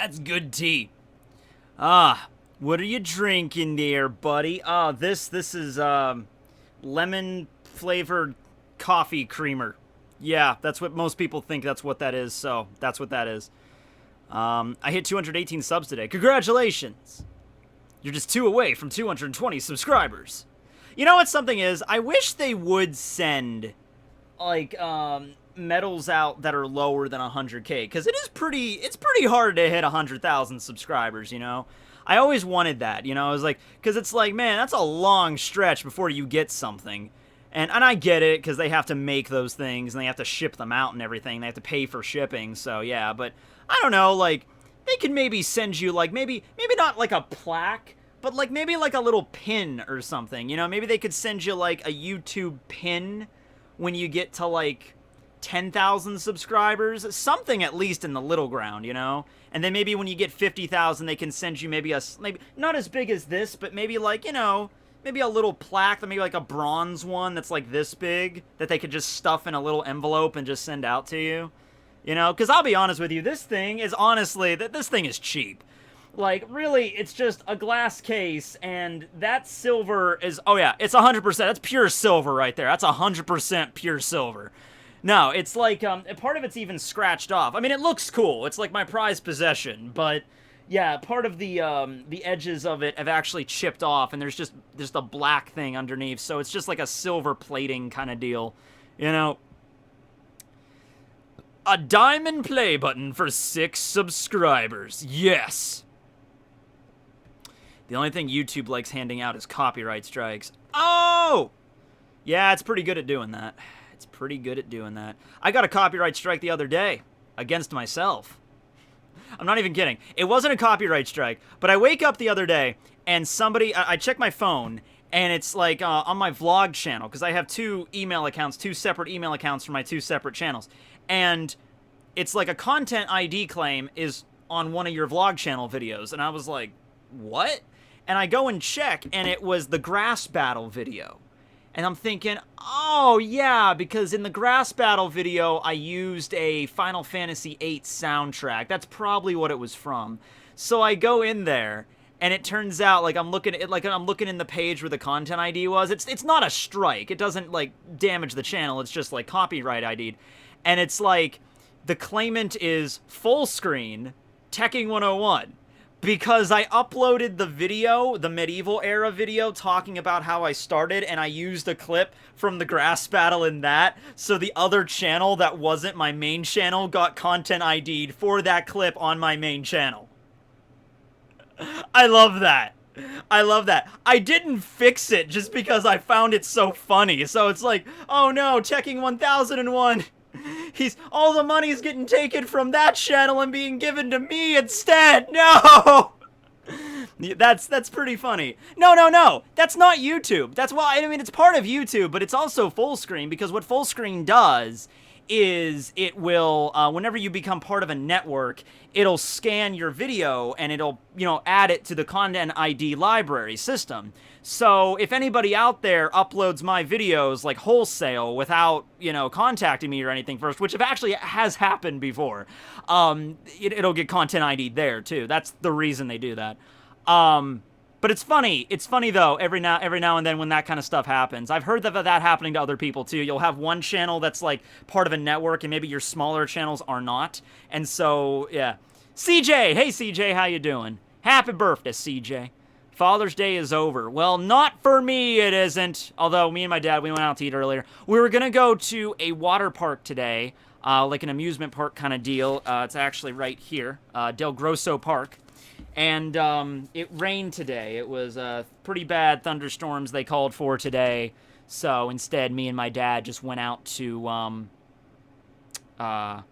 That's good tea. Ah, what are you drinking there, buddy? Ah, this is lemon flavored coffee creamer. Yeah, that's what most people think that's what that is, so that's what that is. I hit 218 subs today. Congratulations! You're just 2 away from 220 subscribers. You know what something is? I wish they would send, like, medals out that are lower than 100K, because it's pretty hard to hit 100,000 subscribers, you know? I always wanted that, you know? I was like, because it's like, man, that's a long stretch before you get something. And I get it, because they have to make those things, and they have to ship them out and everything. They have to pay for shipping, so yeah. But, I don't know, like, they could maybe send you, like, maybe not like a plaque, but, like, maybe like a little pin or something, you know? Maybe they could send you, like, a YouTube pin when you get to, like, 10,000 subscribers. Something at least in the little ground, you know? And then maybe when you get 50,000, they can send you maybe not as big as this, but maybe, like, you know, maybe a little plaque, maybe like a bronze one that's like this big, that they could just stuff in a little envelope and just send out to you. You know, because I'll be honest with you, this thing is honestly, this thing is cheap. Like, really, it's just a glass case, and that silver is, oh yeah, it's 100%, that's pure silver right there. That's 100% pure silver. No, it's like, part of it's even scratched off. I mean, it looks cool. It's like my prized possession, but yeah, part of the edges of it have actually chipped off, and there's just a black thing underneath, so it's just like a silver plating kind of deal, you know? A diamond play button for 6 subscribers. Yes! The only thing YouTube likes handing out is copyright strikes. Oh! Yeah, it's pretty good at doing that. It's pretty good at doing that. I got a copyright strike the other day against myself. I'm not even kidding. It wasn't a copyright strike, but I wake up the other day and I check my phone, and it's like on my vlog channel, because I have 2 separate email accounts for my 2 separate channels. And it's like a content ID claim is on one of your vlog channel videos. And I was like, what? And I go and check, and it was the grass battle video. And I'm thinking, oh, yeah, because in the grass battle video, I used a Final Fantasy VIII soundtrack. That's probably what it was from. So I go in there, and it turns out, like, I'm looking in the page where the content ID was. It's not a strike. It doesn't, like, damage the channel. It's just, like, copyright ID'd. And it's like, the claimant is full screen Tekking101. Because I uploaded the video, the medieval era video, talking about how I started, and I used a clip from the grass battle in that, so the other channel that wasn't my main channel got content ID'd for that clip on my main channel. I love that. I love that. I didn't fix it just because I found it so funny, so it's like, oh no, Tekking1001... all the money's getting taken from that channel and being given to me instead. No! That's pretty funny. No. That's not YouTube. That's why, I mean, it's part of YouTube, but it's also full screen, because what full screen does is it will, whenever you become part of a network, it'll scan your video and it'll, you know, add it to the content ID library system. So if anybody out there uploads my videos, like, wholesale without, you know, contacting me or anything first, which has happened before, it'll get content ID'd there, too. That's the reason they do that. But it's funny. It's funny, though, every now and then when that kind of stuff happens. I've heard that happening to other people, too. You'll have one channel that's, like, part of a network, and maybe your smaller channels are not. And so, yeah. CJ! Hey, CJ, how you doing? Happy birthday, CJ. Father's Day is over. Well, not for me, it isn't. Although, me and my dad, we went out to eat earlier. We were gonna go to a water park today, like an amusement park kind of deal. It's actually right here, Del Grosso Park. And it rained today. It was pretty bad thunderstorms they called for today. So instead, me and my dad just went out to, yeah,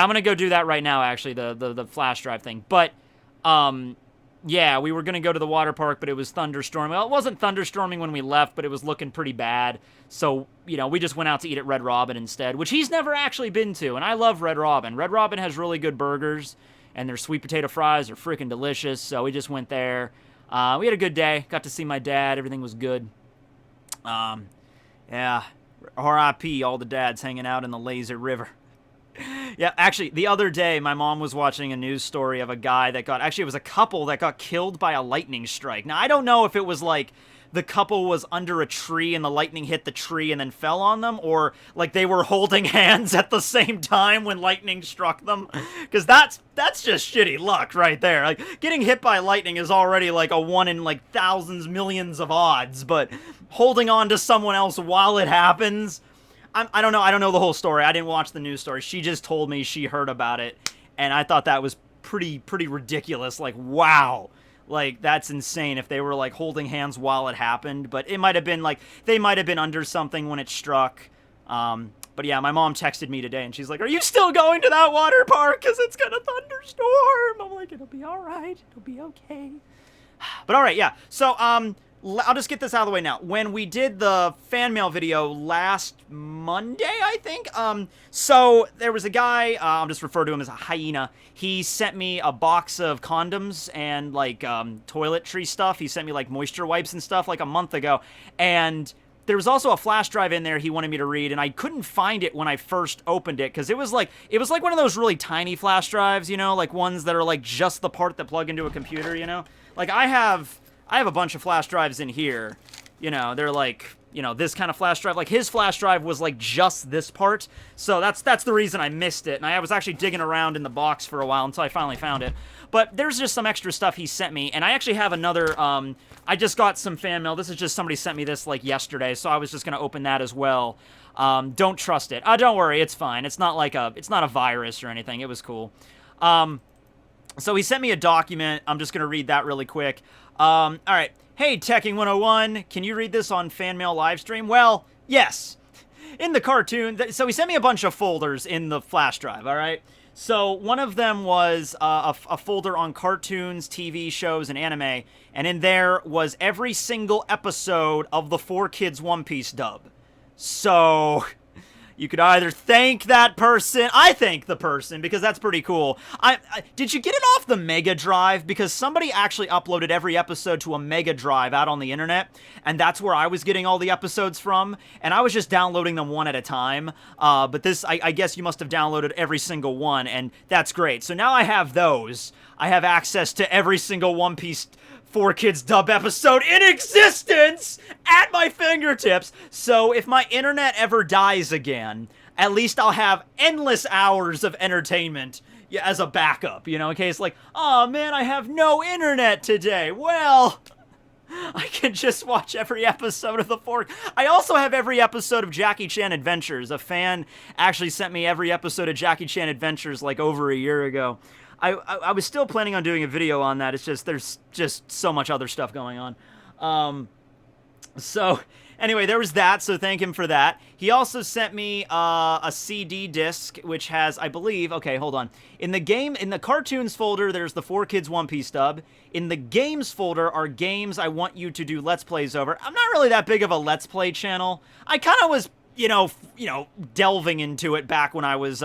I'm going to go do that right now, actually, the flash drive thing. But, yeah, we were going to go to the water park, but it was thunderstorming. Well, it wasn't thunderstorming when we left, but it was looking pretty bad. So, you know, we just went out to eat at Red Robin instead, which he's never actually been to. And I love Red Robin. Red Robin has really good burgers, and their sweet potato fries are freaking delicious. So we just went there. We had a good day. Got to see my dad. Everything was good. Yeah. R.I.P. all the dads hanging out in the lazy river. Yeah, actually, the other day, my mom was watching a news story of a guy that got, actually, it was a couple that got killed by a lightning strike. Now, I don't know if it was like the couple was under a tree and the lightning hit the tree and then fell on them, or like they were holding hands at the same time when lightning struck them. Because that's just shitty luck right there. Like, getting hit by lightning is already like a 1 in like thousands, millions of odds, but holding on to someone else while it happens... I don't know. I don't know the whole story. I didn't watch the news story. She just told me she heard about it, and I thought that was pretty ridiculous. Like, wow. Like, that's insane if they were, like, holding hands while it happened. But it might have been, like, they might have been under something when it struck. But yeah, my mom texted me today, and she's like, are you still going to that water park? Because it's going to thunderstorm. I'm like, it'll be all right. It'll be okay. But all right, yeah. So, I'll just get this out of the way now. When we did the fan mail video last Monday, I think, so there was a guy, I'll just refer to him as a hyena. He sent me a box of condoms and, like, toiletry stuff. He sent me, like, moisture wipes and stuff, like, a month ago. And there was also a flash drive in there he wanted me to read, and I couldn't find it when I first opened it, because it was like one of those really tiny flash drives, you know, like ones that are, like, just the part that plug into a computer, you know? Like, I have a bunch of flash drives in here, you know, they're like, you know, this kind of flash drive. Like, his flash drive was like just this part, so that's the reason I missed it, and I was actually digging around in the box for a while until I finally found it. But there's just some extra stuff he sent me, and I actually have another, I just got some fan mail. This is just somebody sent me this, like, yesterday, so I was just gonna open that as well. Don't trust it. Don't worry, it's fine. It's not like it's not a virus or anything. It was cool. So he sent me a document. I'm just gonna read that really quick. All right. Hey, Tekking101, can you read this on fan mail live stream? Well, yes. In the cartoon, so he sent me a bunch of folders in the flash drive, all right? So one of them was a folder on cartoons, TV shows, and anime, and in there was every single episode of the 4Kids One Piece dub. So... you could either thank that person. I thank the person because that's pretty cool. Did you get it off the Mega Drive? Because somebody actually uploaded every episode to a Mega Drive out on the internet, and that's where I was getting all the episodes from, and I was just downloading them one at a time. But this, I guess you must have downloaded every single one, and that's great. So now I have those. I have access to every single One Piece 4Kids dub episode in existence at my fingertips. So if my internet ever dies again, at least I'll have endless hours of entertainment as a backup, you know, in case like, oh man, I have no internet today. Well, I can just watch every episode of the 4. I also have every episode of Jackie Chan Adventures. A fan actually sent me every episode of Jackie Chan Adventures like over a year ago. I was still planning on doing a video on that. It's just, there's just so much other stuff going on. So, anyway, there was that, so thank him for that. He also sent me a CD disc, which has, I believe, okay, hold on. In the cartoons folder, there's the 4Kids One Piece dub. In the games folder are games I want you to do Let's Plays over. I'm not really that big of a Let's Play channel. I kind of was, you know, delving into it back when I was,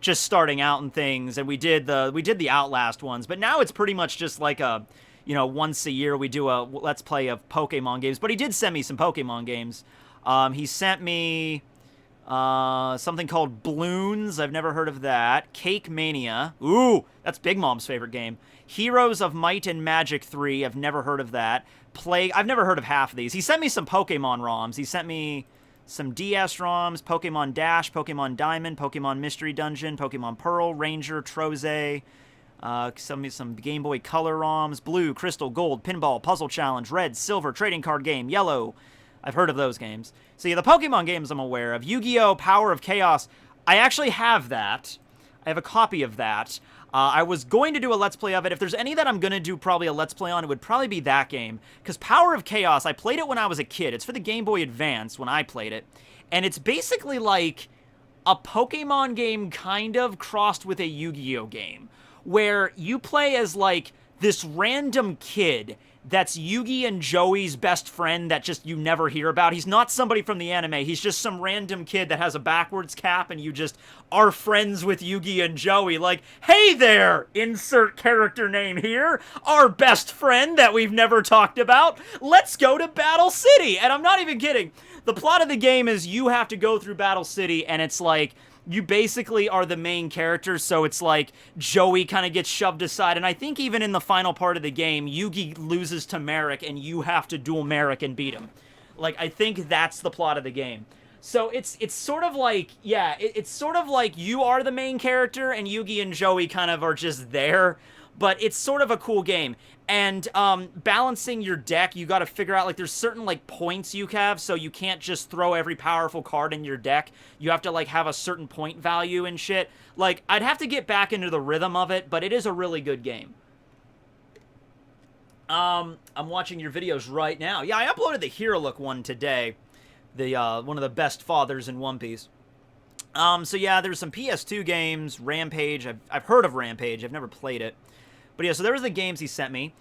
just starting out and things, and we did the Outlast ones, but now it's pretty much just like a, you know, once a year we do a Let's Play of Pokemon games. But he did send me some Pokemon games. He sent me something called Bloons. I've never heard of that. Cake Mania. Ooh, that's Big Mom's favorite game. Heroes of Might and Magic 3. I've never heard of that. Plague. I've never heard of half of these. He sent me some Pokemon ROMs. He sent me some DS ROMs, Pokemon Dash, Pokemon Diamond, Pokemon Mystery Dungeon, Pokemon Pearl, Ranger, Troze, some Game Boy Color ROMs, Blue, Crystal, Gold, Pinball, Puzzle Challenge, Red, Silver, Trading Card Game, Yellow. I've heard of those games. So yeah, the Pokemon games I'm aware of. Yu-Gi-Oh! Power of Chaos. I actually have that. I have a copy of that. I was going to do a Let's Play of it. If there's any that I'm going to do probably a Let's Play on, it would probably be that game. Because Power of Chaos, I played it when I was a kid. It's for the Game Boy Advance when I played it. And it's basically like a Pokemon game kind of crossed with a Yu-Gi-Oh! Game. Where you play as like this random kid that's Yugi and Joey's best friend that just you never hear about. He's not somebody from the anime. He's just some random kid that has a backwards cap and you just are friends with Yugi and Joey. Like, hey there, insert character name here, our best friend that we've never talked about. Let's go to Battle City. And I'm not even kidding. The plot of the game is you have to go through Battle City and it's like, you basically are the main character, so it's like Joey kind of gets shoved aside, and I think even in the final part of the game, Yugi loses to Merrick, and you have to duel Merrick and beat him. Like, I think that's the plot of the game. So it's sort of like, yeah, it's sort of like you are the main character, and Yugi and Joey kind of are just there, but it's sort of a cool game. And balancing your deck, you got to figure out, like, there's certain, like, points you have, so you can't just throw every powerful card in your deck. You have to, like, have a certain point value and shit. Like, I'd have to get back into the rhythm of it, but it is a really good game. I'm watching your videos right now. Yeah, I uploaded the Hero Look one today. The one of the best fathers in One Piece. So yeah, there's some PS2 games, Rampage. I've heard of Rampage. I've never played it. But yeah, so there was the games he sent me.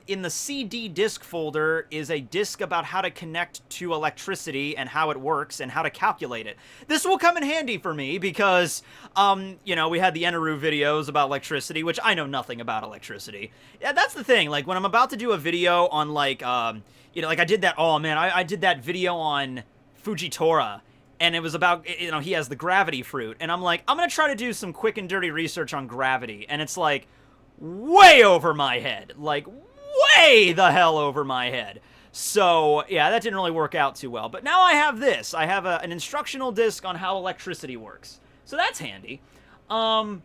In the CD disc folder is a disc about how to connect to electricity and how it works and how to calculate it. This will come in handy for me because, you know, we had the Eneru videos about electricity, which I know nothing about electricity. Yeah, that's the thing. Like, when I'm about to do a video on, like, you know, like I did that, oh man, I did that video on Fujitora, and it was about, you know, he has the gravity fruit, and I'm like, I'm gonna try to do some quick and dirty research on gravity, and it's like, way over my head. Like, way the hell over my head. So, yeah, that didn't really work out too well. But now I have this. I have an instructional disc on how electricity works. So that's handy. Why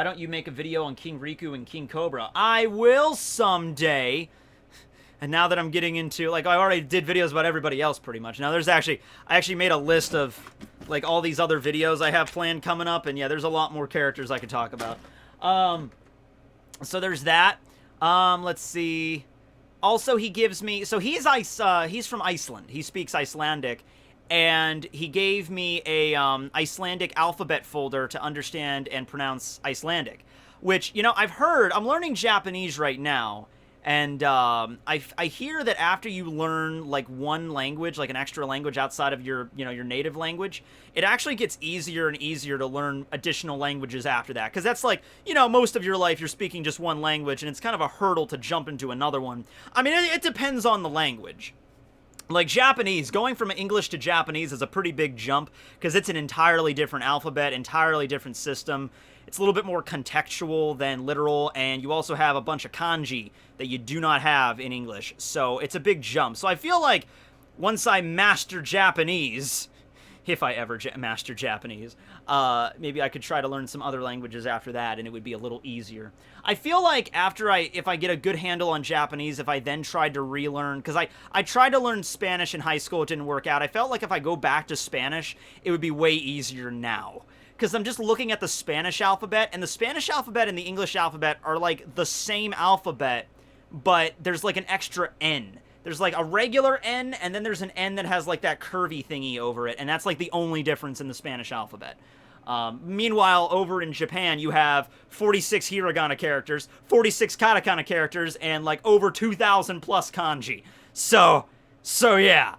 don't you make a video on King Riku and King Cobra? I will someday. And now that I'm getting into, like, I already did videos about everybody else pretty much. Now there's actually, I actually made a list of, like, all these other videos I have planned coming up. And yeah, there's a lot more characters I could talk about. So there's that. Let's see. Also, he gives me, so he's from Iceland. He speaks Icelandic, and he gave me a, Icelandic alphabet folder to understand and pronounce Icelandic, which, you know, I've heard, I'm learning Japanese right now, and, I hear that after you learn, like, one language, like an extra language outside of your, you know, your native language, it actually gets easier and easier to learn additional languages after that. Because that's like, you know, most of your life you're speaking just one language, and it's kind of a hurdle to jump into another one. I mean, it depends on the language. Like, Japanese, going from English to Japanese is a pretty big jump, because it's an entirely different alphabet, entirely different system. It's a little bit more contextual than literal, and you also have a bunch of kanji that you do not have in English, so it's a big jump. So I feel like once I master Japanese, if I ever master Japanese, maybe I could try to learn some other languages after that, and it would be a little easier. I feel like if I get a good handle on Japanese, if I then tried to relearn, because I tried to learn Spanish in high school, it didn't work out. I felt like if I go back to Spanish, it would be way easier now. Because I'm just looking at the Spanish alphabet, and the Spanish alphabet and the English alphabet are like the same alphabet, but there's like an extra N. There's like a regular N, and then there's an N that has like that curvy thingy over it, and that's like the only difference in the Spanish alphabet. Meanwhile, over in Japan, you have 46 hiragana characters, 46 katakana characters, and like over 2,000 plus kanji. So yeah.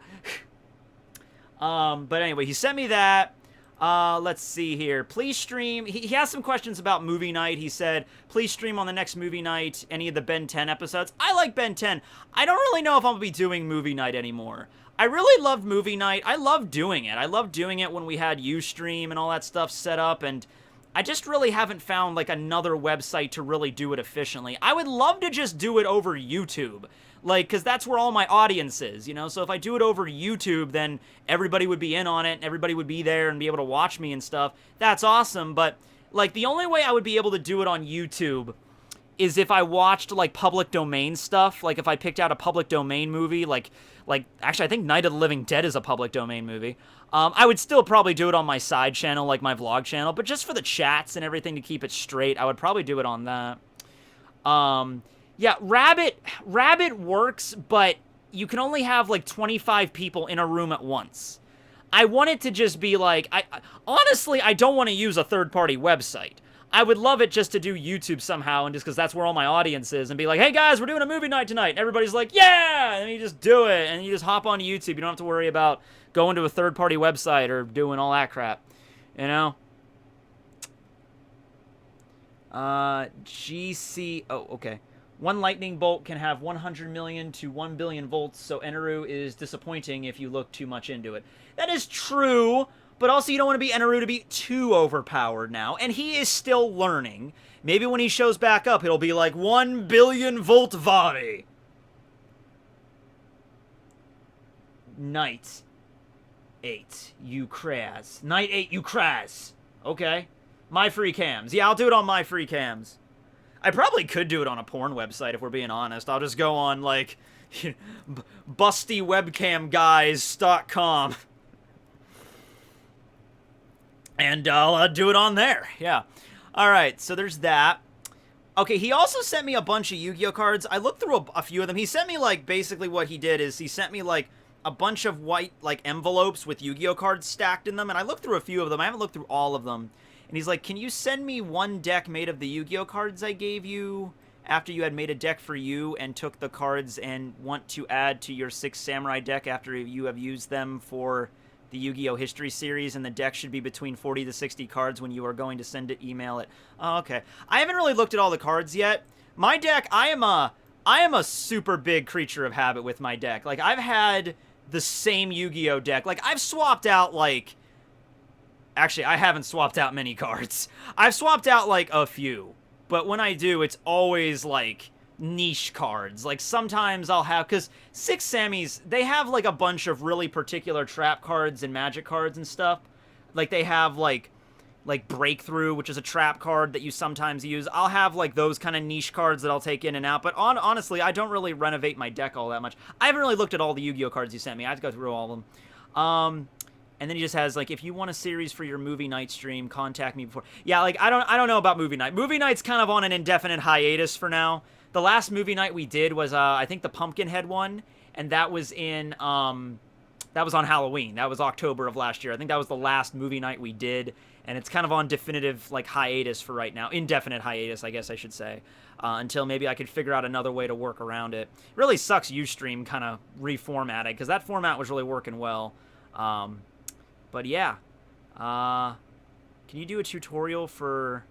But anyway, he sent me that. Let's see here. Please stream. He has some questions about movie night. He said, please stream on the next movie night any of the Ben 10 episodes. I like Ben 10. I don't really know if I'm going to be doing movie night anymore. I really loved movie night. I loved doing it. I loved doing it when we had Ustream and all that stuff set up, and I just really haven't found, like, another website to really do it efficiently. I would love to just do it over YouTube. Like, because that's where all my audience is, you know? So if I do it over YouTube, then everybody would be in on it, and everybody would be there and be able to watch me and stuff. That's awesome, but, like, the only way I would be able to do it on YouTube is if I watched, like, public domain stuff. Like, if I picked out a public domain movie, like, actually, I think Night of the Living Dead is a public domain movie. I would still probably do it on my side channel, like my vlog channel, but just for the chats and everything to keep it straight, I would probably do it on that. Yeah, Rabbit works, but you can only have, like, 25 people in a room at once. I want it to just be, like, honestly, I don't want to use a third-party website. I would love it just to do YouTube somehow, and just because that's where all my audience is, and be like, hey, guys, we're doing a movie night tonight, and everybody's like, yeah, and you just do it, and you just hop on YouTube. You don't have to worry about going to a third-party website or doing all that crap, you know? GC, oh, okay. One lightning bolt can have 100 million to 1 billion volts, so Eneru is disappointing if you look too much into it. That is true, but also you don't want to be Eneru to be too overpowered now, and he is still learning. Maybe when he shows back up, it'll be like 1 billion volt Vari. Knight 8, you Kraz. Knight 8, you Kraz. Okay. My free cams. Yeah, I'll do it on my free cams. I probably could do it on a porn website if we're being honest. I'll just go on, like, bustywebcamguys.com. And I'll do it on there. Yeah. Alright, so there's that. Okay, he also sent me a bunch of Yu-Gi-Oh cards. I looked through a few of them. He sent me, like, basically what he did is he sent me, like, a bunch of white, like, envelopes with Yu-Gi-Oh cards stacked in them, and I looked through a few of them. I haven't looked through all of them. And he's like, can you send me one deck made of the Yu-Gi-Oh cards I gave you after you had made a deck for you and took the cards and want to add to your 6 Samurai deck after you have used them for the Yu-Gi-Oh History Series, and the deck should be between 40 to 60 cards when you are going to send it, email it. Oh, okay. I haven't really looked at all the cards yet. My deck, I am a super big creature of habit with my deck. Like, I've had the same Yu-Gi-Oh deck. Like, I've swapped out, like... Actually, I haven't swapped out many cards. I've swapped out, like, a few. But when I do, it's always, like, niche cards. Like, sometimes I'll have... Because 6 Sammys, they have, like, a bunch of really particular trap cards and magic cards and stuff. Like, they have, like Breakthrough, which is a trap card that you sometimes use. I'll have, like, those kind of niche cards that I'll take in and out. But honestly, I don't really renovate my deck all that much. I haven't really looked at all the Yu-Gi-Oh cards you sent me. I have to go through all of them. And then he just has, like, if you want a series for your movie night stream, contact me before. Yeah, like, I don't know about movie night. Movie night's kind of on an indefinite hiatus for now. The last movie night we did was, I think the Pumpkinhead one, and that was in, that was on Halloween. That was October of last year. I think that was the last movie night we did, and it's kind of on definitive, like, hiatus for right now. Indefinite hiatus, I guess I should say, until maybe I could figure out another way to work around it. It really sucks Ustream kind of reformatted, because that format was really working well. But yeah, can you do a tutorial for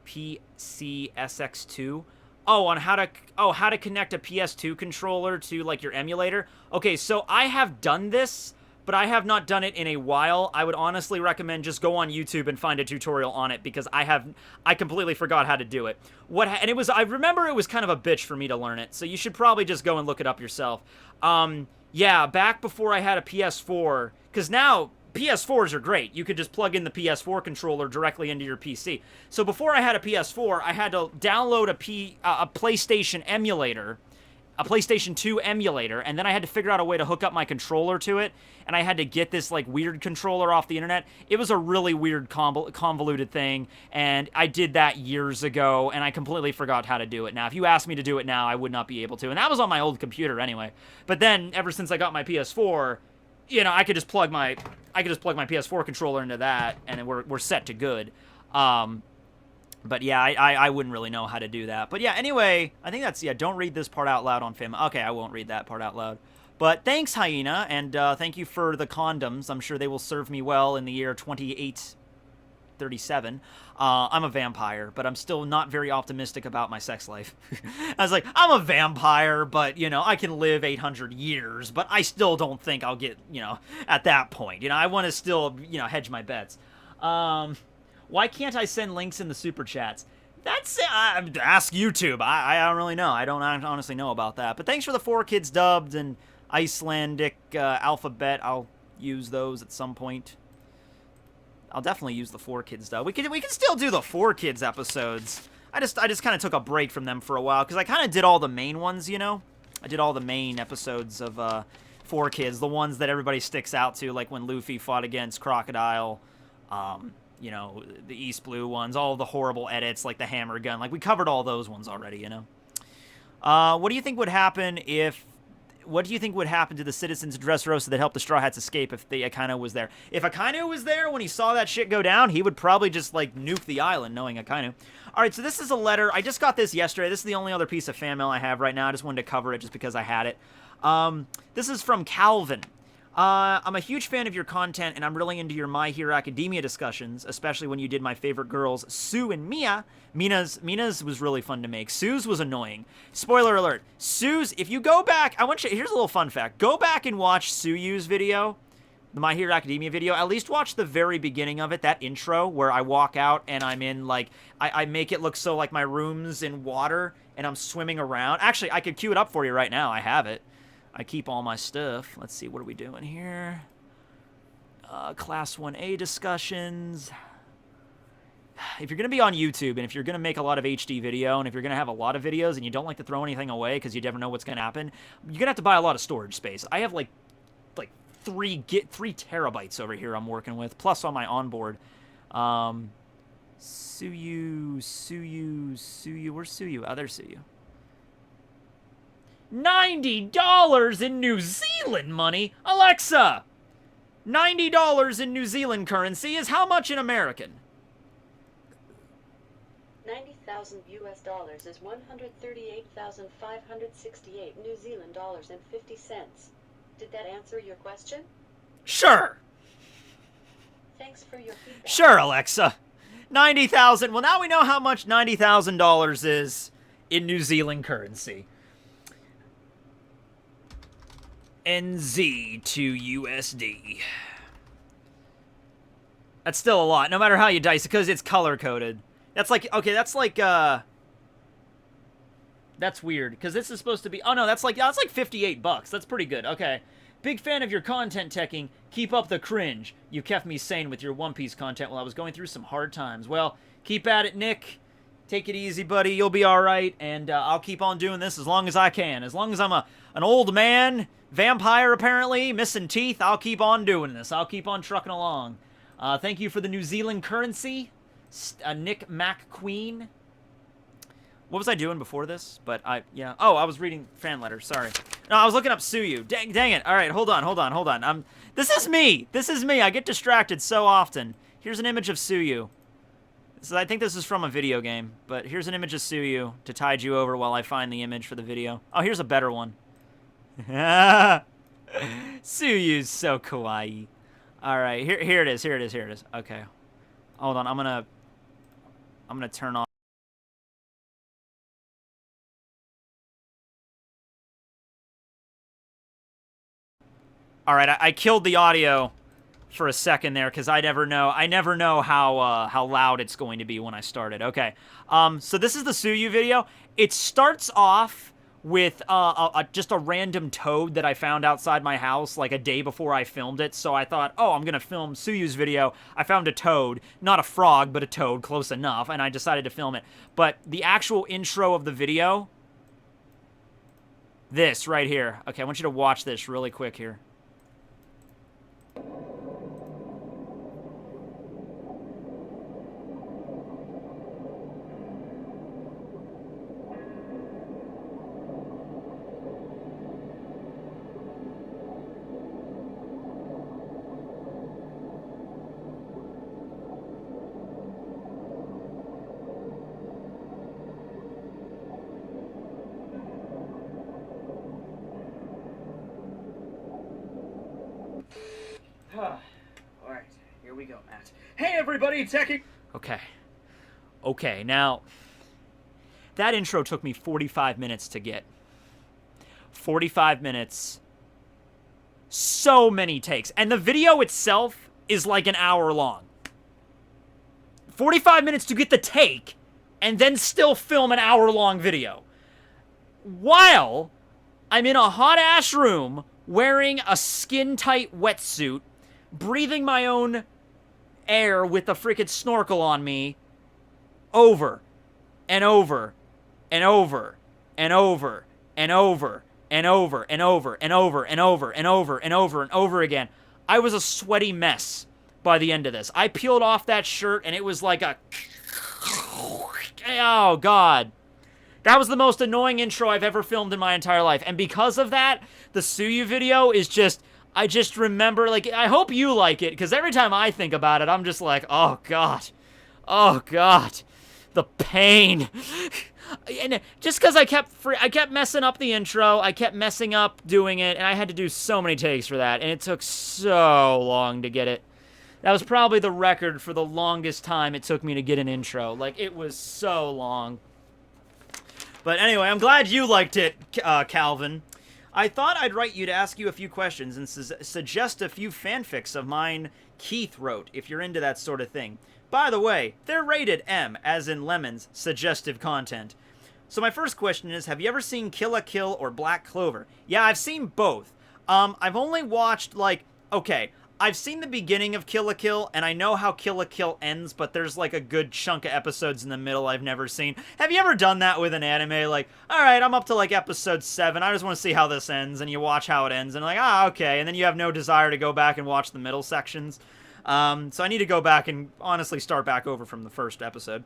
PCSX2? Oh, on how to connect a PS2 controller to, like, your emulator? Okay, so I have done this, but I have not done it in a while. I would honestly recommend just go on YouTube and find a tutorial on it, because I completely forgot how to do it. I remember it was kind of a bitch for me to learn it, so you should probably just go and look it up yourself. Yeah, back before I had a PS4, because now PS4s are great. You could just plug in the PS4 controller directly into your PC. So before I had a PS4, I had to download a PlayStation emulator, a PlayStation 2 emulator, and then I had to figure out a way to hook up my controller to it, and I had to get this, like, weird controller off the internet. It was a really weird convoluted thing, and I did that years ago, and I completely forgot how to do it. Now, if you asked me to do it now, I would not be able to, and that was on my old computer anyway. But then, ever since I got my PS4, you know, I could just plug my PS4 controller into that, and we're set to good. But yeah, I wouldn't really know how to do that. But yeah, anyway, I think that's, yeah, don't read this part out loud on Fam. Okay, I won't read that part out loud. But thanks, Hyena, and thank you for the condoms. I'm sure they will serve me well in the year 2837. I'm a vampire, but I'm still not very optimistic about my sex life. I was like, I'm a vampire, but, you know, I can live 800 years, but I still don't think I'll get, you know, at that point. You know, I want to still, you know, hedge my bets. Why can't I send links in the super chats? That's ask YouTube. I don't really know. I don't honestly know about that. But thanks for the 4 kids dubbed and Icelandic alphabet. I'll use those at some point. I'll definitely use the 4 kids dubbed. We can still do the 4 kids episodes. I just kind of took a break from them for a while because I kind of did all the main ones. You know, I did all the main episodes of 4 kids, the ones that everybody sticks out to, like when Luffy fought against Crocodile. You know, the East Blue ones, all the horrible edits, like the hammer gun. Like, we covered all those ones already, you know? What do you think would happen to the citizens of Dressrosa that helped the Straw Hats escape if the Akainu was there? If Akainu was there when he saw that shit go down, he would probably just, like, nuke the island, knowing Akainu. Alright, so this is a letter. I just got this yesterday. This is the only other piece of fan mail I have right now. I just wanted to cover it just because I had it. This is from Calvin. I'm a huge fan of your content, and I'm really into your My Hero Academia discussions, especially when you did my favorite girls, Sue and Mia. Mina's was really fun to make. Sue's was annoying. Spoiler alert. Sue's, if you go back, here's a little fun fact. Go back and watch Suyu's video. the My Hero Academia video, at least watch the very beginning of it, that intro where I walk out and I'm in, like, I make it look so like my room's in water and I'm swimming around. Actually, I could cue it up for you right now. I have it. I keep all my stuff. Let's see, what are we doing here? Class 1A discussions. If you're going to be on YouTube and if you're going to make a lot of HD video and if you're going to have a lot of videos and you don't like to throw anything away because you never know what's going to happen, you're going to have to buy a lot of storage space. I have like 3 terabytes over here I'm working with, plus on my onboard. Suyu, where's Suyu? Oh, there's Suyu. $90 in New Zealand money? Alexa! $90 in New Zealand currency is how much in American? 90,000 US dollars is 138,568 New Zealand dollars and 50 cents. Did that answer your question? Sure. Thanks for your feedback. Sure, Alexa. 90,000. Well, now we know how much $90,000 is in New Zealand currency. NZ to USD. That's still a lot, no matter how you dice it, because it's color-coded. That's like, okay, that's like, that's weird, because this is supposed to be, oh no, that's like $58. That's pretty good, okay. Big fan of your content, Tekking. Keep up the cringe. You kept me sane with your One Piece content while I was going through some hard times. Well, keep at it, Nick. Take it easy, buddy. You'll be all right, and I'll keep on doing this as long as I can. As long as I'm an old man, vampire apparently, missing teeth, I'll keep on doing this. I'll keep on trucking along. Thank you for the New Zealand currency, Nick McQueen. What was I doing before this? But yeah. Oh, I was reading fan letters. Sorry. No, I was looking up Suyu. Dang it. All right, hold on. This is me. I get distracted so often. Here's an image of Suyu. So I think this is from a video game, but here's an image of Suyu to tide you over while I find the image for the video. Oh, here's a better one. Suyu's so kawaii. All right, here it is. Okay. Hold on. I'm going to turn on. All right, I killed the audio for a second there because I never know how loud it's going to be when I start it. Okay, so this is the Suyu video. It starts off with just a random toad that I found outside my house like a day before I filmed it. So I thought, oh, I'm gonna film Suyu's video. I found a toad, not a frog, but a toad, close enough, and I decided to film it. But the actual intro of the video, this right here. Okay, I want you to watch this really quick here. Alright, here we go, Matt. Hey everybody, Tekking! Okay, now, that intro took me 45 minutes to get. 45 minutes. So many takes. And the video itself is like an hour long. 45 minutes to get the take, and then still film an hour-long video. While I'm in a hot-ass room, wearing a skin-tight wetsuit, breathing my own air with a freaking snorkel on me, over and over and over and over and over and over and over and over and over and over and over and over again. I was a sweaty mess by the end of this. I peeled off that shirt and it was like a... Oh, God. That was the most annoying intro I've ever filmed in my entire life. And because of that, the Suyu video is just... I just remember, like, I hope you like it, because every time I think about it, I'm just like, oh, God. Oh, God. The pain. And just because I kept messing up the intro, I kept messing up doing it, and I had to do so many takes for that, and it took so long to get it. That was probably the record for the longest time it took me to get an intro. Like, it was so long. But anyway, I'm glad you liked it, Calvin. I thought I'd write you to ask you a few questions and suggest a few fanfics of mine Keith wrote, if you're into that sort of thing. By the way, they're rated M, as in lemons, suggestive content. So my first question is, have you ever seen Kill la Kill or Black Clover? Yeah, I've seen both. I've only watched, like, okay, I've seen the beginning of Kill la Kill, and I know how Kill la Kill ends, but there's, like, a good chunk of episodes in the middle I've never seen. Have you ever done that with an anime? Like, alright, I'm up to, like, episode 7, I just want to see how this ends, and you watch how it ends, and like, okay, and then you have no desire to go back and watch the middle sections. So I need to go back and honestly start back over from the first episode.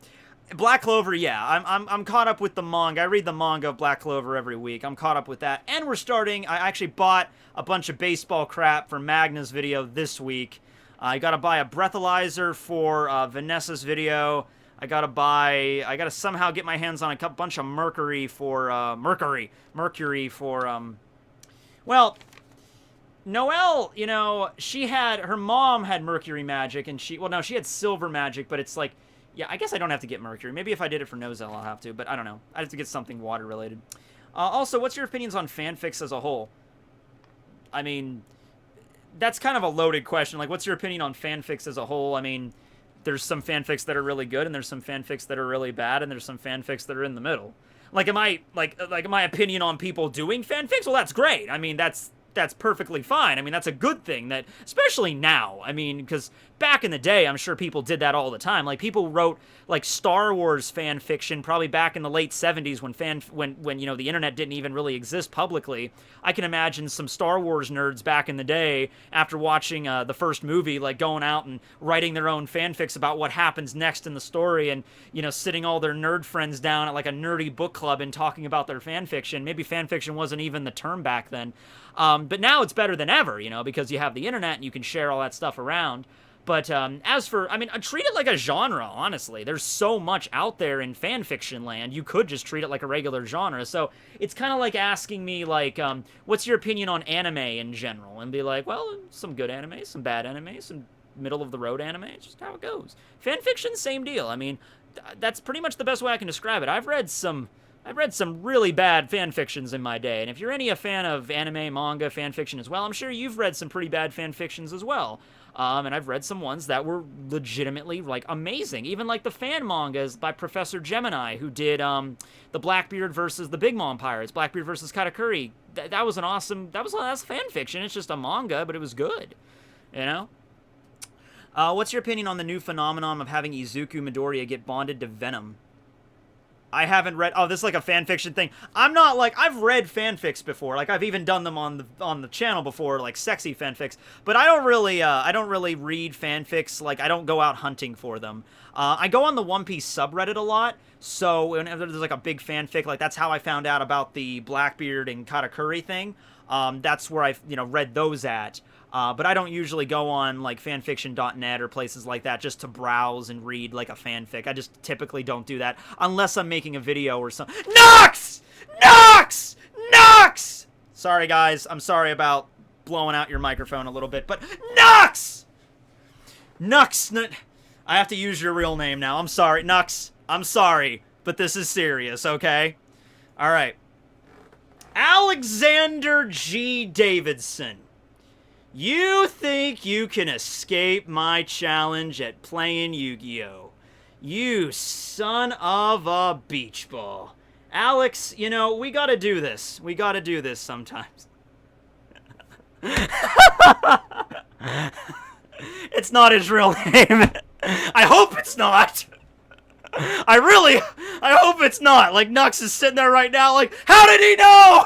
Black Clover, yeah, I'm caught up with the manga. I read the manga of Black Clover every week. I'm caught up with that. And we're starting, I actually bought a bunch of baseball crap for Magna's video this week. I gotta buy a breathalyzer for Vanessa's video. I gotta somehow get my hands on a bunch of mercury for, well, Noelle, you know, her mom had mercury magic, and she had silver magic, but it's like, yeah, I guess I don't have to get mercury. Maybe if I did it for Nozel, I'll have to, but I don't know. I'd have to get something water-related. Also, what's your opinions on fanfics as a whole? I mean, that's kind of a loaded question. Like, what's your opinion on fanfics as a whole? I mean, there's some fanfics that are really good, and there's some fanfics that are really bad, and there's some fanfics that are in the middle. Like, my opinion on people doing fanfics? Well, that's great. I mean, that's perfectly fine. I mean, that's a good thing, that, especially now. I mean, because back in the day, I'm sure people did that all the time. Like, people wrote, like, Star Wars fan fiction probably back in the late 70s when you know, the internet didn't even really exist publicly. I can imagine some Star Wars nerds back in the day, after watching the first movie, like, going out and writing their own fanfics about what happens next in the story, and, you know, sitting all their nerd friends down at, like, a nerdy book club and talking about their fan fiction. Maybe fan fiction wasn't even the term back then. But now it's better than ever, you know, because you have the internet and you can share all that stuff around. But as for, I mean, treat it like a genre, honestly. There's so much out there in fan fiction land. You could just treat it like a regular genre. So it's kind of like asking me, like, what's your opinion on anime in general? And be like, well, some good anime, some bad anime, some middle-of-the-road anime. It's just how it goes. Fan fiction, same deal. I mean, that's pretty much the best way I can describe it. I've read some really bad fan fictions in my day, and if you're a fan of anime, manga, fan fiction as well, I'm sure you've read some pretty bad fan fictions as well. And I've read some ones that were legitimately, like, amazing. Even, like, the fan mangas by Professor Gemini, who did the Blackbeard versus the Big Mom Pirates, Blackbeard versus Katakuri. That was an awesome, that's fan fiction. It's just a manga, but it was good, you know? What's your opinion on the new phenomenon of having Izuku Midoriya get bonded to Venom? I haven't read, this is like a fanfiction thing. I'm not, like, I've read fanfics before. Like, I've even done them on the channel before, like sexy fanfics. But I don't really read fanfics. Like, I don't go out hunting for them. I go on the One Piece subreddit a lot. So whenever there's like a big fanfic, like that's how I found out about the Blackbeard and Katakuri thing. That's where I, read those at. But I don't usually go on, like, fanfiction.net or places like that just to browse and read, like, a fanfic. I just typically don't do that unless I'm making a video or something. Nox! Nox! Nox! Sorry, guys. I'm sorry about blowing out your microphone a little bit, but Nox! Nux! I have to use your real name now. I'm sorry. Nux, I'm sorry, but this is serious, okay? All right. Alexander G. Davidson. You think you can escape my challenge at playing Yu-Gi-Oh! You son of a beach ball. Alex, we gotta do this. We gotta do this sometimes. It's not his real name. I hope it's not. I hope it's not. Like, Nux is sitting there right now like, how did he know?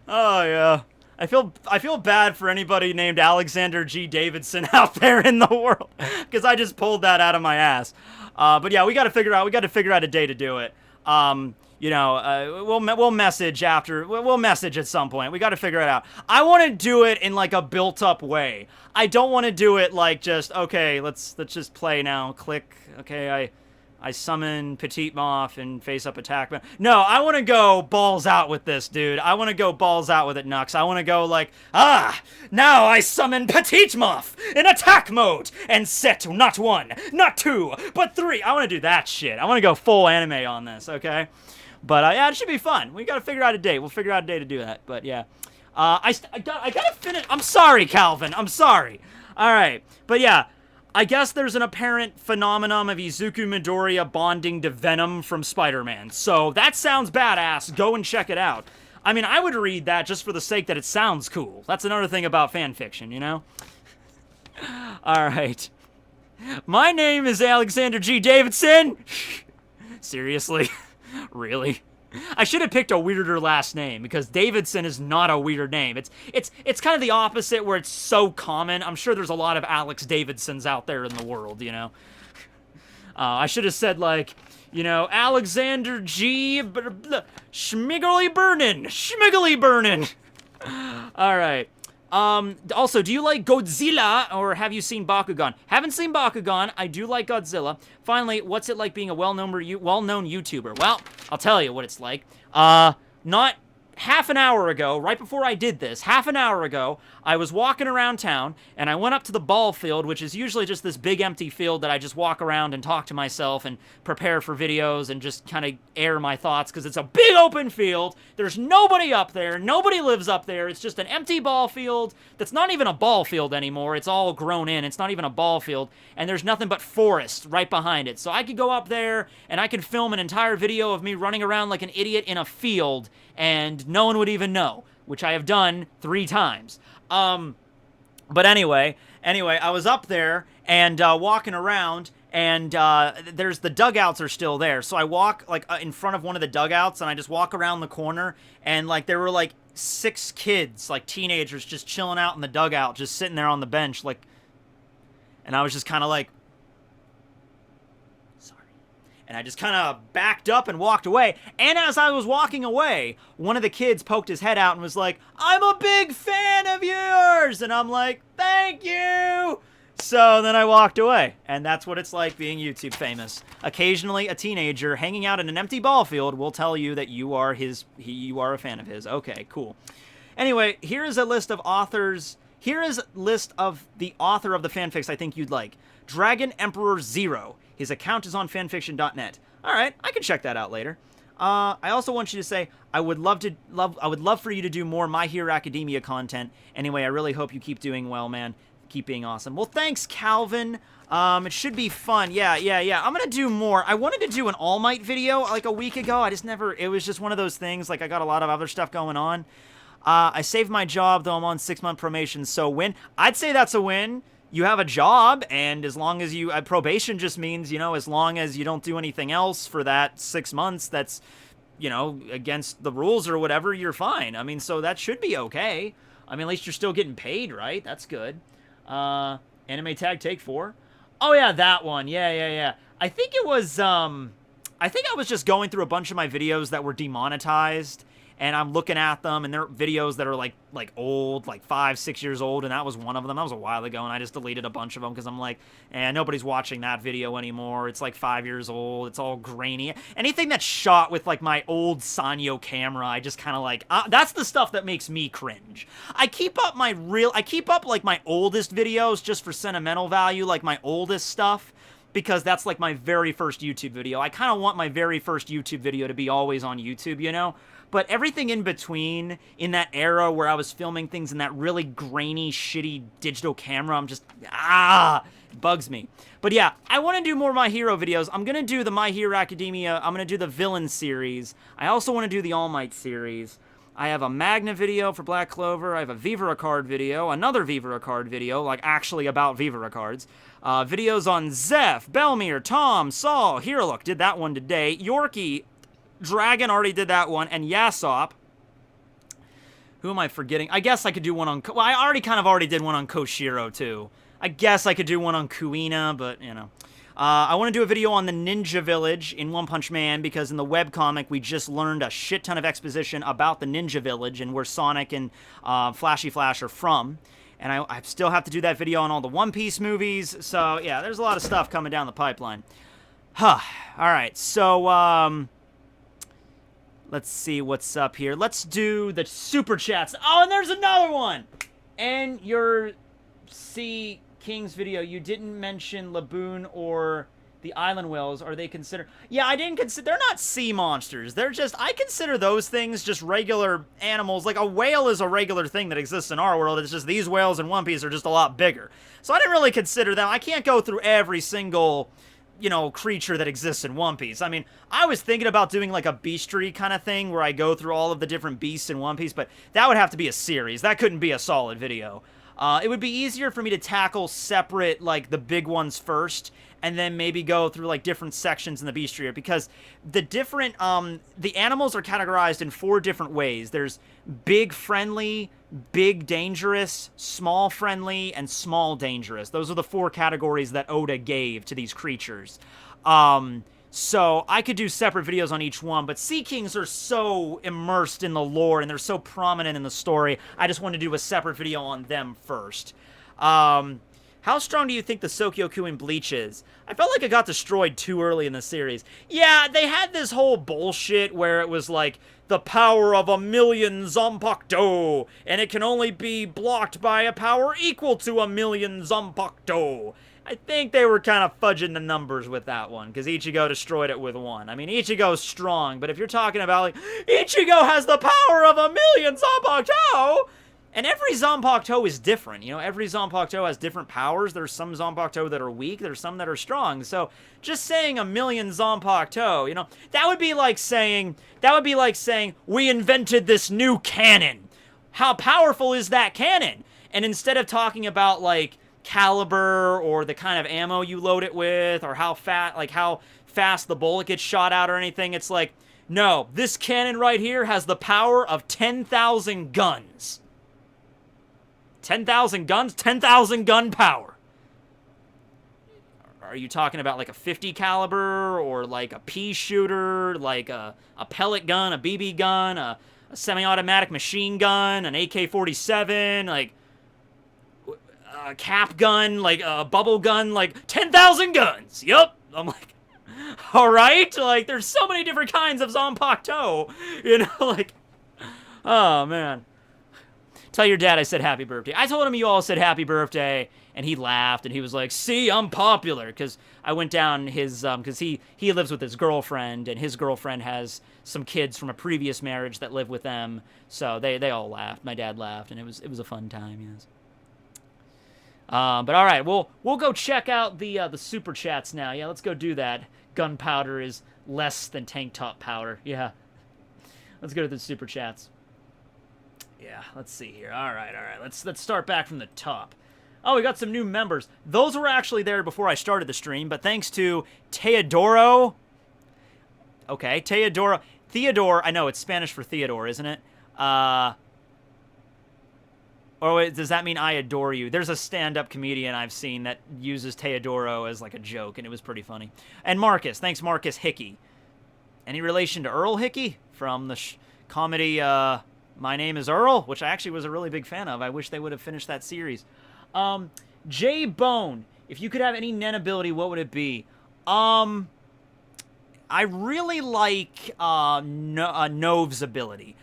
Oh, yeah. I feel bad for anybody named Alexander G. Davidson out there in the world, because I just pulled that out of my ass. But yeah, we got to figure out a day to do it. We'll message after. We'll message at some point. We got to figure it out. I want to do it in like a built-up way. I don't want to do it like just, okay, let's just play now. Click. Okay, I summon Petite Moth and face up attack. No, I want to go balls out with this, dude. I want to go balls out with it, Nux. I want to go like, now I summon Petite Moth in attack mode and set not 1, not 2, but 3. I want to do that shit. I want to go full anime on this, okay? But yeah, it should be fun. We gotta figure out a date. We'll figure out a day to do that. But yeah, I gotta finish. I'm sorry, Calvin. I'm sorry. All right, but yeah, I guess there's an apparent phenomenon of Izuku Midoriya bonding to Venom from Spider-Man. So that sounds badass. Go and check it out. I mean, I would read that just for the sake that it sounds cool. That's another thing about fan fiction, you know? All right. My name is Alexander G. Davidson. Seriously? Really? I should have picked a weirder last name, because Davidson is not a weird name. It's kind of the opposite, where it's so common. I'm sure there's a lot of Alex Davidsons out there in the world, you know? I should have said, like, you know, Alexander G. Schmiggly Burnin. All right. Also, do you like Godzilla, or have you seen Bakugan? Haven't seen Bakugan. I do like Godzilla. Finally, what's it like being a well-known YouTuber? Well, I'll tell you what it's like. Not half an hour ago, right before I did this, half an hour ago, I was walking around town, and I went up to the ball field, which is usually just this big empty field that I just walk around and talk to myself and prepare for videos and just kind of air my thoughts, because it's a big open field. There's nobody up there. Nobody lives up there. It's just an empty ball field that's not even a ball field anymore. It's all grown in. It's not even a ball field, and there's nothing but forest right behind it. So I could go up there, and I could film an entire video of me running around like an idiot in a field, and no one would even know, which I have done 3 times. But anyway, I was up there and walking around, and there's the dugouts are still there. So I walk like in front of one of the dugouts, and I just walk around the corner, and like there were like 6 kids, like teenagers, just chilling out in the dugout, just sitting there on the bench, like, and I was just kind of like, and I just kind of backed up and walked away. And as I was walking away, one of the kids poked his head out and was like, "I'm a big fan of yours!" And I'm like, "Thank you!" So then I walked away. And that's what it's like being YouTube famous. Occasionally, a teenager hanging out in an empty ball field will tell you that you are a fan of his. Okay, cool. Anyway, here is a list of authors. Here is a list of the author of the fanfics I think you'd like. Dragon Emperor Zero. His account is on fanfiction.net. All right, I can check that out later. I also want you to say I would love for you to do more My Hero Academia content. Anyway, I really hope you keep doing well, man. Keep being awesome. Well, thanks, Calvin. It should be fun. Yeah. I'm gonna do more. I wanted to do an All Might video like a week ago. I just never. It was just one of those things. Like I got a lot of other stuff going on. I saved my job though. I'm on 6-month probation. So win. I'd say that's a win. You have a job, and as long as you, probation just means, you know, as long as you don't do anything else for that 6 months that's, you know, against the rules or whatever, you're fine. I mean, so that should be okay. I mean, at least you're still getting paid, right? That's good. Anime Tag Take 4. Oh, yeah, that one. Yeah. I think it was, I think I was just going through a bunch of my videos that were demonetized, and I'm looking at them, and they're videos that are like old, like 5-6 years old, and that was one of them. That was a while ago, and I just deleted a bunch of them because I'm like, nobody's watching that video anymore. It's like 5 years old. It's all grainy. Anything that's shot with like my old Sanyo camera, I just kind of like, that's the stuff that makes me cringe. I keep up like my oldest videos just for sentimental value, like my oldest stuff, because that's like my very first YouTube video. I kind of want my very first YouTube video to be always on YouTube, you know? But everything in between, in that era where I was filming things in that really grainy, shitty digital camera, I'm just, it bugs me. But yeah, I want to do more My Hero videos. I'm going to do the My Hero Academia. I'm going to do the Villain series. I also want to do the All Might series. I have a Magna video for Black Clover. I have a Vivara card video, another Vivara card video, like actually about Vivara cards. Videos on Zeph, Belmir, Tom, Saul, Heroic, did that one today. Yorkie, Dragon already did that one, and Yasop. Who am I forgetting? I guess I could do one on... Well, I already did one on Koshiro, too. I guess I could do one on Kuina, but, you know. I want to do a video on the Ninja Village in One Punch Man, because in the webcomic, we just learned a shit ton of exposition about the Ninja Village and where Sonic and Flashy Flash are from. And I still have to do that video on all the One Piece movies. So, yeah, there's a lot of stuff coming down the pipeline. Alright, so, let's see what's up here. Let's do the Super Chats. Oh, and there's another one! And your C. King's video, you didn't mention Laboon or The island whales, are they considered... Yeah, I didn't consider... They're not sea monsters. They're just... I consider those things just regular animals. Like, a whale is a regular thing that exists in our world. It's just these whales in One Piece are just a lot bigger. So I didn't really consider them. I can't go through every single, you know, creature that exists in One Piece. I mean, I was thinking about doing, like, a bestiary kind of thing where I go through all of the different beasts in One Piece, but that would have to be a series. That couldn't be a solid video. It would be easier for me to tackle separate, like, the big ones first, and then maybe go through, like, different sections in the bestiary, because the different, the animals are categorized in 4 different ways. There's big friendly, big dangerous, small friendly, and small dangerous. Those are the 4 categories that Oda gave to these creatures. So I could do separate videos on each one, but Sea Kings are so immersed in the lore and they're so prominent in the story, I just wanted to do a separate video on them first. How strong do you think the Sokyoku in Bleach is? I felt like it got destroyed too early in the series. Yeah, they had this whole bullshit where it was like, the power of 1,000,000 Zanpakuto, and it can only be blocked by a power equal to 1,000,000 Zanpakuto. I think they were kind of fudging the numbers with that one, because Ichigo destroyed it with 1. I mean, Ichigo's strong, but if you're talking about, like, Ichigo has the power of 1,000,000 Zanpakuto, and every Zanpakuto is different, you know, every Zanpakuto has different powers. There's some Zanpakuto that are weak, there's some that are strong, so just saying 1,000,000 Zanpakuto, you know, that would be like saying, we invented this new cannon. How powerful is that cannon? And instead of talking about, like, caliber or the kind of ammo you load it with or how fast the bullet gets shot out or anything, it's like, no, this cannon right here has the power of 10,000 guns. 10,000 guns? 10,000 gun power. Are you talking about like a 50 caliber or like a pea shooter, like a pellet gun, a BB gun, a semi-automatic machine gun, an AK-47, like a cap gun, like a bubble gun, like 10,000 guns. Yup. I'm like, all right. Like, there's so many different kinds of Zanpakuto, you know, like, oh man. Tell your dad I said happy birthday. I told him you all said happy birthday, and he laughed, and he was like, see, I'm popular, because I went down his, because he lives with his girlfriend, and his girlfriend has some kids from a previous marriage that live with them, so they all laughed. My dad laughed, and it was a fun time, yes. But all right, we'll go check out the super chats now. Yeah, let's go do that. Gunpowder is less than tank top powder. Yeah, let's go to the super chats. Yeah, let's see here. All right. Let's start back from the top. Oh, we got some new members. Those were actually there before I started the stream, but thanks to Teodoro. Okay, Teodoro. Theodore. I know it's Spanish for Theodore, isn't it? Or wait, does that mean I adore you? There's a stand-up comedian I've seen that uses Teodoro as like a joke, and it was pretty funny. And Marcus. Thanks, Marcus Hickey. Any relation to Earl Hickey from the comedy My Name is Earl, which I actually was a really big fan of. I wish they would have finished that series. J Bone. If you could have any Nen ability, what would it be? I really like Nove's ability.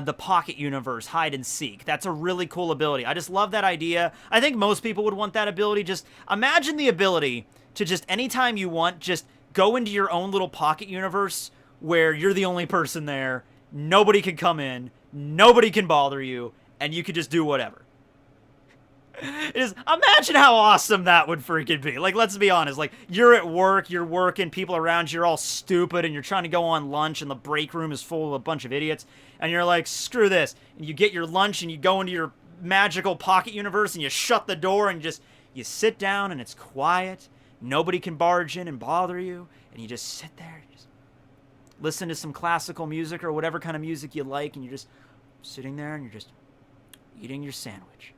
The Pocket Universe, Hide and Seek. That's a really cool ability. I just love that idea. I think most people would want that ability. Just imagine the ability to just anytime you want, just go into your own little pocket universe where you're the only person there. Nobody can come in. Nobody can bother you. And you can just do whatever. Imagine how awesome that would freaking be. Like, let's be honest. Like, you're at work, you're working, people around you are all stupid, and you're trying to go on lunch, and the break room is full of a bunch of idiots, and you're like, screw this. And you get your lunch, and you go into your magical pocket universe, and you shut the door, and you sit down, and it's quiet. Nobody can barge in and bother you, and you just sit there, and you just listen to some classical music or whatever kind of music you like, and you're just sitting there, and you're just eating your sandwich.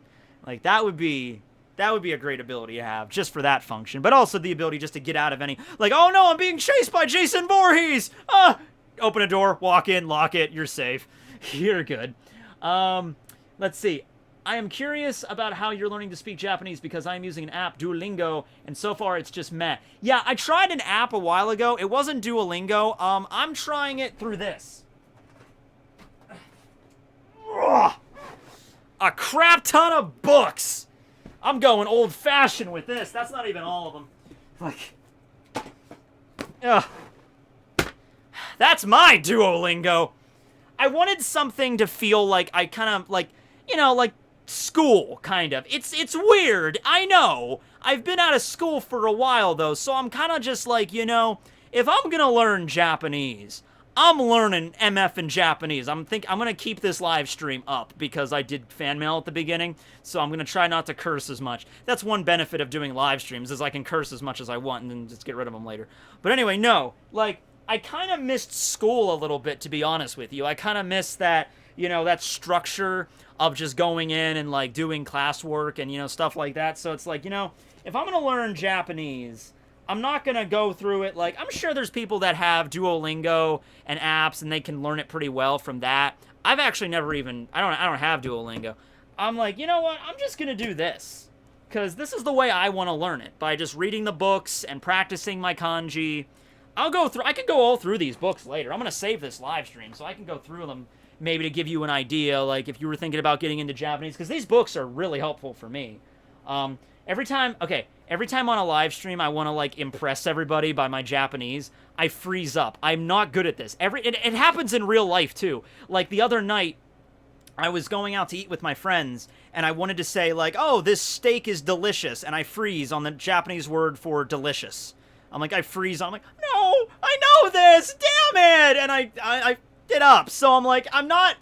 Like, that would be a great ability to have, just for that function. But also the ability just to get out of any, like, oh no, I'm being chased by Jason Voorhees! Open a door, walk in, lock it, you're safe. You're good. Let's see. I am curious about how you're learning to speak Japanese because I'm using an app, Duolingo, and so far it's just meh. Yeah, I tried an app a while ago. It wasn't Duolingo. I'm trying it through this. Ugh. A crap ton of books. I'm going old-fashioned with this. That's not even all of them. Like, Ugh. That's my Duolingo. I wanted something to feel like I kind of like, like school kind of. It's weird. I know. I've been out of school for a while though, so I'm kind of just like, if I'm going to learn Japanese, I'm learning MF in Japanese. I'm going to keep this live stream up because I did fan mail at the beginning, so I'm going to try not to curse as much. That's one benefit of doing live streams is I can curse as much as I want and then just get rid of them later. But anyway, no. Like, I kind of missed school a little bit, to be honest with you. I kind of missed that, that structure of just going in and, like, doing classwork and, stuff like that. So it's like, if I'm going to learn Japanese, I'm not going to go through it like, I'm sure there's people that have Duolingo and apps and they can learn it pretty well from that. I've actually never even, I don't have Duolingo. I'm like, you know what? I'm just going to do this because this is the way I want to learn it, by just reading the books and practicing my kanji. I could go all through these books later. I'm going to save this live stream so I can go through them maybe to give you an idea, like if you were thinking about getting into Japanese, because these books are really helpful for me. Every time on a live stream I want to like impress everybody by my Japanese, I freeze up. I'm not good at this. It happens in real life too. Like the other night, I was going out to eat with my friends, and I wanted to say like, oh, this steak is delicious, and I freeze on the Japanese word for delicious. I freeze. I'm like, no, I know this, damn it, and I it up. So I'm like, I'm not.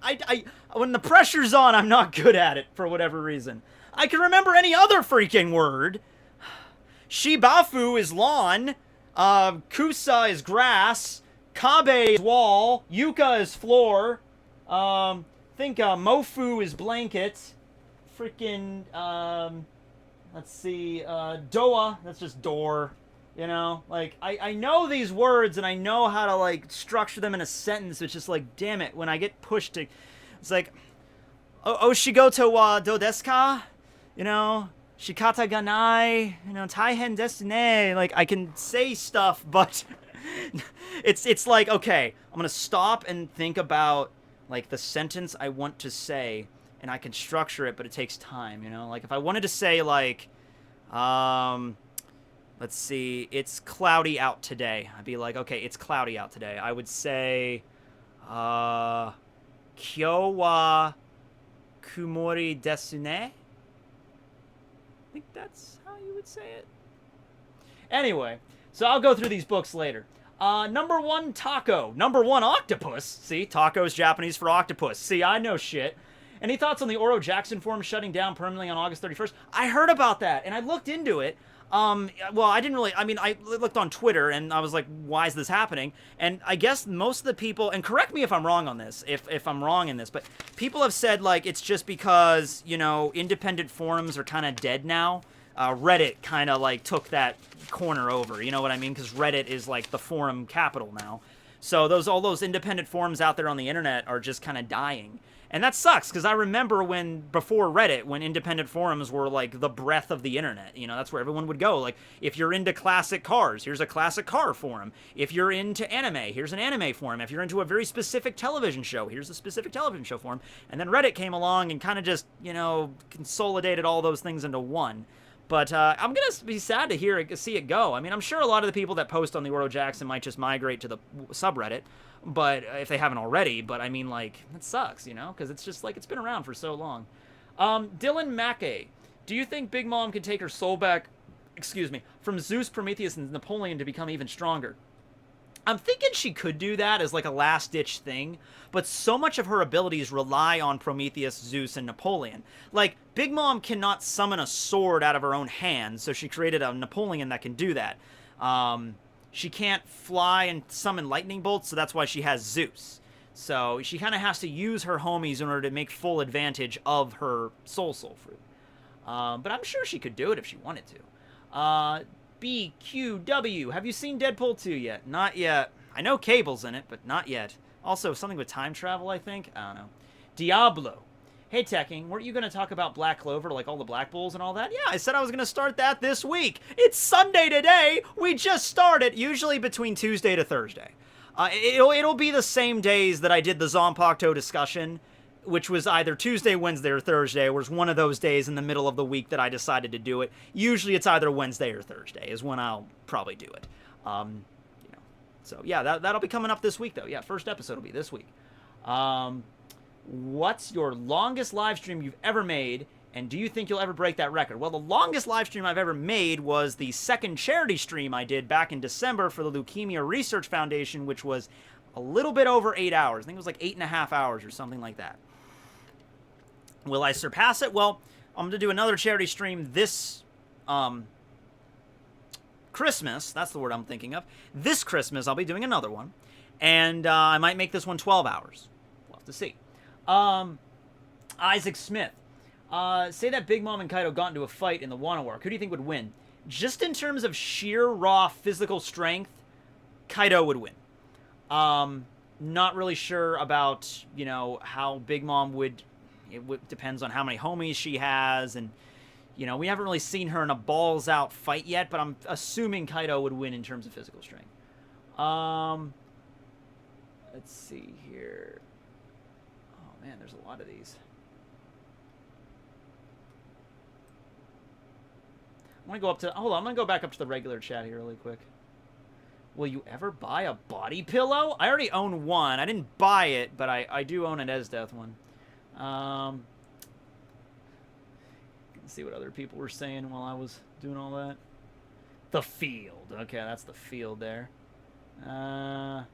When the pressure's on, I'm not good at it for whatever reason. I can remember any other freaking word. Shibafu is lawn. Kusa is grass. Kabe is wall. Yuka is floor. Mofu is blanket. Freaking, let's see, Doa, that's just door. I know these words and I know how to, like, structure them in a sentence. It's just like, damn it, when I get pushed to, it's like, Oshigoto wa do desu ka? Shikata ga nai, taihen desu ne. Like, I can say stuff, but it's like, okay, I'm gonna stop and think about, like, the sentence I want to say, and I can structure it, but it takes time, Like, if I wanted to say, like, let's see, it's cloudy out today. I'd be like, okay, it's cloudy out today. I would say, Kyou wa kumori desu ne? I think that's how you would say it. Anyway, so I'll go through these books later. Number 1, taco. Number 1, octopus. See, taco is Japanese for octopus. See, I know shit. Any thoughts on the Oro Jackson forum shutting down permanently on August 31st? I heard about that, and I looked into it. Well, I didn't really, I looked on Twitter, and I was like, why is this happening? And I guess most of the people, and correct me if I'm wrong on this, if I'm wrong in this, but people have said, like, it's just because, independent forums are kind of dead now. Reddit kind of, like, took that corner over, you know what I mean? Because Reddit is, like, the forum capital now. So all those independent forums out there on the internet are just kind of dying. And that sucks, because I remember before Reddit, when independent forums were, like, the breath of the internet. That's where everyone would go. Like, if you're into classic cars, here's a classic car forum. If you're into anime, here's an anime forum. If you're into a very specific television show, here's a specific television show forum. And then Reddit came along and kind of just, consolidated all those things into one. But I'm going to be sad to see it go. I'm sure a lot of the people that post on the Oro Jackson might just migrate to the subreddit. But if they haven't already, but like, it sucks, because it's just like, it's been around for so long. Dylan Mackay, do you think Big Mom can take her soul back, from Zeus, Prometheus, and Napoleon to become even stronger? I'm thinking she could do that as like a last-ditch thing, but so much of her abilities rely on Prometheus, Zeus, and Napoleon. Like, Big Mom cannot summon a sword out of her own hand, so she created a Napoleon that can do that. She can't fly and summon lightning bolts, so that's why she has Zeus. So she kind of has to use her homies in order to make full advantage of her soul fruit. But I'm sure she could do it if she wanted to. BQW, have you seen Deadpool 2 yet? Not yet. I know Cable's in it, but not yet. Also, something with time travel, I think? I don't know. Diablo. Hey, Tekking, weren't you going to talk about Black Clover, like all the Black Bulls and all that? Yeah, I said I was going to start that this week. It's Sunday today. We just started, usually between Tuesday to Thursday. It'll be the same days that I did the Zanpakuto discussion, which was either Tuesday, Wednesday, or Thursday. It was one of those days in the middle of the week that I decided to do it. Usually it's either Wednesday or Thursday is when I'll probably do it. So, yeah, that'll be coming up this week, though. Yeah, first episode will be this week. What's your longest live stream you've ever made, and do you think you'll ever break that record? Well, the longest live stream I've ever made was the second charity stream I did back in December for the Leukemia Research Foundation, which was a little bit over 8 hours. I think it was like 8.5 hours or something like that. Will I surpass it? Well, I'm going to do another charity stream this Christmas. That's the word I'm thinking of. This Christmas, I'll be doing another one. And I might make this one 12 hours. We'll have to see. Isaac Smith. Say that Big Mom and Kaido got into a fight in the Wano War. Who do you think would win? Just in terms of sheer, raw physical strength, Kaido would win. Not really sure about, you know, how Big Mom would... depends on how many homies she has, and, you know, we haven't really seen her in a balls-out fight yet, but I'm assuming Kaido would win in terms of physical strength. Let's see here. Oh, man, there's a lot of these. I'm going to go up to... Hold on, I'm going to go back up to the regular chat here really quick. Will you ever buy a body pillow? I already own one. I didn't buy it, but I do own an Esdeath one. Let's see what other people were saying while I was doing all that. The field. Okay, that's the field there. I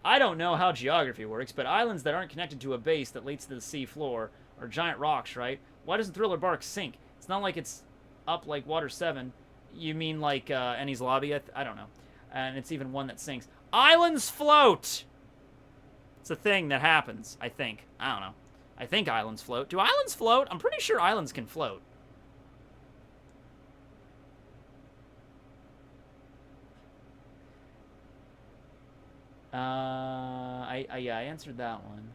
don't know how geography works, but islands that aren't connected to a base that leads to the sea floor are giant rocks, right? Why doesn't Thriller Bark sink? It's not like it's up like Water 7. You mean like Ennie's Lobby? I don't know. And it's even one that sinks. Islands float! It's a thing that happens, I think. I don't know. I think islands float. Do islands float? I'm pretty sure islands can float. Yeah, I answered that one.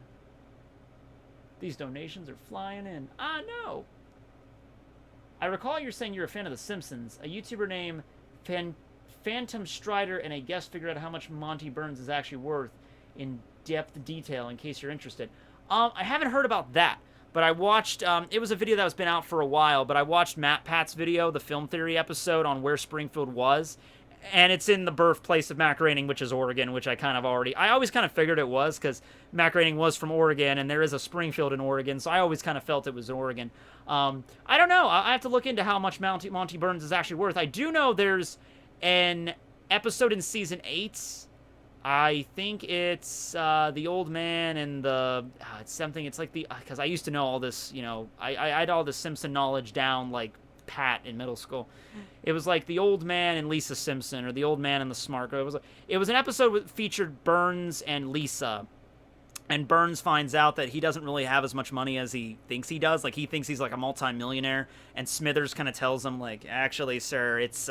These donations are flying in. No! I recall you're saying you're a fan of The Simpsons. A YouTuber named Phantom Strider and a guest figured out how much Monty Burns is actually worth in depth detail in case you're interested. I haven't heard about that, but I watched, it was a video that was been out for a while, but I watched Matt Pat's video, the Film Theory episode on where Springfield was, and it's in the birthplace of Mac Raining, which is Oregon, which I always kind of figured it was, because Mac Raining was from Oregon, and there is a Springfield in Oregon, so I always kind of felt it was Oregon. I don't know, I have to look into how much Monty Burns is actually worth. I do know there's an episode in Season 8, I think it's the old man and the... it's something, it's like the... Because I used to know all this, you know... I had all this Simpson knowledge down like Pat in middle school. It was like the old man and Lisa Simpson, or the old man and the smart girl. It was an episode that featured Burns and Lisa. And Burns finds out that he doesn't really have as much money as he thinks he does. Like, he thinks he's like a multi-millionaire. And Smithers kind of tells him, like, actually, sir, it's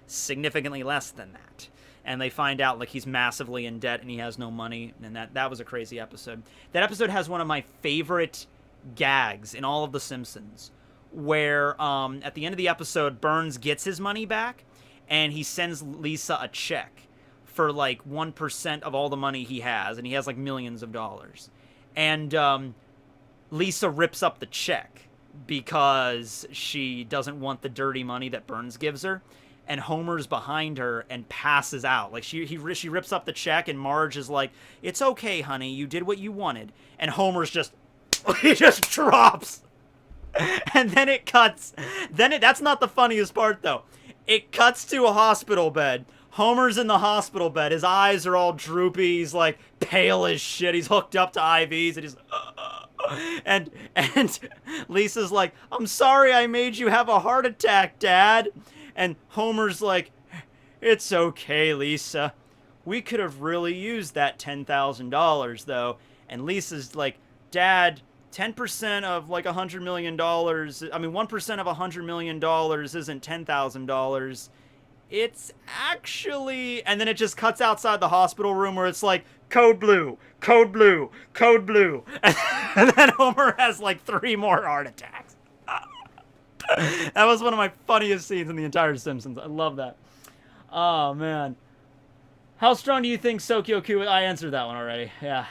significantly less than that. And they find out, like, he's massively in debt and he has no money. And that was a crazy episode. That episode has one of my favorite gags in all of The Simpsons, where at the end of the episode, Burns gets his money back and he sends Lisa a check for, like, 1% of all the money he has. And he has, like, millions of dollars. And Lisa rips up the check because she doesn't want the dirty money that Burns gives her. And Homer's behind her and passes out. Like, she rips up the check, and Marge is like, "It's okay, honey, you did what you wanted." And Homer's just, he just drops. And then it cuts. That's not the funniest part, though. It cuts to a hospital bed. Homer's in the hospital bed. His eyes are all droopy. He's, like, pale as shit. He's hooked up to IVs, and he's... And Lisa's like, "I'm sorry I made you have a heart attack, Dad." And Homer's like, "It's okay, Lisa. We could have really used that $10,000, though." And Lisa's like, "Dad, 10% of like $100 million, 1% of $100 million isn't $10,000. It's actually..." And then it just cuts outside the hospital room where it's like, "Code blue, code blue, code blue." And then Homer has like 3 more heart attacks. That was one of my funniest scenes in the entire Simpsons. I love that. Oh, man. How strong do you think Sokyoku... I answered that one already. Yeah.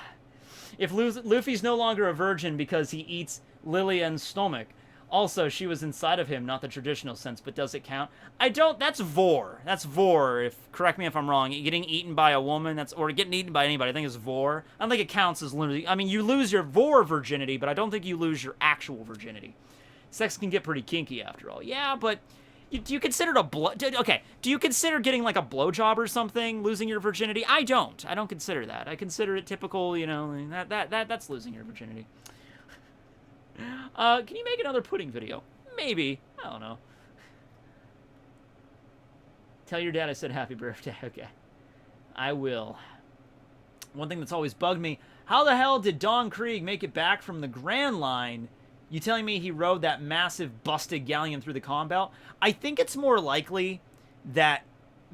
If Luffy's no longer a virgin because he eats Lillian's stomach, Also, she was inside of him, not the traditional sense, but does it count? I don't. That's vor. That's vor. Correct me if I'm wrong. Getting eaten by a woman, or getting eaten by anybody, I think is vor. I don't think it counts as losing. I mean, you lose your vor virginity, but I don't think you lose your actual virginity. Sex can get pretty kinky after all. Yeah, but do you consider it okay, do you consider getting like a blowjob or something losing your virginity? I don't. I don't consider that. I consider it typical, you know, that's losing your virginity. Can you make another pudding video? Maybe. I don't know. Tell your dad I said happy birthday. Okay. I will. One thing that's always bugged me, how the hell did Don Krieg make it back from the Grand Line? You telling me he rode that massive busted galleon through the Calm Belt? I think it's more likely that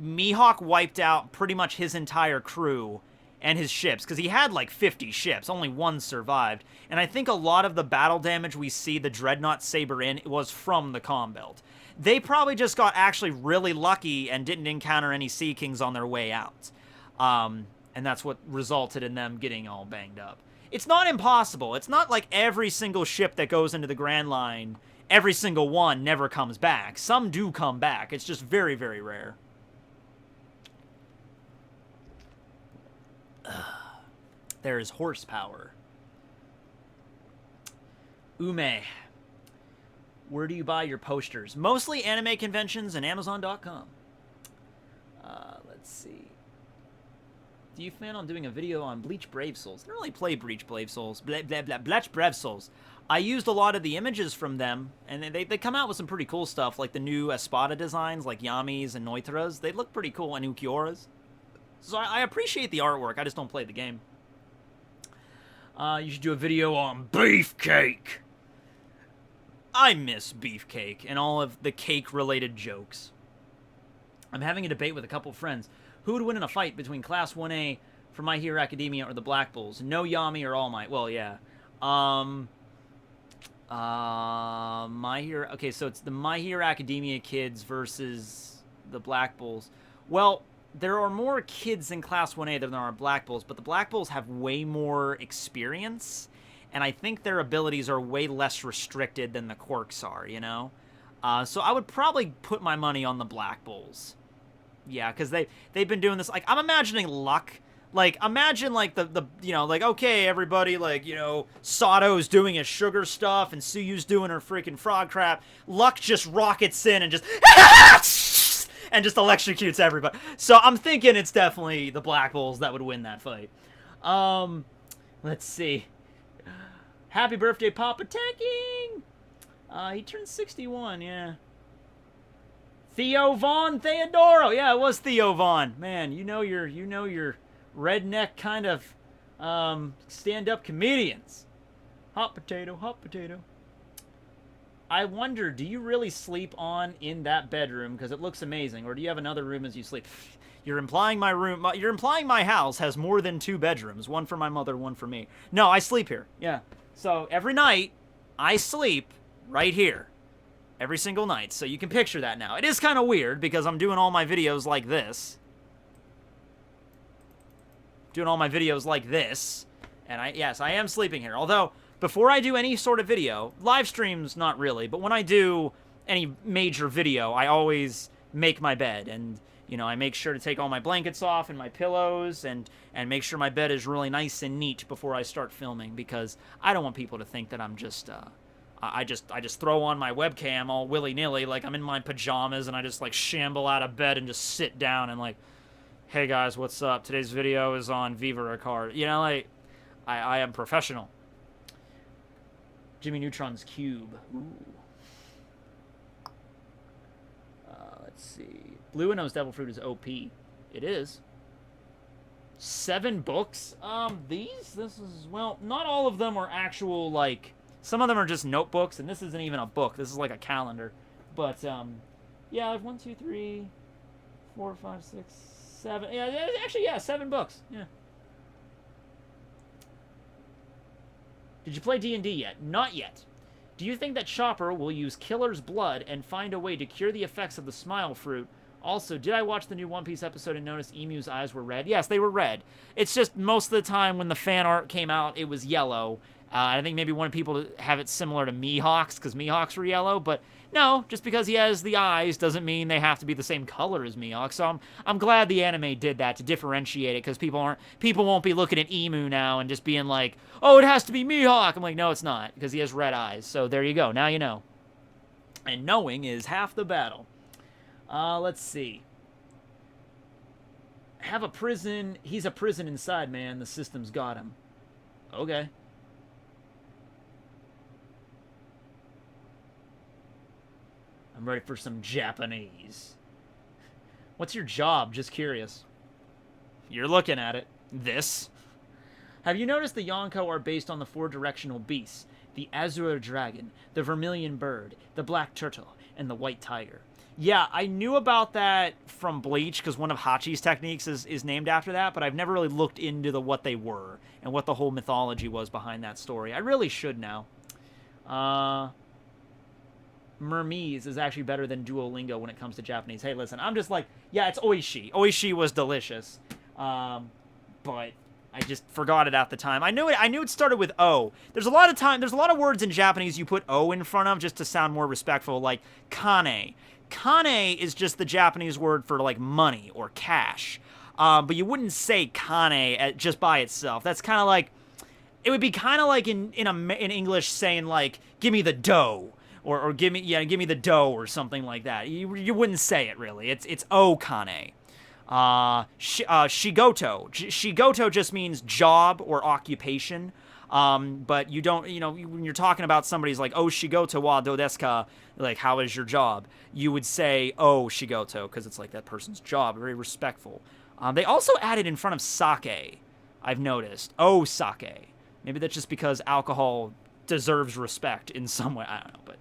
Mihawk wiped out pretty much his entire crew and his ships, because he had like 50 ships, only one survived, and I think a lot of the battle damage we see the Dreadnought Saber in was from the Calm Belt. They probably just got actually really lucky and didn't encounter any Sea Kings on their way out, and that's what resulted in them getting all banged up. It's not impossible. It's not like every single ship that goes into the Grand Line, every single one never comes back. Some do come back. It's just very, very rare. There is horsepower. Ume. Where do you buy your posters? Mostly anime conventions and Amazon.com. Let's see. Do you plan on doing a video on Bleach Brave Souls? I don't really play Bleach Brave Souls. Bleach Brave Souls. I used a lot of the images from them, and they come out with some pretty cool stuff, like the new Espada designs, like Yami's and Noithra's. They look pretty cool, and Ukiora's. So I appreciate the artwork, I just don't play the game. You should do a video on Beefcake. I miss Beefcake and all of the cake-related jokes. I'm having a debate with a couple friends. Who would win in a fight between Class 1A for My Hero Academia or the Black Bulls? No Yami or All Might. Well, yeah. My Hero... Okay, so it's the My Hero Academia kids versus the Black Bulls. Well, there are more kids in Class 1A than there are Black Bulls, but the Black Bulls have way more experience, and I think their abilities are way less restricted than the Quirks are, you know? So I would probably put my money on the Black Bulls. Yeah, because they've been doing this. Like, I'm imagining Luck. Like, imagine, like, the you know, like, okay, everybody, like, you know, Sato's doing his sugar stuff, and Tsuyu's doing her freaking frog crap. Luck just rockets in and just... and just electrocutes everybody. So I'm thinking it's definitely the Black Bulls that would win that fight. Let's see. Happy birthday, Papa Tekking! He turned 61, yeah. Theo Von Theodoro! Yeah, it was Theo Von. Man, you know your redneck kind of stand-up comedians. Hot potato, hot potato. I wonder, do you really sleep in that bedroom because it looks amazing, or do you have another room as you sleep? You're implying my house has more than 2 bedrooms, one for my mother, one for me. No, I sleep here. Yeah. So every night I sleep right here. Every single night. So you can picture that now. It is kind of weird because I'm doing all my videos like this. And yes, I am sleeping here. Although, before I do any sort of video, live streams, not really, but when I do any major video, I always make my bed. And, you know, I make sure to take all my blankets off and my pillows and make sure my bed is really nice and neat before I start filming, because I don't want people to think that I'm just, I just throw on my webcam all willy-nilly, like I'm in my pajamas, and I just, like, shamble out of bed and just sit down and, like, hey guys, what's up? Today's video is on Viva Ricard. You know, like, I am professional. Jimmy Neutron's Cube. Ooh. Let's see. Blue and Nose Devil Fruit is OP. It is. 7 books? This is, well, not all of them are actual, like, some of them are just notebooks, and this isn't even a book. This is like a calendar. But, yeah, I have 1, 2, 3, 4, 5, 6, 7. Yeah, actually, yeah, 7 books. Yeah. Did you play D&D yet? Not yet. Do you think that Chopper will use Killer's blood and find a way to cure the effects of the Smile Fruit? Also, did I watch the new One Piece episode and notice Emu's eyes were red? Yes, they were red. It's just most of the time when the fan art came out, it was yellow. I think maybe wanted people to have it similar to Mihawk's, because Mihawk's were yellow, but no, just because he has the eyes doesn't mean they have to be the same color as Mihawk. So I'm glad the anime did that to differentiate it, because people won't be looking at Emu now and just being like, oh, it has to be Mihawk. I'm like, no, it's not, because he has red eyes. So there you go. Now you know. And knowing is half the battle. Let's see. Have a prison. He's a prison inside, man. The system's got him. Okay. I'm ready for some Japanese. What's your job? Just curious. You're looking at it. This. Have you noticed the Yonko are based on the 4 directional beasts? The Azure Dragon, the Vermilion Bird, the Black Turtle, and the White Tiger. Yeah, I knew about that from Bleach, because one of Hachi's techniques is named after that, but I've never really looked into what they were and what the whole mythology was behind that story. I really should now. Mermese is actually better than Duolingo when it comes to Japanese. Hey, listen, I'm just like, yeah, it's oishi. Oishi was delicious. But I just forgot it at the time. I knew it started with O. There's a lot of words in Japanese you put O in front of just to sound more respectful, like kane. Kane is just the Japanese word for like money or cash. But you wouldn't say kane just by itself. That's kind of like, it would be kind of like in English saying like, give me the dough. Or give me the dough or something like that. You wouldn't say it really. It's O kane. Shigoto. Shigoto just means job or occupation. But you don't, when you're talking about somebody's like, oh, shigoto wa do desu ka, like, how is your job? You would say, oh, shigoto, because it's like that person's job. Very respectful. They also added in front of sake, I've noticed. Oh, sake. Maybe that's just because alcohol deserves respect in some way. I don't know, but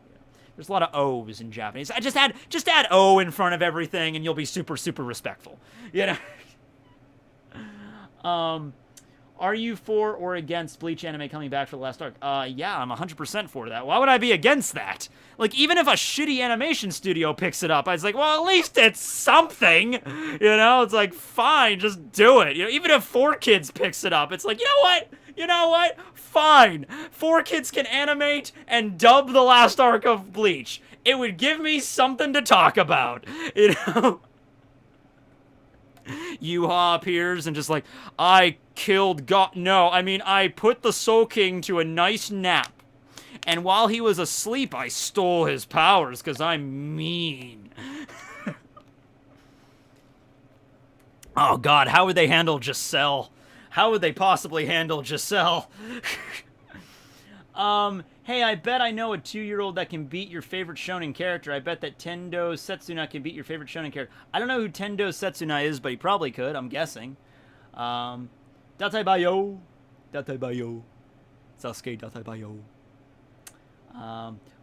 there's a lot of O's in Japanese. I just add O in front of everything, and you'll be super, super respectful. You know? Are you for or against Bleach anime coming back for the last arc? Yeah, I'm 100% for that. Why would I be against that? Like, even if a shitty animation studio picks it up, I was like, well, at least it's something. It's like, fine, just do it. Even if 4Kids picks it up, it's like, you know what? Fine. 4Kids can animate and dub the last arc of Bleach. It would give me something to talk about. Yuha appears and just like, I killed God. No, I mean, I put the Soul King to a nice nap. And while he was asleep, I stole his powers because I'm mean. Oh, God, how would they handle Giselle? How would they possibly handle Giselle? Hey, I bet I know a 2-year-old that can beat your favorite shonen character. I bet that Tendo Setsuna can beat your favorite shonen character. I don't know who Tendo Setsuna is, but he probably could, I'm guessing. Datai Bayo. Datai Bayo. Sasuke Datai Bayo.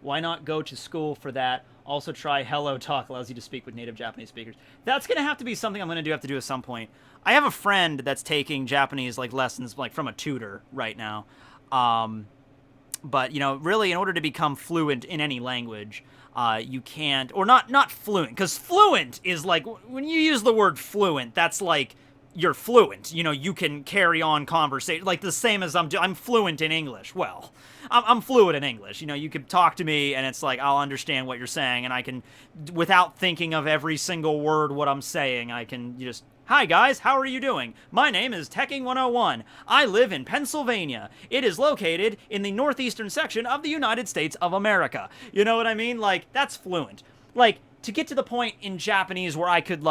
Why not go to school for that? Also try Hello Talk, allows you to speak with native Japanese speakers. That's going to have to be something I'm going to have to do at some point. I have a friend that's taking Japanese lessons from a tutor right now. But, really, in order to become fluent in any language, you can't, or not fluent, because fluent is like, when you use the word fluent, that's like, you're fluent. You can carry on conversation, like the same as I'm fluent in English. Well, I'm fluent in English. You can talk to me, and it's like, I'll understand what you're saying, and I can, without thinking of every single word what I'm saying, I can just, hi guys, how are you doing? My name is Tekking101. I live in Pennsylvania. It is located in the northeastern section of the United States of America. You know what I mean? Like, that's fluent. Like, to get to the point in Japanese where I could,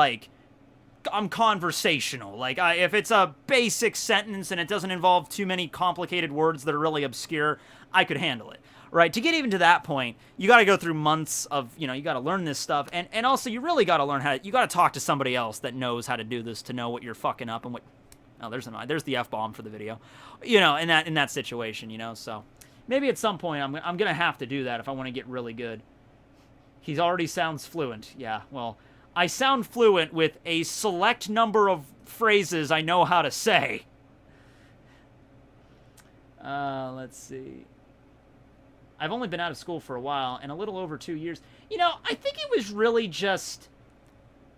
I'm conversational. Like, if it's a basic sentence and it doesn't involve too many complicated words that are really obscure, I could handle it. Right? To get even to that point, you got to go through months of, you got to learn this stuff. And also, you really got to learn you got to talk to somebody else that knows how to do this to know what you're fucking up and what. Oh, there's the F-bomb for the video. In that situation, so maybe at some point I'm going to have to do that if I want to get really good. He already sounds fluent. Yeah, well, I sound fluent with a select number of phrases I know how to say. Let's see. I've only been out of school for a while, and a little over 2 years. I think it was really just,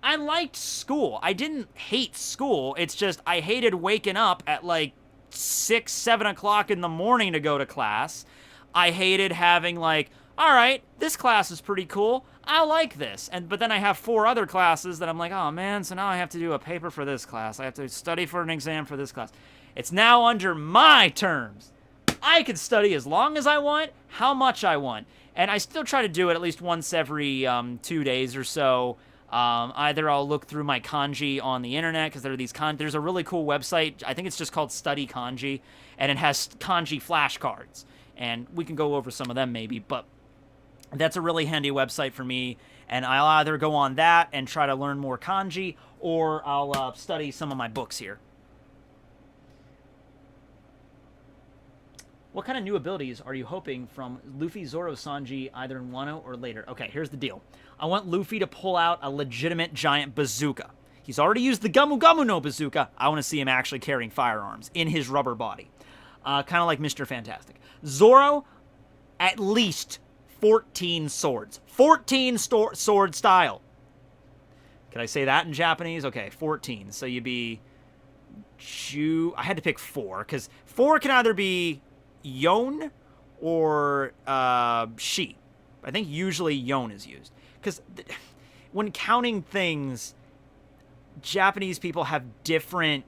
I liked school. I didn't hate school. It's just I hated waking up at, 6, 7 o'clock in the morning to go to class. I hated having like, all right, this class is pretty cool. I like this. But then I have 4 other classes that I'm like, oh man, so now I have to do a paper for this class. I have to study for an exam for this class. It's now under my terms. I can study as long as I want, how much I want. And I still try to do it at least once every 2 days or so. Either I'll look through my kanji on the internet, because there are these there's a really cool website, I think it's just called Study Kanji, and it has kanji flashcards. And we can go over some of them maybe, but that's a really handy website for me, and I'll either go on that and try to learn more kanji, or I'll study some of my books here. What kind of new abilities are you hoping from Luffy, Zoro, Sanji, either in Wano or later? Okay, here's the deal. I want Luffy to pull out a legitimate giant bazooka. He's already used the Gumu Gumu no bazooka. I want to see him actually carrying firearms in his rubber body. Kind of like Mr. Fantastic. Zoro, at least 14 swords. 14 sword style. Can I say that in Japanese? Okay, 14. So you'd be... I had to pick 4, because 4 can either be yon or shi. I think usually yon is used. Because when counting things, Japanese people have different,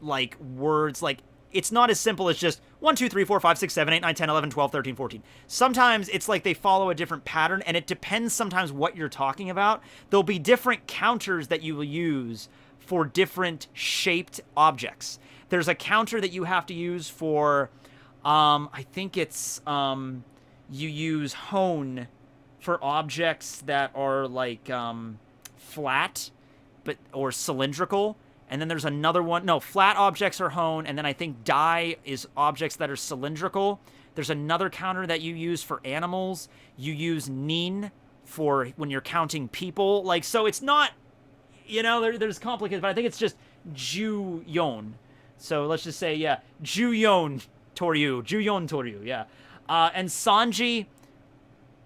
like, words. Like, it's not as simple as just 1, 2, 3, 4, 5, 6, 7, 8, 9, 10, 11, 12, 13, 14. Sometimes it's like they follow a different pattern, and it depends sometimes what you're talking about. There'll be different counters that you will use for different shaped objects. There's a counter that you have to use for, I think it's, you use hone for objects that are like flat or cylindrical. And then there's another one. No, flat objects are hone. And then I think die is objects that are cylindrical. There's another counter that you use for animals. You use nin for when you're counting people. Like, so it's not, there's complicated, but I think it's just Juyon. So let's just say, yeah, Juyon Toryu, yeah. And Sanji,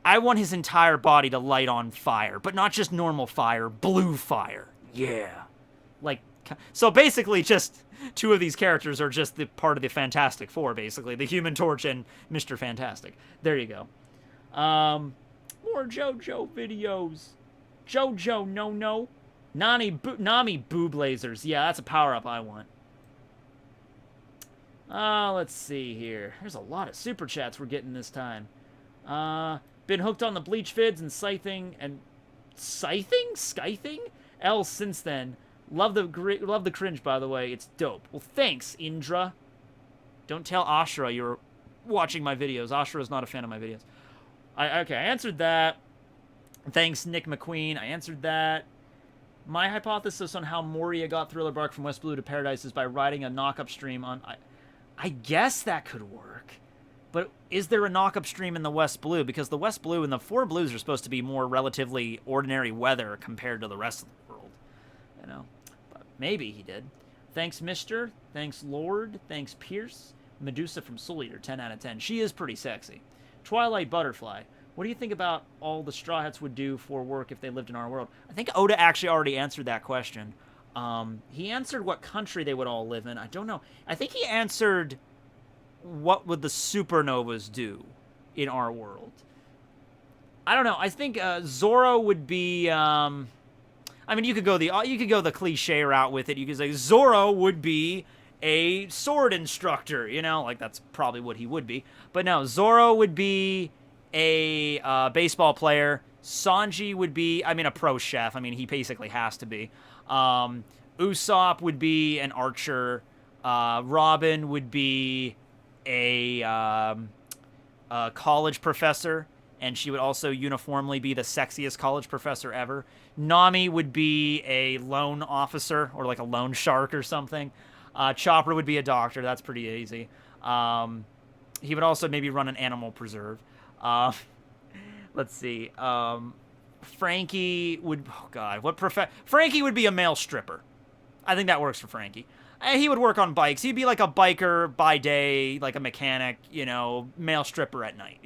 I want his entire body to light on fire, but not just normal fire, blue fire. Yeah. Like, so basically just 2 of these characters are just the part of the Fantastic Four, basically. The Human Torch and Mr. Fantastic. There you go. More JoJo videos. JoJo, no. Nami boob lasers. Yeah, that's a power-up I want. Let's see here. There's a lot of super chats we're getting this time. Been hooked on the Bleach vids and Scything L since then. Love the cringe, by the way. It's dope. Well, thanks, Indra. Don't tell Ashura you're watching my videos. Ashura's not a fan of my videos. Okay, I answered that. Thanks, Nick McQueen. I answered that. My hypothesis on how Moria got Thriller Bark from West Blue to Paradise is by riding a knock-up stream on... I guess that could work. But is there a knock-up stream in the West Blue? Because the West Blue and the 4 Blues are supposed to be more relatively ordinary weather compared to the rest of the world. But maybe he did. Thanks, Mister. Thanks, Lord. Thanks, Pierce. Medusa from Soul Eater, 10 out of 10. She is pretty sexy. Twilight Butterfly. What do you think about all the Straw Hats would do for work if they lived in our world? I think Oda actually already answered that question. He answered what country they would all live in. I don't know. I think he answered what would the supernovas do in our world. I don't know. I think Zoro would be... I mean, you could go the cliche route with it. You could say Zoro would be a sword instructor, like that's probably what he would be. But no, Zoro would be a baseball player. Sanji would be, a pro chef. He basically has to be. Usopp would be an archer. Robin would be a college professor, and she would also uniformly be the sexiest college professor ever. Nami would be a loan officer, or like a loan shark or something. Chopper would be a doctor. That's pretty easy. He would also maybe run an animal preserve. Let's see. Frankie would... Oh, God. Frankie would be a male stripper. I think that works for Frankie. He would work on bikes. He'd be like a biker by day, like a mechanic, male stripper at night,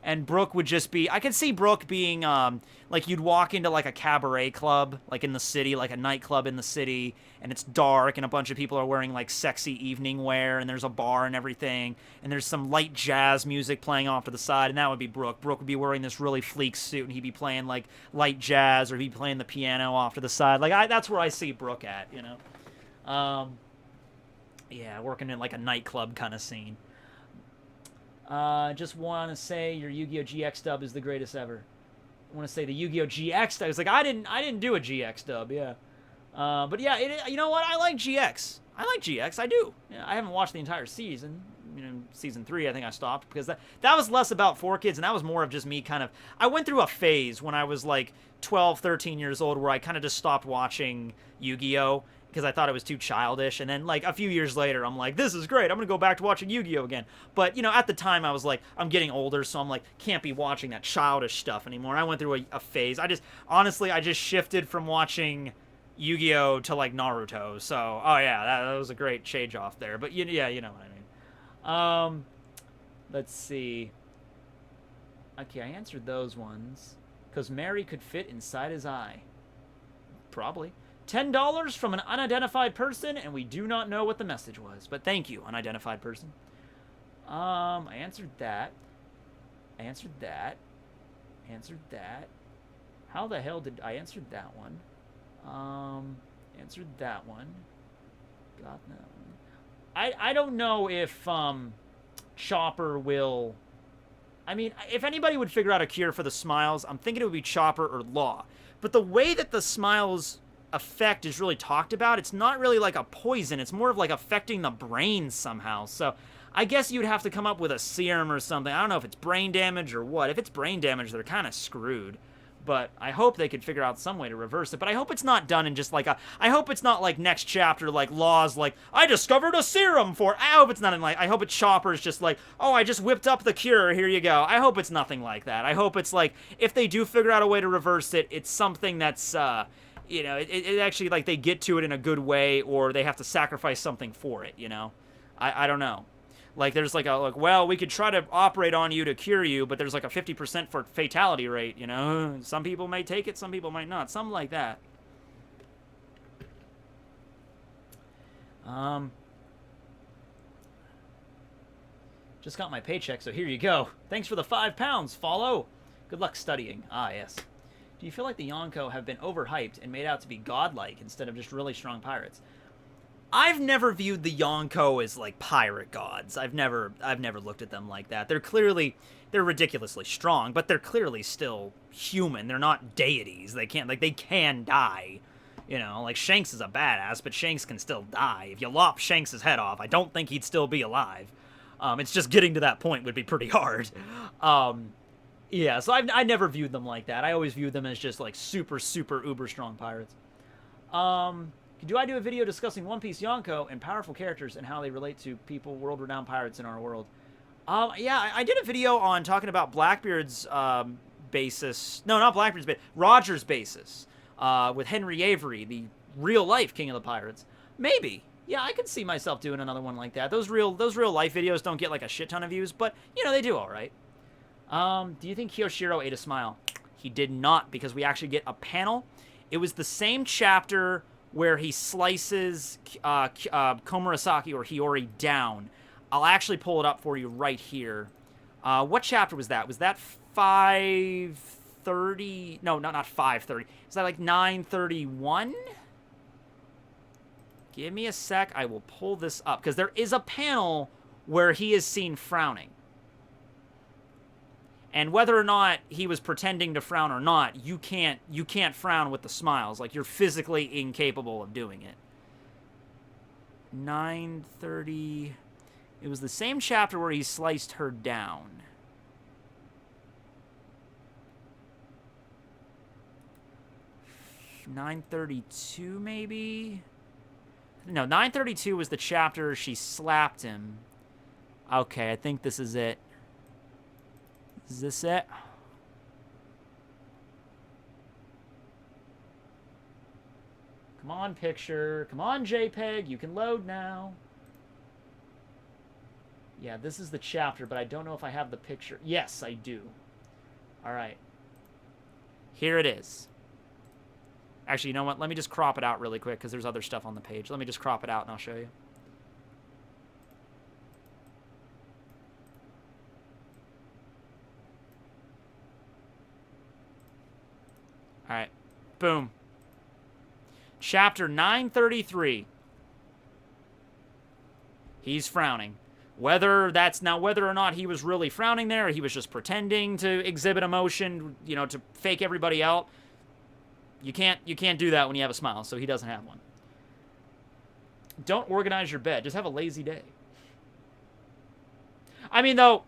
and Brooke would just be, I could see Brooke being, like, you'd walk into, like, a cabaret club, like, in the city, like a nightclub in the city, and it's dark, and a bunch of people are wearing, like, sexy evening wear, and there's a bar and everything, and there's some light jazz music playing off to the side, and that would be Brooke. Brooke would be wearing this really sleek suit, and he'd be playing, like, light jazz, or he'd be playing the piano off to the side. Like, that's where I see Brooke at, you know? Yeah, working in, like, a nightclub kind of scene. Just want to say your Yu-Gi-Oh! GX dub is the greatest ever. I want to say the Yu-Gi-Oh! GX dub. It's like, I didn't do a GX dub, yeah. But yeah, you know what? I like GX. I like GX. I do. Yeah, I haven't watched the entire season. You know, season 3, I think I stopped because that was less about 4Kids, and that was more of just me kind of. I went through a phase when I was like 12, 13 years old where I kind of just stopped watching Yu-Gi-Oh! Because I thought it was too childish, and then like a few years later, I'm like, this is great. I'm gonna go back to watching Yu-Gi-Oh! Again. But you know, at the time, I was like, I'm getting older, so I'm like, can't be watching that childish stuff anymore. And I went through a phase. Honestly, I just shifted from watching Yu-Gi-Oh! To like Naruto. So, oh yeah, that was a great change off there. But yeah, you know what I mean. Let's see. Okay, I answered those ones because Mary could fit inside his eye. Probably. $10 from an unidentified person, and we do not know what the message was. But thank you, unidentified person. I answered that. I answered that. Answered that. How the hell did I answered that one? Answered that one. Got that one. I don't know if Chopper will. I mean, if anybody would figure out a cure for the smiles, I'm thinking it would be Chopper or Law. But the way that the smiles effect is really talked about, it's not really like a poison, it's more of like affecting the brain somehow. So I guess you'd have to come up with a serum or something. I don't know if it's brain damage or what. If it's brain damage, they're kind of screwed. But I hope they could figure out some way to reverse it. But I hope it's not done in just like I hope it's not like next chapter like Law's like, I discovered a serum for. I hope it's not in like. I hope it's Chopper's just like, oh, I just whipped up the cure. Here you go. I hope it's nothing like that. I hope it's like, if they do figure out a way to reverse it, it's something that's you know, it actually, like, they get to it in a good way, or they have to sacrifice something for it, you know? I don't know. Like, there's like well, we could try to operate on you to cure you, but there's like a 50% for fatality rate, you know? Some people may take it, some people might not. Something like that. Just got my paycheck, so here you go. Thanks for the £5, follow. Good luck studying. Ah, yes. Do you feel like the Yonko have been overhyped and made out to be godlike instead of just really strong pirates? I've never viewed the Yonko as like pirate gods. I've never looked at them like that. They're ridiculously strong, but they're clearly still human. They're not deities. They can die. You know, like Shanks is a badass, but Shanks can still die. If you lop Shanks' head off, I don't think he'd still be alive. It's just getting to that point would be pretty hard. Yeah, so I never viewed them like that. I always viewed them as just, like, super, super, uber strong pirates. Do I do a video discussing One Piece Yonko and powerful characters and how they relate to people, world-renowned pirates in our world? Yeah, I did a video on talking about Blackbeard's basis. No, not Blackbeard's basis. Roger's basis with Henry Avery, the real-life king of the pirates. Maybe. Yeah, I could see myself doing another one like that. Those real-life videos don't get, like, a shit ton of views, but, you know, they do all right. Do you think Kiyoshiro ate a smile? He did not, because we actually get a panel. It was the same chapter where he slices Komurasaki or Hiyori down. I'll actually pull it up for you right here. What chapter was that? Was that 530? No, not 530. Is that like 931? Give me a sec. I will pull this up, because there is a panel where he is seen frowning. And whether or not he was pretending to frown or not, you can't frown with the smiles. Like, you're physically incapable of doing it. 930. It was the same chapter where he sliced her down. $932 maybe? No, 932 was the chapter she slapped him. Okay, I think this is it. Is this it? Come on, picture. Come on, JPEG. You can load now. Yeah, this is the chapter, but I don't know if I have the picture. Yes, I do. All right. Here it is. Actually, you know what? Let me just crop it out really quick because there's other stuff on the page. Let me just crop it out and I'll show you. All right. Boom. Chapter 933. He's frowning. Whether or not he was really frowning there or he was just pretending to exhibit emotion, you know, to fake everybody out, you can't do that when you have a smile, so he doesn't have one. Don't organize your bed. Just have a lazy day. I mean, though,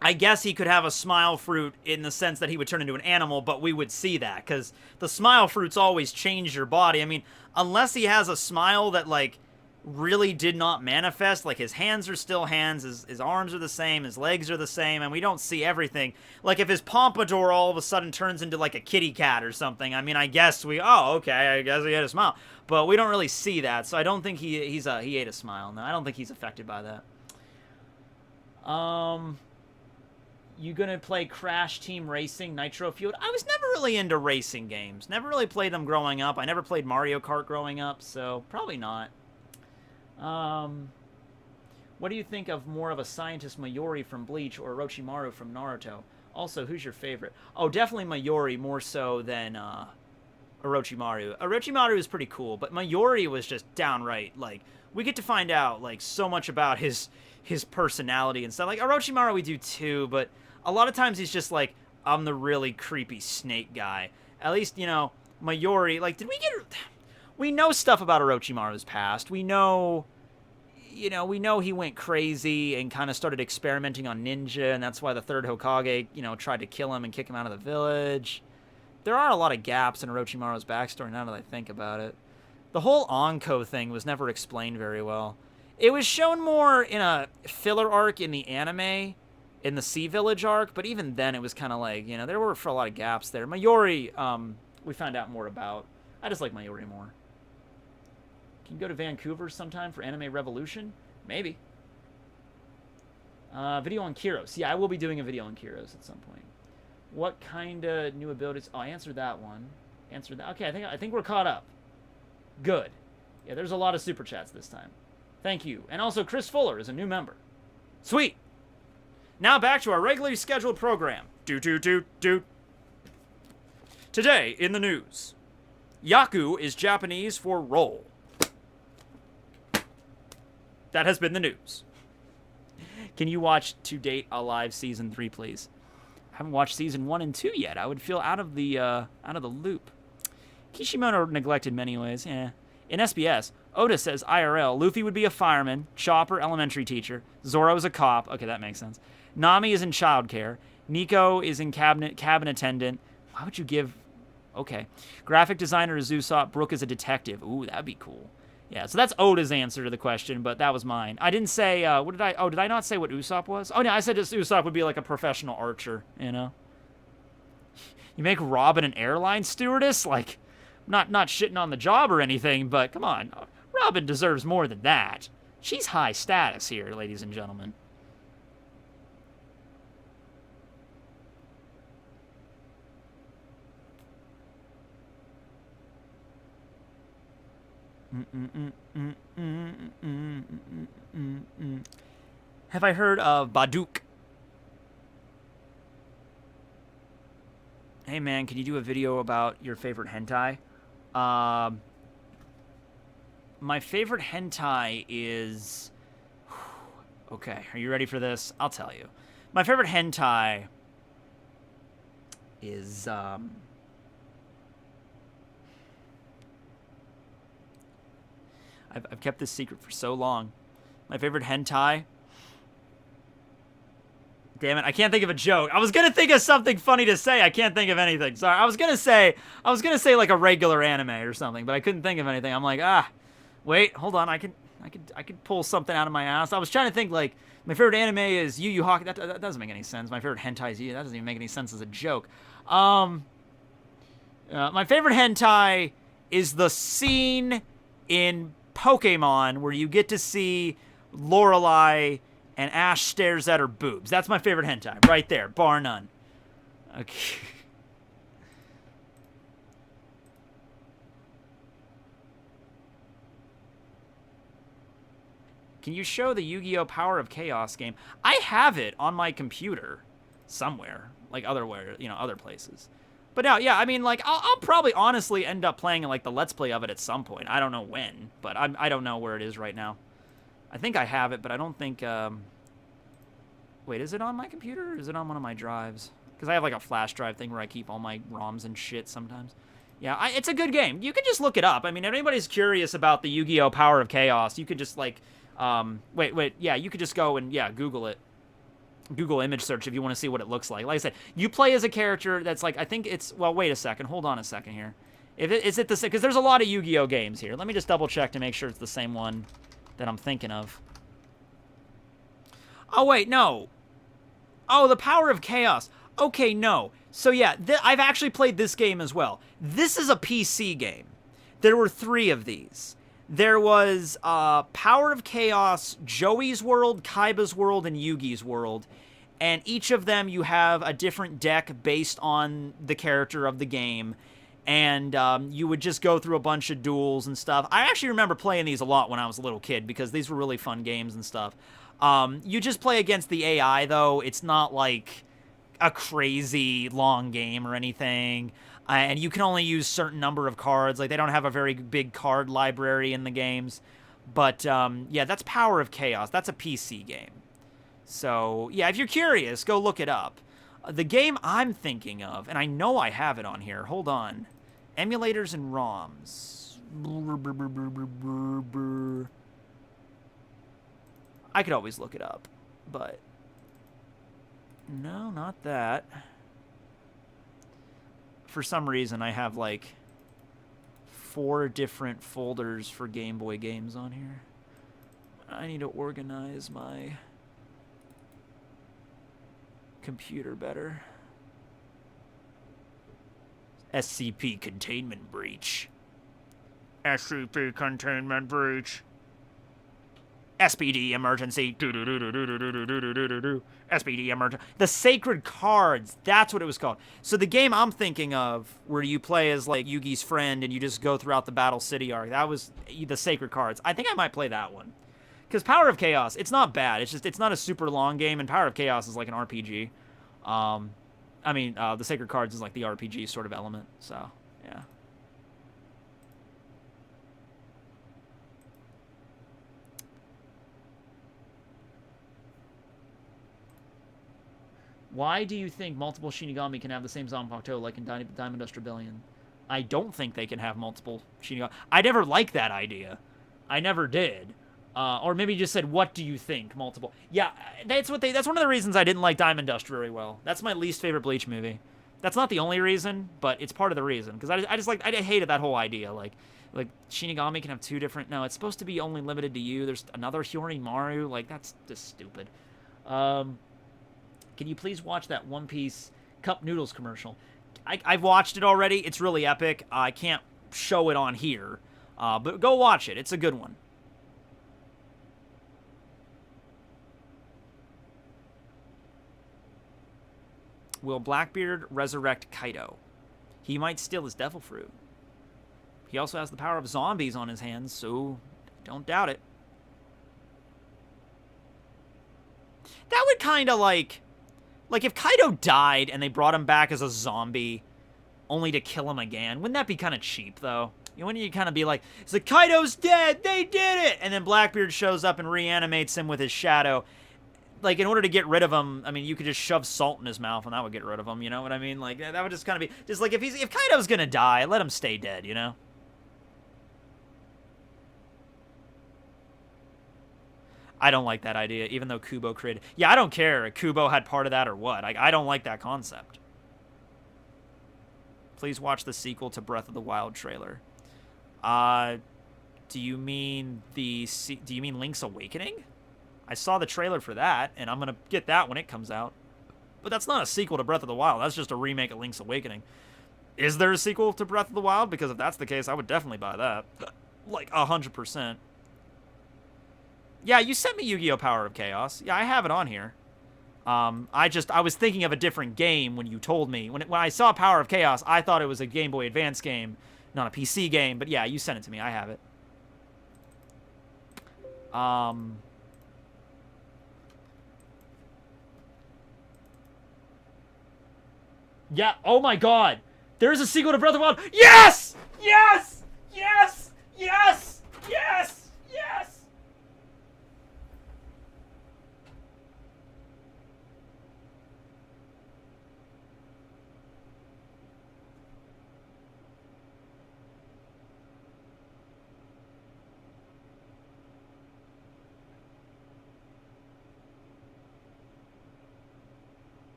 I guess he could have a smile fruit in the sense that he would turn into an animal, but we would see that, because the smile fruits always change your body. I mean, unless he has a smile that, like, really did not manifest, like his hands are still hands, his arms are the same, his legs are the same, and we don't see everything. Like if his pompadour all of a sudden turns into like a kitty cat or something, I mean, I guess okay, I guess he had a smile. But we don't really see that, so I don't think he ate a smile. No, I don't think he's affected by that. You gonna play Crash Team Racing Nitro Fueled? I was never really into racing games. Never really played them growing up. I never played Mario Kart growing up, so probably not. What do you think of more of a scientist Mayuri from Bleach or Orochimaru from Naruto? Also, who's your favorite? Oh, definitely Mayuri more so than Orochimaru. Orochimaru is pretty cool, but Mayuri was just downright, like, we get to find out, like, so much about his personality and stuff. Like, Orochimaru we do too, but a lot of times he's just like, I'm the really creepy snake guy. At least, you know, Mayuri, like, we know stuff about Orochimaru's past. We know he went crazy and kind of started experimenting on ninja, and that's why the third Hokage, you know, tried to kill him and kick him out of the village. There are a lot of gaps in Orochimaru's backstory now that I think about it. The whole Anko thing was never explained very well. It was shown more in a filler arc in the anime, in the Sea Village arc, but even then it was kind of like, you know, there were a lot of gaps there. Mayuri, we found out more about. I just like Mayuri more. Can you go to Vancouver sometime for Anime Revolution? Maybe. Video on Kyros. Yeah, I will be doing a video on Kyros at some point. What kind of new abilities? Oh, I answered that one. Answered that. Okay, I think we're caught up. Good. Yeah, there's a lot of super chats this time. Thank you. And also, Chris Fuller is a new member. Sweet. Now back to our regularly scheduled program. Today in the news. Yaku is Japanese for roll. That has been the news. Can you watch To Date Alive Season 3, please? I haven't watched Season 1 and 2 yet. I would feel out of the loop. Kishimoto neglected many ways. In SBS, Oda says IRL, Luffy would be a fireman, Chopper elementary teacher, Zoro is a cop. Okay, that makes sense. Nami is in childcare. Nico is in cabin attendant. Why would you give... Okay. Graphic designer is Usopp. Brooke is a detective. Ooh, that'd be cool. Yeah, so that's Oda's answer to the question, but that was mine. I didn't say, did I not say what Usopp was? Oh, no, I said just Usopp would be like a professional archer, you know? You make Robin an airline stewardess? Like, not shitting on the job or anything, but come on. Robin deserves more than that. She's high status here, ladies and gentlemen. Have I heard of Baduk? Hey man, can you do a video about your favorite hentai? My favorite hentai is... Okay, are you ready for this? I'll tell you. My favorite hentai is... I've kept this secret for so long. My favorite hentai... Damn it, I can't think of a joke. I was gonna think of something funny to say. I can't think of anything. Sorry, I was gonna say like a regular anime or something, but I couldn't think of anything. I'm like, wait, hold on. I could pull something out of my ass. I was trying to think like my favorite anime is Yu Yu Hakusho. That doesn't make any sense. My favorite hentai is Yu. That doesn't even make any sense as a joke. My favorite hentai is the scene in Pokemon where you get to see Lorelei and Ash stares at her boobs. That's my favorite hentai, right there, bar none. Okay. Can you show the Yu-Gi-Oh! Power of Chaos game? I have it on my computer somewhere, like other places. But now, yeah, I mean, like, I'll probably honestly end up playing like the Let's Play of it at some point. I don't know when, but I don't know where it is right now. I think I have it, but I don't think. Wait, is it on my computer or is it on one of my drives? Because I have like a flash drive thing where I keep all my ROMs and shit sometimes. Yeah, it's a good game. You can just look it up. I mean, if anybody's curious about the Yu-Gi-Oh! Power of Chaos, you could just like. Yeah, you could just go and, yeah, Google it. Google image search if you want to see what it looks like. Like I said, you play as a character that's like, I think it's, well, wait a second. Hold on a second here. Is it the same? Because there's a lot of Yu-Gi-Oh! Games here. Let me just double check to make sure it's the same one that I'm thinking of. Oh, wait, no. Oh, the Power of Chaos. Okay, no. So, yeah, I've actually played this game as well. This is a PC game. There were 3 of these. There was Power of Chaos, Joey's World, Kaiba's World, and Yugi's World. And each of them you have a different deck based on the character of the game. And you would just go through a bunch of duels and stuff. I actually remember playing these a lot when I was a little kid because these were really fun games and stuff. You just play against the AI, though. It's not like a crazy long game or anything. And you can only use certain number of cards. Like, they don't have a very big card library in the games. But, yeah, that's Power of Chaos. That's a PC game. So, yeah, if you're curious, go look it up. The game I'm thinking of, and I know I have it on here. Hold on. Emulators and ROMs. I could always look it up, but... No, not that. For some reason, I have, like, 4 different folders for Game Boy games on here. I need to organize my computer better. SCP Containment Breach. SCP Containment Breach. SPD Emergency. SPD Emergency. The Sacred Cards. That's what it was called. So the game I'm thinking of, where you play as, like, Yugi's friend and you just go throughout the Battle City arc, that was the Sacred Cards. I think I might play that one. Because Power of Chaos, it's not bad. It's just, it's not a super long game, and Power of Chaos is like an RPG. The Sacred Cards is like the RPG sort of element, so, yeah. Why do you think multiple Shinigami can have the same Zanpakuto like in Diamond Dust Rebellion? I don't think they can have multiple Shinigami. I never liked that idea. I never did. Or maybe you just said, what do you think? Multiple. Yeah, that's one of the reasons I didn't like Diamond Dust very well. That's my least favorite Bleach movie. That's not the only reason, but it's part of the reason. Because I hated that whole idea. Like Shinigami can have 2 different... No, it's supposed to be only limited to you. There's another Hyorimaru. Like, that's just stupid. Can you please watch that One Piece Cup Noodles commercial? I've watched it already. It's really epic. I can't show it on here. But go watch it. It's a good one. Will Blackbeard resurrect Kaido? He might steal his devil fruit. He also has the power of zombies on his hands, so don't doubt it. That would kind of like if Kaido died and they brought him back as a zombie only to kill him again, wouldn't that be kind of cheap, though? You know, wouldn't you kind of be like, it's like, Kaido's dead, they did it! And then Blackbeard shows up and reanimates him with his shadow. Like, in order to get rid of him, I mean, you could just shove salt in his mouth and that would get rid of him, you know what I mean? Like, that would just kind of be, just like, if Kaido's gonna die, let him stay dead, you know? I don't like that idea, even though Kubo created... Yeah, I don't care if Kubo had part of that or what. I don't like that concept. Please watch the sequel to Breath of the Wild trailer. Do you mean Link's Awakening? I saw the trailer for that, and I'm going to get that when it comes out. But that's not a sequel to Breath of the Wild. That's just a remake of Link's Awakening. Is there a sequel to Breath of the Wild? Because if that's the case, I would definitely buy that. Like, 100%. Yeah, you sent me Yu-Gi-Oh! Power of Chaos. Yeah, I have it on here. I was thinking of a different game when you told me. When I saw Power of Chaos, I thought it was a Game Boy Advance game, not a PC game. But yeah, you sent it to me. I have it. Yeah, oh my god. There's a sequel to Breath of the Wild. Yes! Yes! Yes! Yes! Yes! Yes!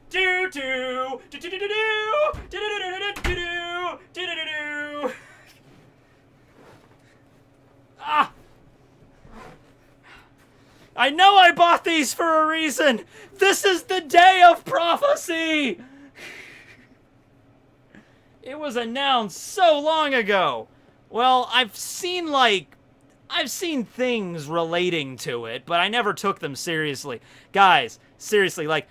Do do do do do do do do do do do. Ah! I know I bought these for a reason. This is the day of prophecy. It was announced so long ago. Well, I've seen things relating to it, but I never took them seriously. Guys, seriously, like,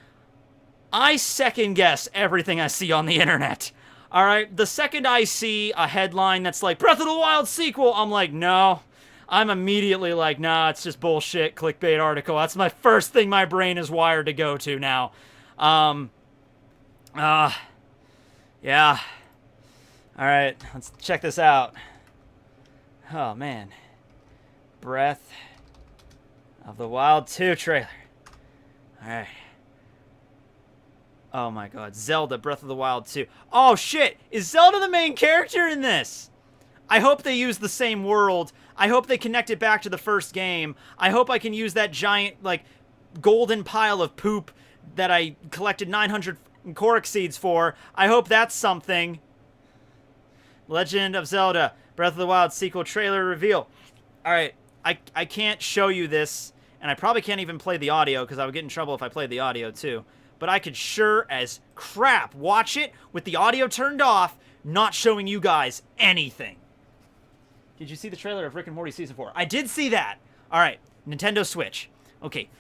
I second guess everything I see on the internet. Alright, the second I see a headline that's like, Breath of the Wild sequel, I'm like, no. I'm immediately like, nah, it's just bullshit, clickbait article. That's my first thing my brain is wired to go to now. Yeah. Alright, let's check this out. Oh, man. Breath of the Wild 2 trailer. Alright. Oh my god, Zelda, Breath of the Wild 2. Oh shit, is Zelda the main character in this? I hope they use the same world. I hope they connect it back to the first game. I hope I can use that giant, like, golden pile of poop that I collected 900 Korok seeds for. I hope that's something. Legend of Zelda, Breath of the Wild sequel trailer reveal. Alright, I can't show you this, and I probably can't even play the audio, because I would get in trouble if I played the audio, too. But I could sure as crap watch it with the audio turned off, not showing you guys anything. Did you see the trailer of Rick and Morty Season 4? I did see that! Alright, Nintendo Switch. Okay,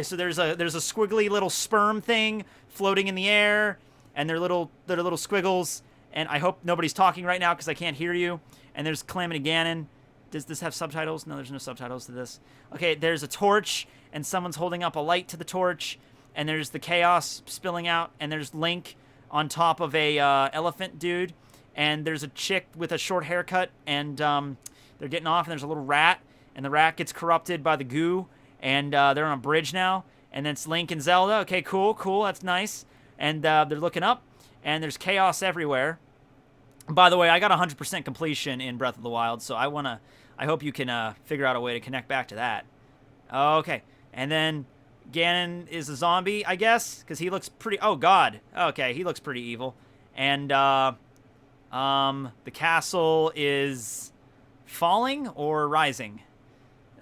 so there's a squiggly little sperm thing floating in the air, and they're little squiggles, and I hope nobody's talking right now because I can't hear you. And there's Calamity Ganon. Does this have subtitles? No, there's no subtitles to this. Okay, there's a torch, and someone's holding up a light to the torch. And there's the chaos spilling out, and there's Link on top of a elephant dude, and there's a chick with a short haircut, and they're getting off, and there's a little rat, and the rat gets corrupted by the goo, and they're on a bridge now, and then it's Link and Zelda. Okay, cool, that's nice. And they're looking up, and there's chaos everywhere. By the way, I got 100% completion in Breath of the Wild, so I hope you can figure out a way to connect back to that. Okay, and then Ganon is a zombie, I guess, because he looks pretty... Oh, God. Okay, he looks pretty evil. And, the castle is falling or rising?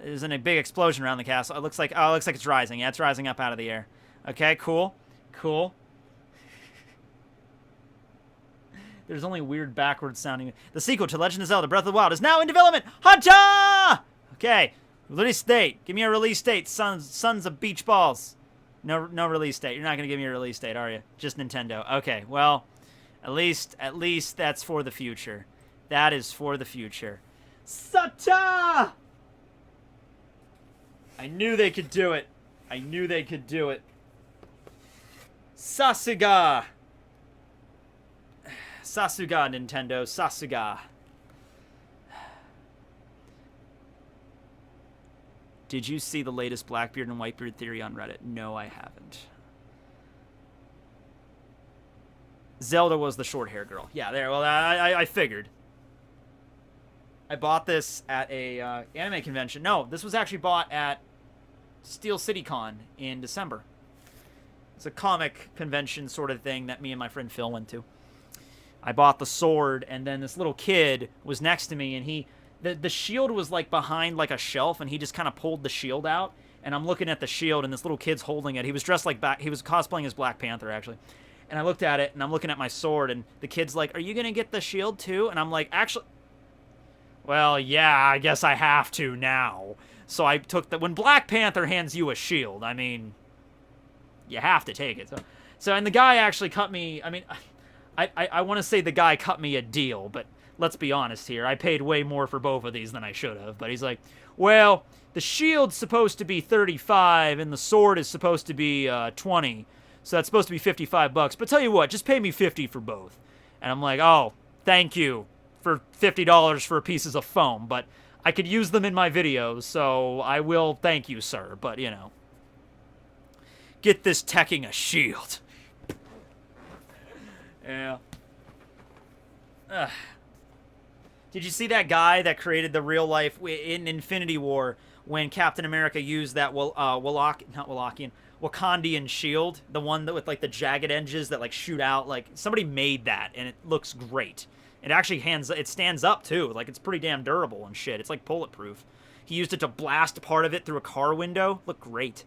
There's a big explosion around the castle. It looks like it's rising. Yeah, it's rising up out of the air. Okay, cool. There's only weird backwards sounding... The sequel to Legend of Zelda Breath of the Wild is now in development! Hacha! Okay. Release date. Give me a release date, sons of beach balls. No release date. You're not going to give me a release date, are you? Just Nintendo. Okay, well, at least that's for the future. That is for the future. Sata! I knew they could do it. Sasuga, Nintendo. Sasuga. Did you see the latest Blackbeard and Whitebeard theory on Reddit? No, I haven't. Zelda was the short hair girl. Yeah, there. Well, I figured. I bought this at a anime convention. No, this was actually bought at Steel City Con in December. It's a comic convention sort of thing that me and my friend Phil went to. I bought the sword, and then this little kid was next to me, and the shield was like behind like a shelf, and he just kind of pulled the shield out, and I'm looking at the shield, and this little kid's holding it. He was dressed like he was cosplaying as Black Panther, actually. And I looked at it, and I'm looking at my sword, and the kid's like, "Are you gonna get the shield too?" And I'm like, "Actually, well, yeah, I guess I have to now." So I took the... When Black Panther hands you a shield, I mean, you have to take it. So and the guy actually cut me... I mean, I want to say the guy cut me a deal, but let's be honest here. I paid way more for both of these than I should have. But he's like, "Well, the shield's supposed to be 35, and the sword is supposed to be 20. So that's supposed to be $55. But tell you what, just pay me 50 for both." And I'm like, "Oh, thank you for $50 for pieces of foam, but I could use them in my videos, so I will thank you, sir." But, you know, get this Tekking a shield. Yeah. Ugh. Did you see that guy that created the real life in Infinity War when Captain America used that Wakandian shield, the one that with like the jagged edges that like shoot out? Like, somebody made that, and it looks great. It actually it stands up too. Like, it's pretty damn durable and shit. It's like bulletproof. He used it to blast part of it through a car window. Looked great.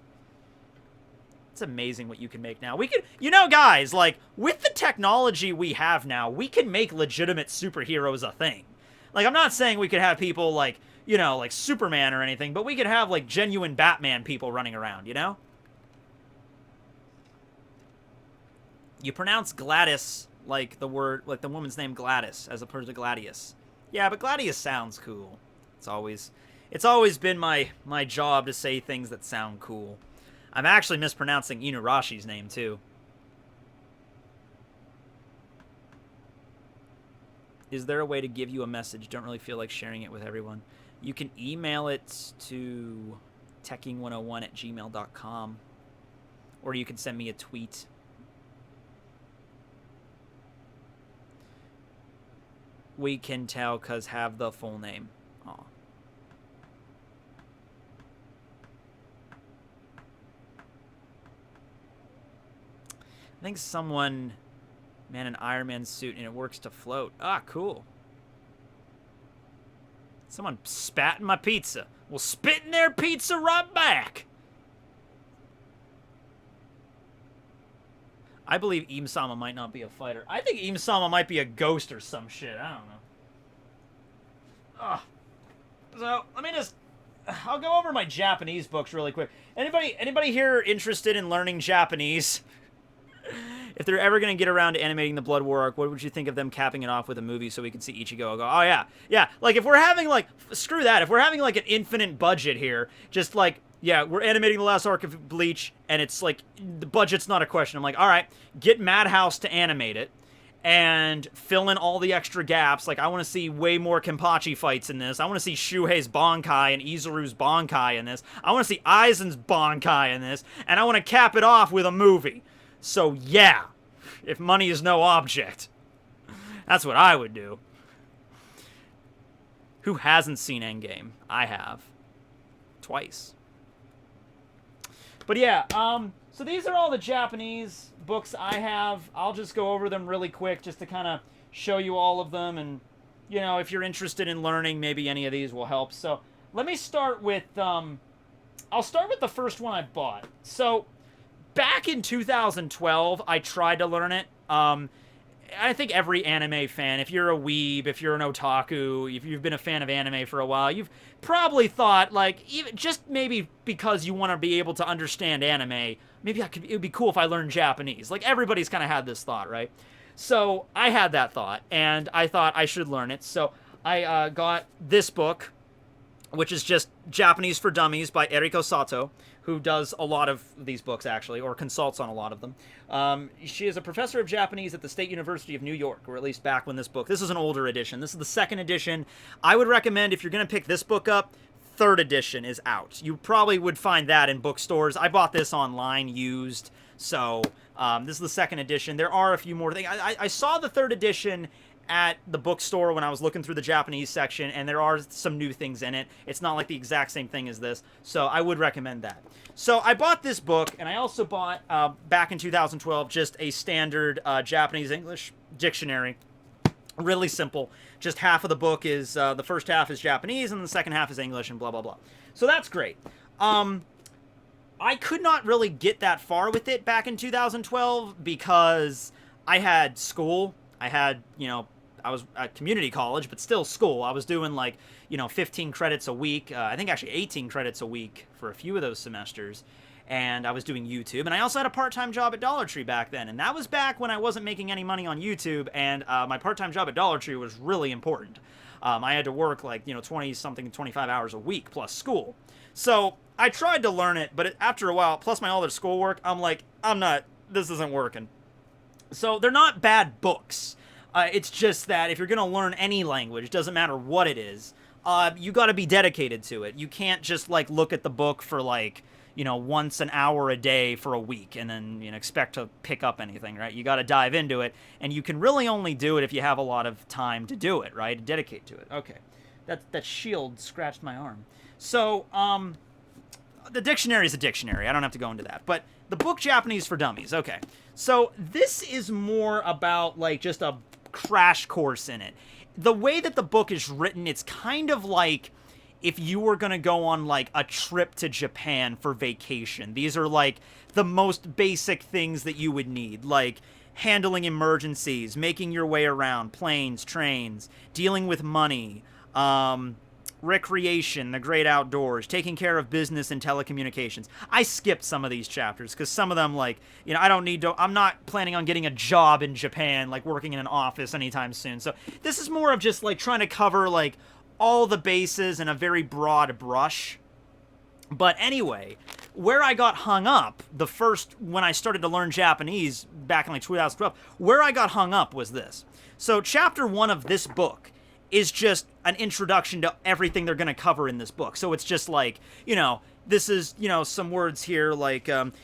It's amazing what you can make now. We can, you know, guys, like, with the technology we have now, we can make legitimate superheroes a thing. Like, I'm not saying we could have people like, you know, like Superman or anything, but we could have like genuine Batman people running around, you know? You pronounce Gladys like the word, like the woman's name Gladys, as opposed to Gladius. Yeah, but Gladius sounds cool. It's always been my job to say things that sound cool. I'm actually mispronouncing Inurashi's name, too. Is there a way to give you a message? Don't really feel like sharing it with everyone. You can email it to Tekking101@gmail.com. Or you can send me a tweet. We can tell because have the full name. Aw. I think someone, man, an Iron Man suit and it works to float. Ah, cool. Someone spat in my pizza. Well, spit in their pizza right back. I believe Im-sama might not be a fighter. I think Im-sama might be a ghost or some shit. I don't know. Ugh. So, let me just... I'll go over my Japanese books really quick. Anybody here interested in learning Japanese? If they're ever going to get around to animating the Blood War arc, what would you think of them capping it off with a movie so we can see Ichigo go, "Oh, yeah, yeah." Like, if we're having, like... Screw that. If we're having, like, an infinite budget here, just, like... Yeah, we're animating the last arc of Bleach, and it's like, the budget's not a question. I'm like, all right, get Madhouse to animate it, and fill in all the extra gaps. Like, I want to see way more Kenpachi fights in this. I want to see Shuhei's Bankai and Izuru's Bankai in this. I want to see Aizen's Bankai in this, and I want to cap it off with a movie. So, yeah, if money is no object, that's what I would do. Who hasn't seen Endgame? I have. Twice. But yeah, so these are all the Japanese books I have. I'll just go over them really quick just to kind of show you all of them. And, you know, if you're interested in learning, maybe any of these will help. So let me start with, I'll start with the first one I bought. So back in 2012, I tried to learn it. I think every anime fan, if you're a weeb, if you're an otaku, if you've been a fan of anime for a while, you've probably thought, like, even just maybe because you want to be able to understand anime, maybe it would be cool if I learned Japanese. Like, everybody's kind of had this thought, right? So I had that thought, and I thought I should learn it. So I got this book, which is just Japanese for Dummies by Eriko Sato, who does a lot of these books, actually, or consults on a lot of them. She is a professor of Japanese at the State University of New York, or at least back when this is an older edition. This is the second edition. I would recommend, if you're going to pick this book up, third edition is out. You probably would find that in bookstores. I bought this online used, so this is the second edition. There are a few more things. I saw the third edition at the bookstore when I was looking through the Japanese section, and there are some new things in it. It's not like the exact same thing as this, so I would recommend that. So I bought this book, and I also bought, back in 2012, just a standard Japanese-English dictionary. Really simple. Just half of the book is, the first half is Japanese, and the second half is English, and blah, blah, blah. So that's great. I could not really get that far with it back in 2012 because I had school. I had, I was at community college, but still school. I was doing 15 credits a week. I think actually 18 credits a week for a few of those semesters. And I was doing YouTube. And I also had a part-time job at Dollar Tree back then. And that was back when I wasn't making any money on YouTube. And my part-time job at Dollar Tree was really important. I had to work 20-something, 25 hours a week plus school. So I tried to learn it, but after a while, plus my other schoolwork, this isn't working. So they're not bad books. It's just that if you're going to learn any language, doesn't matter what it is, you got to be dedicated to it. You can't just look at the book for once an hour a day for a week and then expect to pick up anything, right? You got to dive into it, and you can really only do it if you have a lot of time to do it, right? Dedicate to it. Okay, that shield scratched my arm. So the dictionary is a dictionary. I don't have to go into that, but the book Japanese for Dummies. Okay, so this is more about just a crash course in it. The way that the book is written, it's kind of like if you were going to go on a trip to Japan for vacation. These are the most basic things that you would need, like handling emergencies, making your way around, planes, trains, dealing with money, recreation, the great outdoors, taking care of business and telecommunications. I skipped some of these chapters because some of them I'm not planning on getting a job in Japan, working in an office anytime soon. So this is more of just trying to cover all the bases in a very broad brush. But anyway, where I got hung up, when I started to learn Japanese back in 2012, where I got hung up was this. So chapter 1 of this book is just an introduction to everything they're going to cover in this book. So it's just this is, some words here,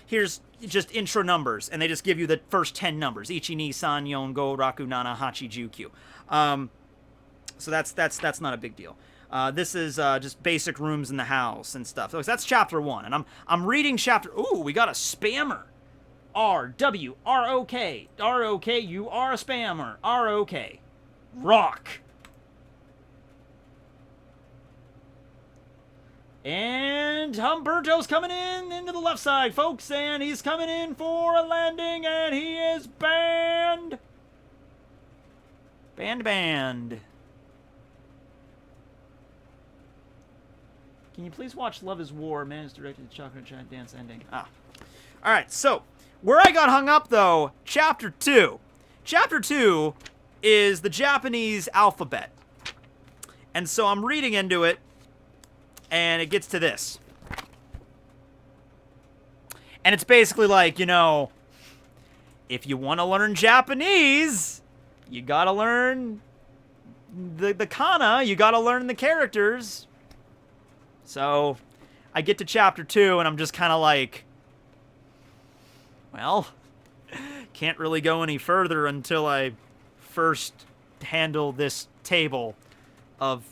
here's just intro numbers, and they just give you the first 10 numbers. Ichi, ni, san, yon, go, raku, nana, hachi, jukyu. So that's not a big deal. This is just basic rooms in the house and stuff. So that's chapter 1, and I'm reading chapter. Ooh, we got a spammer. R-W-R-O-K. R-O-K, you are a spammer. R-O-K. Rock. And Humberto's coming into the left side, folks, and he's coming in for a landing, and he is banned. Banned. Can you please watch Love is War? Man is directed to Chocolate Giant Dance ending. Alright, so, where I got hung up, though, Chapter 2. Chapter 2 is the Japanese alphabet. And so I'm reading into it, and it gets to this. And it's basically if you want to learn Japanese, you gotta learn the kana, you gotta learn the characters. So, I get to chapter 2, and I'm just kind of well, can't really go any further until I first handle this table of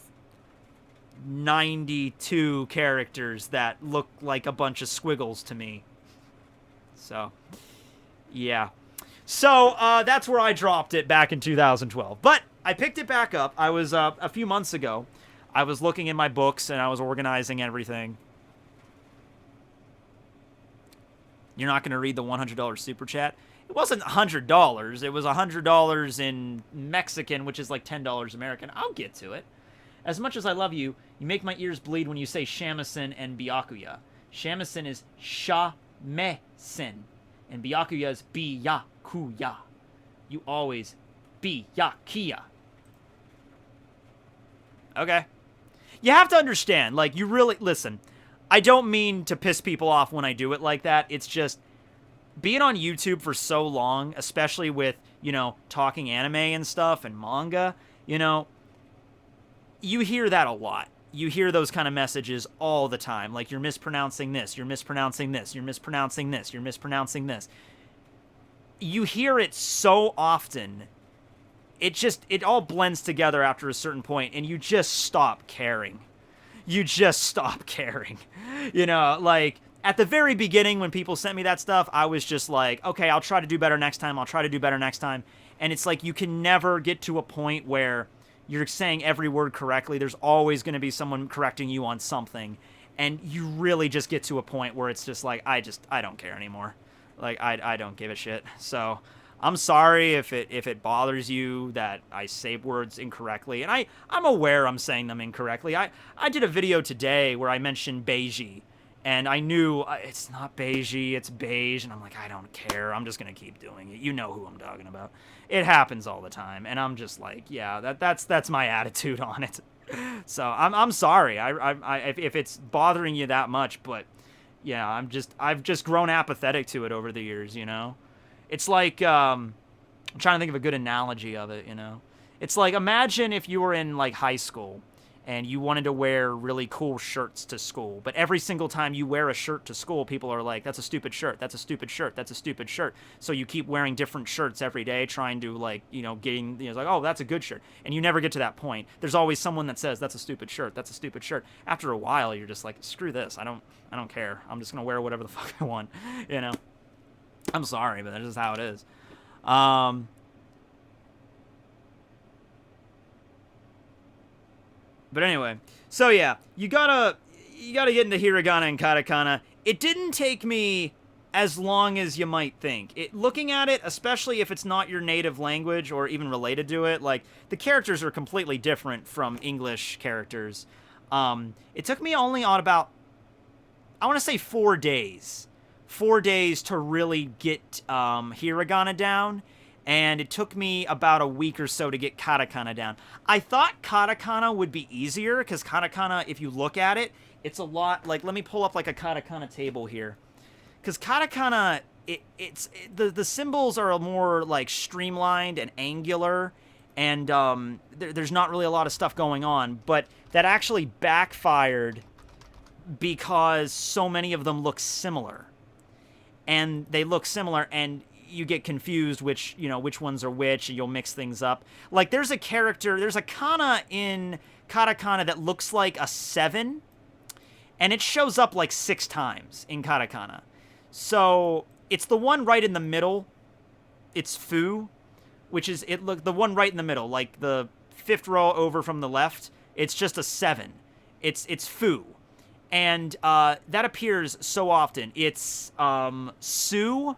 92 characters that look like a bunch of squiggles to me. So, yeah. So, that's where I dropped it back in 2012. But I picked it back up. I was, a few months ago, I was looking in my books, and I was organizing everything. You're not going to read the $100 super chat? It wasn't $100. It was $100 in Mexican, which is $10 American. I'll get to it. As much as I love you, you make my ears bleed when you say shamisen and byakuya. Shamisen is shamesen, and byakuya is byakuya. You always byakuya. Okay. You have to understand, you really, listen, I don't mean to piss people off when I do it like that. It's just, being on YouTube for so long, especially with, talking anime and stuff and manga, you hear that a lot. You hear those kind of messages all the time. You're mispronouncing this, you're mispronouncing this, you're mispronouncing this, you're mispronouncing this. You hear it so often, it all blends together after a certain point, and you just stop caring. You just stop caring. At the very beginning when people sent me that stuff, I was just okay, I'll try to do better next time, And it's you can never get to a point where you're saying every word correctly. There's always going to be someone correcting you on something. and you really just get to a point where it's just like, I don't care anymore. Like, I don't give a shit. So I'm sorry if it bothers you that I say words incorrectly, and I'm aware I'm saying them incorrectly. I did a video today where I mentioned beige, and I knew it's not beige, it's beige, and I'm like, I don't care. I'm just gonna keep doing it. You know who I'm talking about. It happens all the time, and I'm just like, yeah, that's my attitude on it. So I'm sorry. If it's bothering you that much, but yeah, I've just grown apathetic to it over the years. You know, it's like I'm trying to think of a good analogy of it. You know, it's like, imagine if you were in like high school and you wanted to wear really cool shirts to school, but every single time you wear a shirt to school, people are like, that's a stupid shirt, that's a stupid shirt, that's a stupid shirt. So you keep wearing different shirts every day, trying to, like, you know, getting, you know, like, oh, that's a good shirt. And you never get to that point. There's always someone that says, that's a stupid shirt, that's a stupid shirt. After a while, you're just like, screw this, I don't care. I'm just gonna wear whatever the fuck I want, you know? I'm sorry, but that's just how it is. But anyway, so yeah, you gotta get into hiragana and katakana. It didn't take me as long as you might think. Looking at it, especially if it's not your native language or even related to it, like, the characters are completely different from English characters. It took me only on about, I want to say 4 days. 4 days to really get hiragana down. And it took me about a week or so to get katakana down. I thought katakana would be easier, because katakana, if you look at it, it's a lot, like, let me pull up like a katakana table here. Because katakana, the symbols are more like streamlined and angular, and there's not really a lot of stuff going on, but that actually backfired because so many of them look similar. And they look similar, and you get confused which ones are which, and you'll mix things up. Like, there's a kana in katakana that looks like a 7, and it shows up like 6 times in katakana. So it's the one right in the middle. It's fu, which is the one right in the middle, like the 5th row over from the left. It's just a 7. It's fu. And that appears so often. It's su.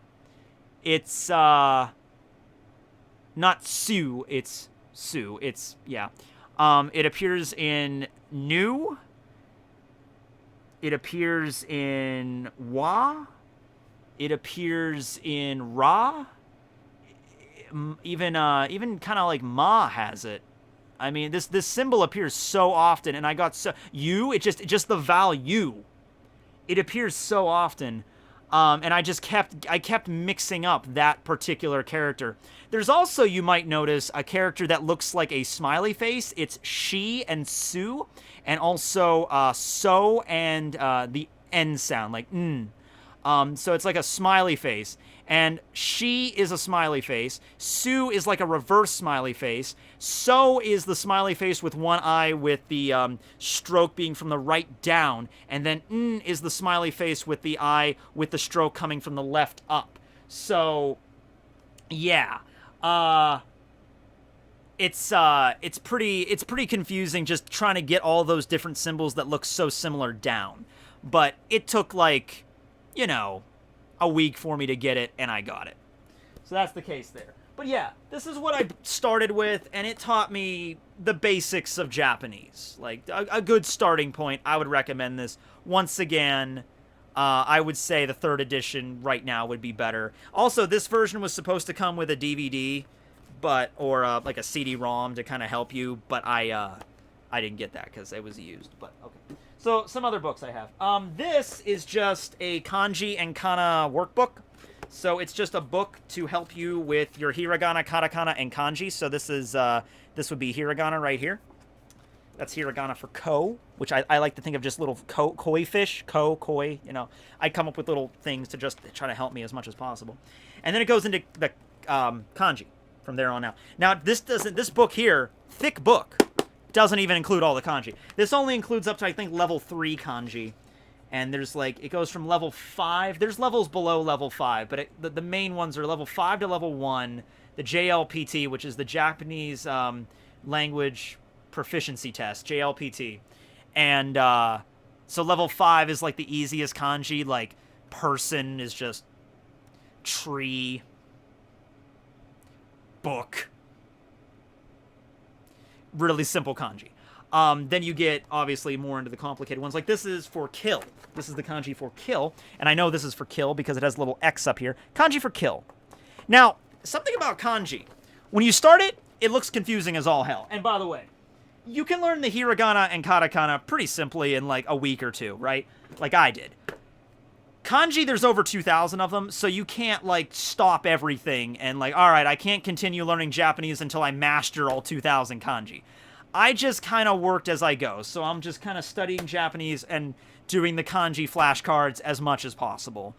It's not su, it's su. It's, yeah. It appears in nu. It appears in wa. It appears in ra. Even kind of like ma has it. I mean, this symbol appears so often, and I got so you. It just the vowel u. It appears so often. And I kept mixing up that particular character. There's also, you might notice, a character that looks like a smiley face. It's she and su, and also so and the n sound, like n. So it's like a smiley face. And she is a smiley face. Su is like a reverse smiley face. So is the smiley face with one eye, with the stroke being from the right down. And then N is the smiley face with the eye with the stroke coming from the left up. So, yeah. It's pretty confusing just trying to get all those different symbols that look so similar down. But it took, like, you know, a week for me to get it, and I got it. So that's the case there. But yeah, this is what I started with, and it taught me the basics of Japanese. Like, a good starting point. I would recommend this. Once again, I would say the 3rd edition right now would be better. Also, this version was supposed to come with a DVD, or like a CD-ROM to kind of help you, but I didn't get that because it was used. But okay. So, some other books I have. This is just a kanji and kana workbook. So, it's just a book to help you with your hiragana, katakana, and kanji. So, this would be hiragana right here. That's hiragana for ko, which I like to think of just little koi fish. Koi, you know. I come up with little things to just try to help me as much as possible. And then it goes into the kanji from there on out. Now, this book here, thick book, doesn't even include all the kanji. This only includes up to, I think, level 3 kanji. And there's, like, it goes from level 5. There's levels below level 5, but the main ones are level 5 to level 1. The JLPT, which is the Japanese language proficiency test, JLPT. And So level 5 is like the easiest kanji, like person is just tree, book. Really simple kanji. Then you get, obviously, more into the complicated ones. Like, this is for kill. This is the kanji for kill. And I know this is for kill because it has a little X up here. Kanji for kill. Now, something about kanji. When you start it, it looks confusing as all hell. And by the way, you can learn the hiragana and katakana pretty simply in, like, a week or two, right? Like I did. Kanji, there's over 2,000 of them, so you can't, like, stop everything and, like, all right, I can't continue learning Japanese until I master all 2,000 kanji. I just kind of worked as I go, so I'm just kind of studying Japanese and doing the kanji flashcards as much as possible.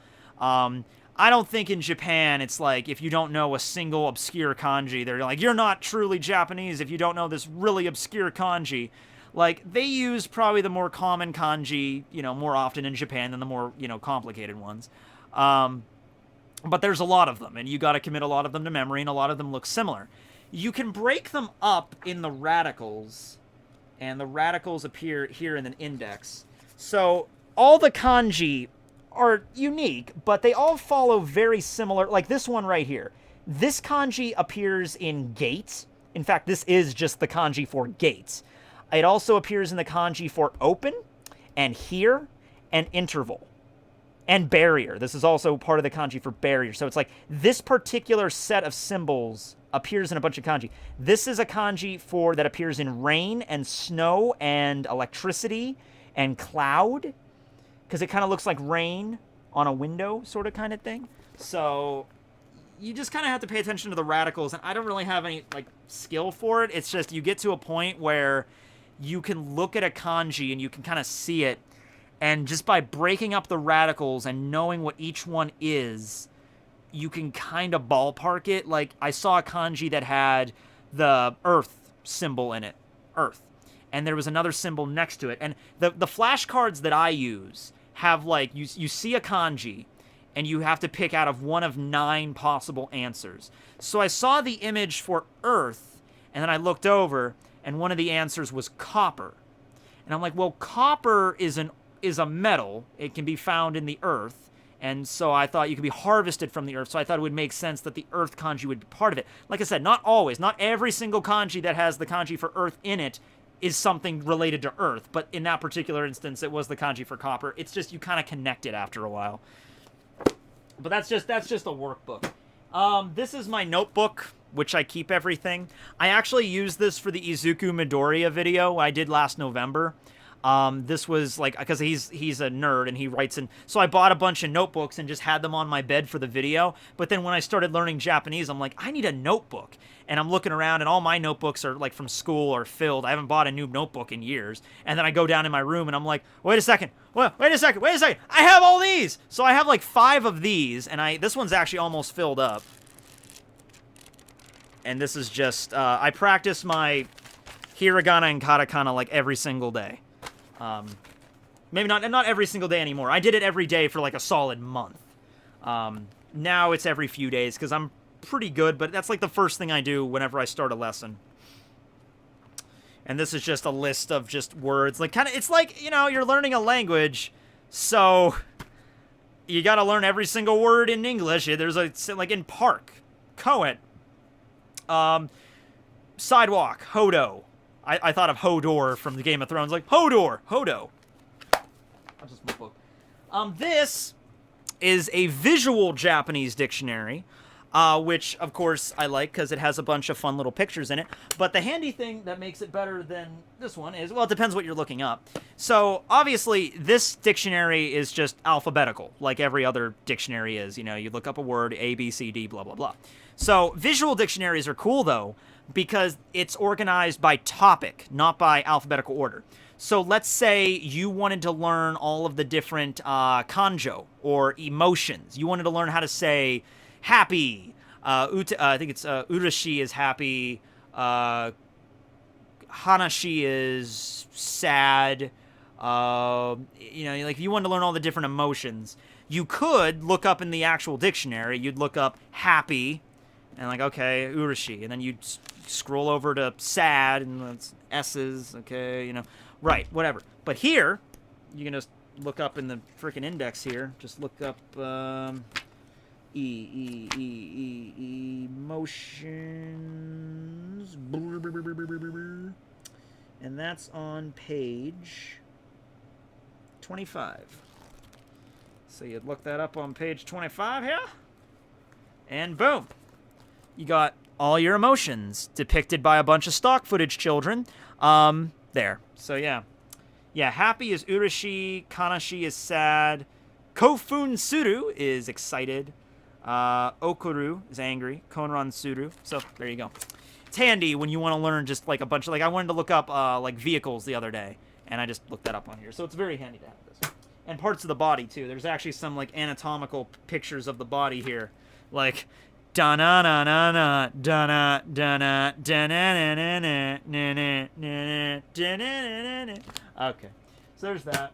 I don't think in Japan it's like, if you don't know a single obscure kanji, they're like, you're not truly Japanese if you don't know this really obscure kanji. Like, they use probably the more common kanji, you know, more often in Japan than the more, you know, complicated ones. But there's a lot of them, and you got to commit a lot of them to memory, and a lot of them look similar. You can break them up in the radicals, and the radicals appear here in an index. So all the kanji are unique, but they all follow very similar, like this one right here. This kanji appears in gate. In fact, this is just the kanji for gates. It also appears in the kanji for open, and here, and interval, and barrier. This is also part of the kanji for barrier. So it's like this particular set of symbols appears in a bunch of kanji. This is a kanji for that appears in rain and snow and electricity and cloud, because it kind of looks like rain on a window sort of kind of thing. So you just kind of have to pay attention to the radicals, and I don't really have any, like, skill for it. It's just you get to a point where you can look at a kanji and you can kind of see it, and just by breaking up the radicals and knowing what each one is, you can kind of ballpark it. Like, I saw a kanji that had the earth symbol in it, earth, and there was another symbol next to it. And the flashcards that I use have, like, you see a kanji, and you have to pick out of one of 9 possible answers. So I saw the image for earth, and then I looked over, and one of the answers was copper. And I'm like, well, copper is a metal. It can be found in the earth. And so I thought you could be harvested from the earth. So I thought it would make sense that the earth kanji would be part of it. Like I said, not always. Not every single kanji that has the kanji for earth in it is something related to earth. But in that particular instance, it was the kanji for copper. It's just you kind of connect it after a while. But that's just a workbook. This is my notebook, which I keep everything. I actually used this for the Izuku Midoriya video I did last November. This was like, because he's a nerd and he writes in, so I bought a bunch of notebooks and just had them on my bed for the video. But then when I started learning Japanese, I'm like, I need a notebook. And I'm looking around and all my notebooks are like from school or filled. I haven't bought a new notebook in years. And then I go down in my room and I'm like, wait a second. Wait a second. I have all these. So I have like 5 of these, and this one's actually almost filled up. And this is just, I practice my hiragana and katakana like every single day. Maybe not every single day anymore. I did it every day for like a solid month. Now it's every few days because I'm pretty good, but that's like the first thing I do whenever I start a lesson. And this is just a list of just words. Like, kind of, it's like, you know, you're learning a language, so you got to learn every single word in English. There's like in park, Cohen, sidewalk, Hodo. I thought of Hodor from the Game of Thrones, like Hodo. I'll just my book. This is a visual Japanese dictionary, which of course I like because it has a bunch of fun little pictures in it. But the handy thing that makes it better than this one is, well, it depends what you're looking up. So obviously this dictionary is just alphabetical, like every other dictionary is. You know, you look up a word, A, B, C, D, blah, blah, blah. So visual dictionaries are cool though, because it's organized by topic, not by alphabetical order. So let's say you wanted to learn all of the different kanjo, or emotions. You wanted to learn how to say happy. I think it's urashi is happy. Hanashi is sad. You know, like if you wanted to learn all the different emotions, you could look up in the actual dictionary. You'd look up happy, and like, okay, urashi, and then you'd scroll over to sad, and that's S's, okay, you know, right, whatever. But here, you can just look up in the freaking index here. Just look up emotions. And that's on page 25. So you'd look that up on page 25 here. And boom. You got all your emotions depicted by a bunch of stock footage children. There. So yeah. Yeah, happy is Urashi, Kanashi is sad, Kofun Suru is excited, Okuru is angry, Konran Suru. So there you go. It's handy when you want to learn just like a bunch of, like I wanted to look up like vehicles the other day, and I just looked that up on here. So it's very handy to have this. And parts of the body too. There's actually some like anatomical pictures of the body here. Like da-na-na-na-na, da-na-da-na, da-na-na-na-na, da-na-na-na-na. Okay, so there's that.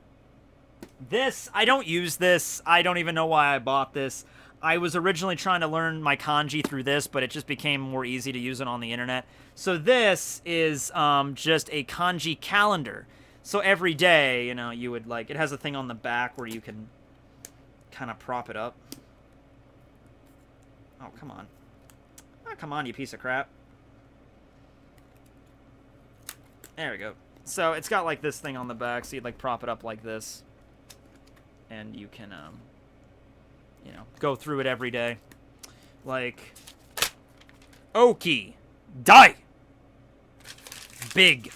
This, I don't use this. I don't even know why I bought this. I was originally trying to learn my kanji through this, but it just became more easy to use it on the internet. So this is just a kanji calendar. So every day, you know, you would like, it has a thing on the back where you can kind of prop it up. Oh, come on. Oh, come on, you piece of crap. There we go. So it's got like this thing on the back, so you'd like prop it up like this. And you can, you know, go through it every day. Like, Oki, die! Big.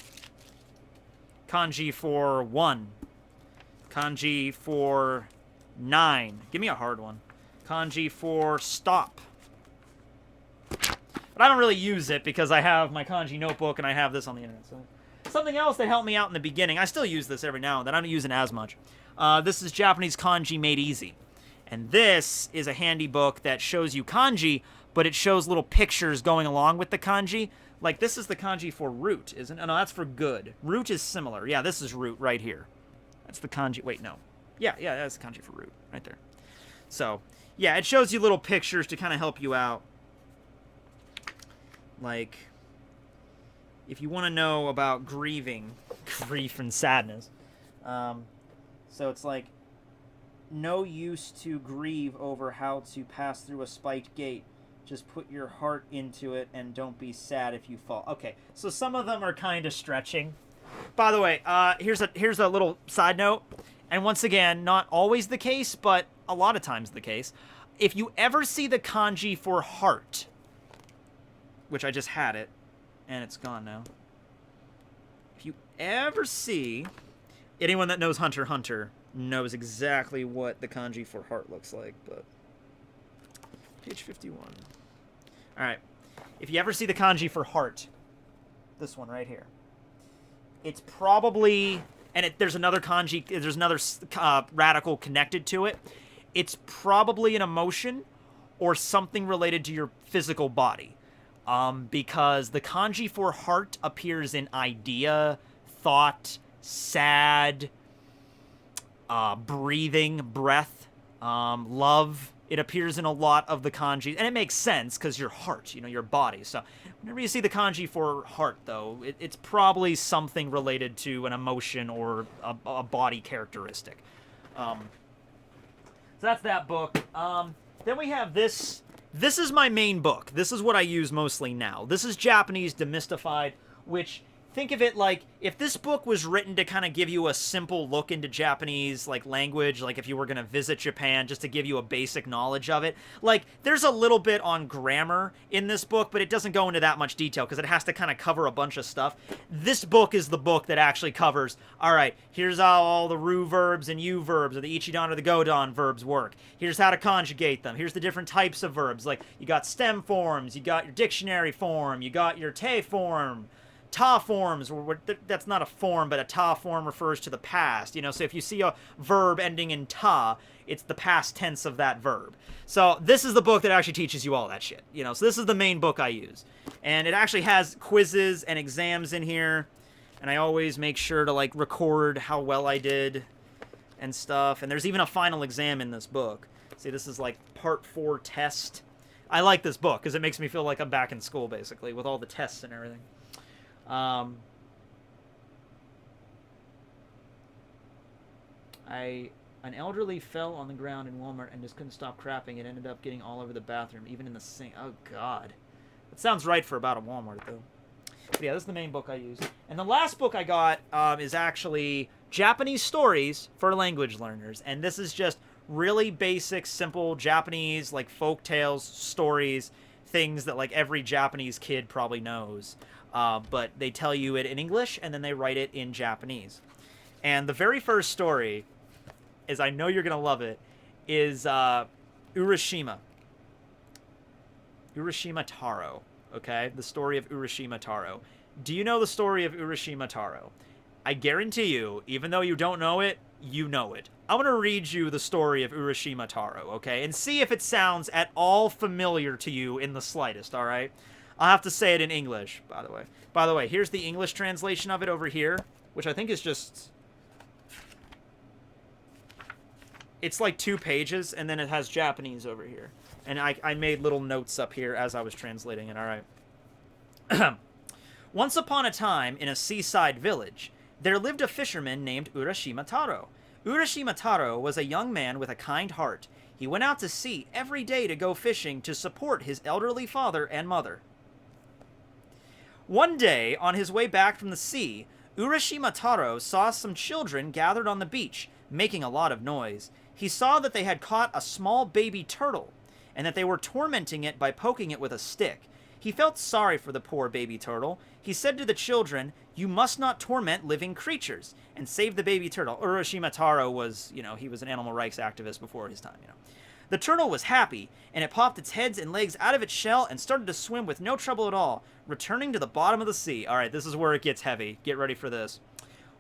Kanji for 1. Kanji for 9. Give me a hard one. Kanji for stop. But I don't really use it because I have my kanji notebook and I have this on the internet. So something else that helped me out in the beginning. I still use this every now and then. I don't use it as much. This is Japanese Kanji Made Easy. And this is a handy book that shows you kanji, but it shows little pictures going along with the kanji. Like, this is the kanji for root, isn't it? Oh, no, that's for good. Root is similar. Yeah, this is root right here. That's the kanji. Wait, no. Yeah, that's the kanji for root right there. So, yeah, it shows you little pictures to kind of help you out. Like, if you want to know about grieving, grief and sadness. So it's like, no use to grieve over how to pass through a spiked gate. Just put your heart into it and don't be sad if you fall. Okay, so some of them are kind of stretching. By the way, here's a little side note. And once again, not always the case, but a lot of times the case. If you ever see the kanji for heart, which I just had it, and it's gone now. If you ever see, anyone that knows Hunter x Hunter knows exactly what the kanji for heart looks like, but page 51. All right. If you ever see the kanji for heart, this one right here, it's probably, and there's another kanji, there's another radical connected to it. It's probably an emotion or something related to your physical body. Because the kanji for heart appears in idea, thought, sad, breathing, breath, love. It appears in a lot of the kanji, and it makes sense because your heart, you know, your body. So whenever you see the kanji for heart, though, it's probably something related to an emotion or a body characteristic. So that's that book. Then we have this. This is my main book. This is what I use mostly now. This is Japanese Demystified, which, think of it like, if this book was written to kind of give you a simple look into Japanese, like, language, like if you were going to visit Japan, just to give you a basic knowledge of it. Like, there's a little bit on grammar in this book, but it doesn't go into that much detail because it has to kind of cover a bunch of stuff. This book is the book that actually covers, all right, here's how all the ru verbs and yu verbs, or the ichidan or the godan verbs work. Here's how to conjugate them. Here's the different types of verbs. Like, you got stem forms, you got your dictionary form, you got your te form, ta forms, that's not a form, but a ta form refers to the past, you know, so if you see a verb ending in ta, it's the past tense of that verb. So this is the book that actually teaches you all that shit, you know, so this is the main book I use. And it actually has quizzes and exams in here, and I always make sure to, like, record how well I did and stuff, and there's even a final exam in this book. See, this is, like, part 4 test. I like this book, because it makes me feel like I'm back in school, basically, with all the tests and everything. An elderly fell on the ground in Walmart and just couldn't stop crapping. It ended up getting all over the bathroom, even in the sink. Oh, God. That sounds right for about a Walmart, though. But yeah, this is the main book I used. And the last book I got is actually Japanese Stories for Language Learners. And this is just really basic, simple Japanese, like, folk tales, stories, things that, like, every Japanese kid probably knows. But they tell you it in English, and then they write it in Japanese. And the very first story, is I know you're going to love it, is Urashima. Urashima Taro, okay? The story of Urashima Taro. Do you know the story of Urashima Taro? I guarantee you, even though you don't know it, you know it. I'm going to read you the story of Urashima Taro, okay? And see if it sounds at all familiar to you in the slightest, all right? I'll have to say it in English, by the way. By the way, here's the English translation of it over here, which I think is just... It's like 2 pages, and then it has Japanese over here. And I made little notes up here as I was translating it, all right? Once upon a time, in a seaside village, there lived a fisherman named Urashima Taro. Urashima Taro was a young man with a kind heart. He went out to sea every day to go fishing to support his elderly father and mother. One day, on his way back from the sea, Urashima Taro saw some children gathered on the beach, making a lot of noise. He saw that they had caught a small baby turtle, and that they were tormenting it by poking it with a stick. He felt sorry for the poor baby turtle. He said to the children, "You must not torment living creatures," and saved the baby turtle. Urashima Taro was, he was an animal rights activist before his time, The turtle was happy, and it popped its heads and legs out of its shell and started to swim with no trouble at all, returning to the bottom of the sea. All right, this is where it gets heavy. Get ready for this.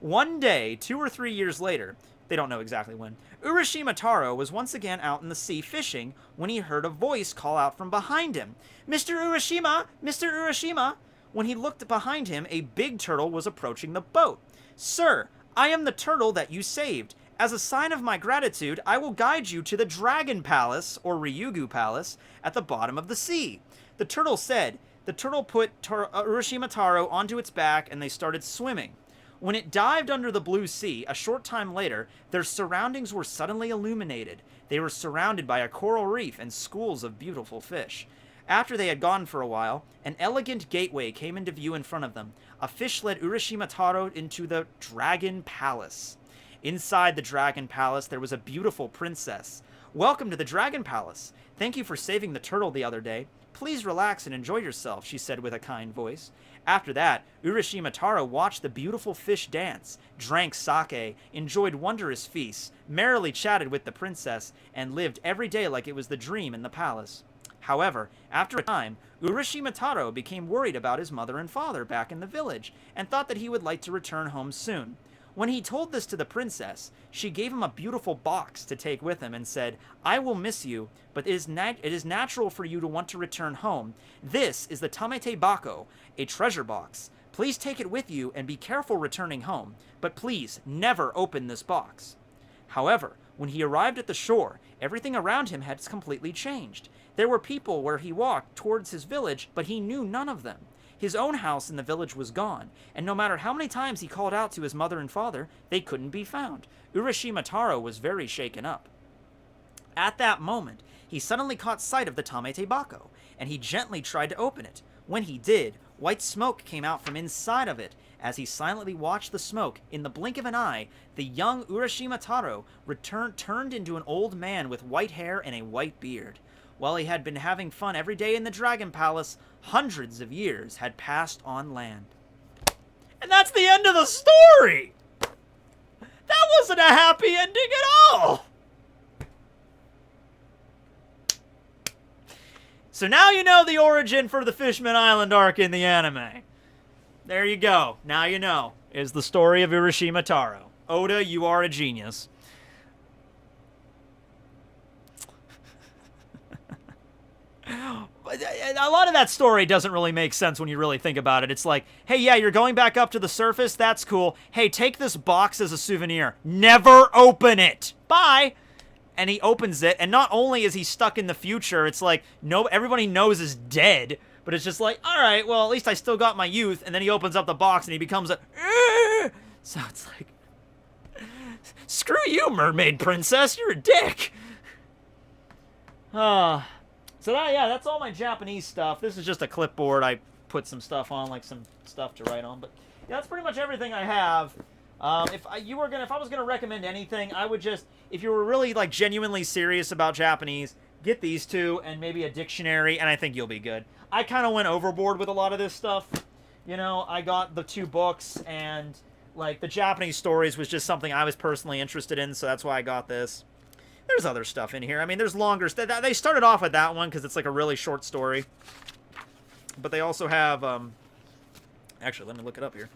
One day, 2 or 3 years later, they don't know exactly when, Urashima Taro was once again out in the sea fishing when he heard a voice call out from behind him. "Mr. Urashima! Mr. Urashima!" When he looked behind him, a big turtle was approaching the boat. "Sir, I am the turtle that you saved. As a sign of my gratitude, I will guide you to the Dragon Palace, or Ryugu Palace, at the bottom of the sea." The turtle said. The turtle put Urashima Taro onto its back, and they started swimming. When it dived under the blue sea, a short time later, their surroundings were suddenly illuminated. They were surrounded by a coral reef and schools of beautiful fish. After they had gone for a while, an elegant gateway came into view in front of them. A fish led Urashima Taro into the Dragon Palace. Inside the Dragon Palace, there was a beautiful princess. "Welcome to the Dragon Palace. Thank you for saving the turtle the other day. Please relax and enjoy yourself," she said with a kind voice. After that, Urashima Taro watched the beautiful fish dance, drank sake, enjoyed wondrous feasts, merrily chatted with the princess, and lived every day like it was the dream in the palace. However, after a time, Urashima Taro became worried about his mother and father back in the village, and thought that he would like to return home soon. When he told this to the princess, she gave him a beautiful box to take with him and said, "I will miss you, but it is natural for you to want to return home. This is the Tamete Bako, a treasure box. Please take it with you and be careful returning home, but please never open this box." However, when he arrived at the shore, everything around him had completely changed. There were people where he walked towards his village, but he knew none of them. His own house in the village was gone, and no matter how many times he called out to his mother and father, they couldn't be found. Urashima Taro was very shaken up. At that moment, he suddenly caught sight of the Tamete Bako, and he gently tried to open it. When he did, white smoke came out from inside of it. As he silently watched the smoke, in the blink of an eye, the young Urashima Taro turned into an old man with white hair and a white beard. While he had been having fun every day in the Dragon Palace, hundreds of years had passed on land. And that's the end of the story! That wasn't a happy ending at all! So now you know the origin for the Fishman Island arc in the anime. There you go. Now you know. Is the story of Urashima Taro. Oda, you are a genius. A lot of that story doesn't really make sense when you really think about it. It's like, hey, yeah, you're going back up to the surface? That's cool. Hey, take this box as a souvenir. Never open it. Bye. And he opens it, and not only is he stuck in the future, it's like, no, everybody knows is dead, but it's just like, all right, well, at least I still got my youth, and then he opens up the box, and he becomes a... So it's like... Screw you, mermaid princess. You're a dick. So that's all my Japanese stuff. This is just a clipboard. I put some stuff on, like some stuff to write on. But yeah, that's pretty much everything I have. If I was gonna recommend anything, I would just, if you were really like genuinely serious about Japanese, get these two and maybe a dictionary, and I think you'll be good. I kind of went overboard with a lot of this stuff. You know, I got the 2 books, and like the Japanese stories was just something I was personally interested in, so that's why I got this. There's other stuff in here. I mean, there's longer. They started off with that one because it's like a really short story. But they also have, actually, let me look it up here.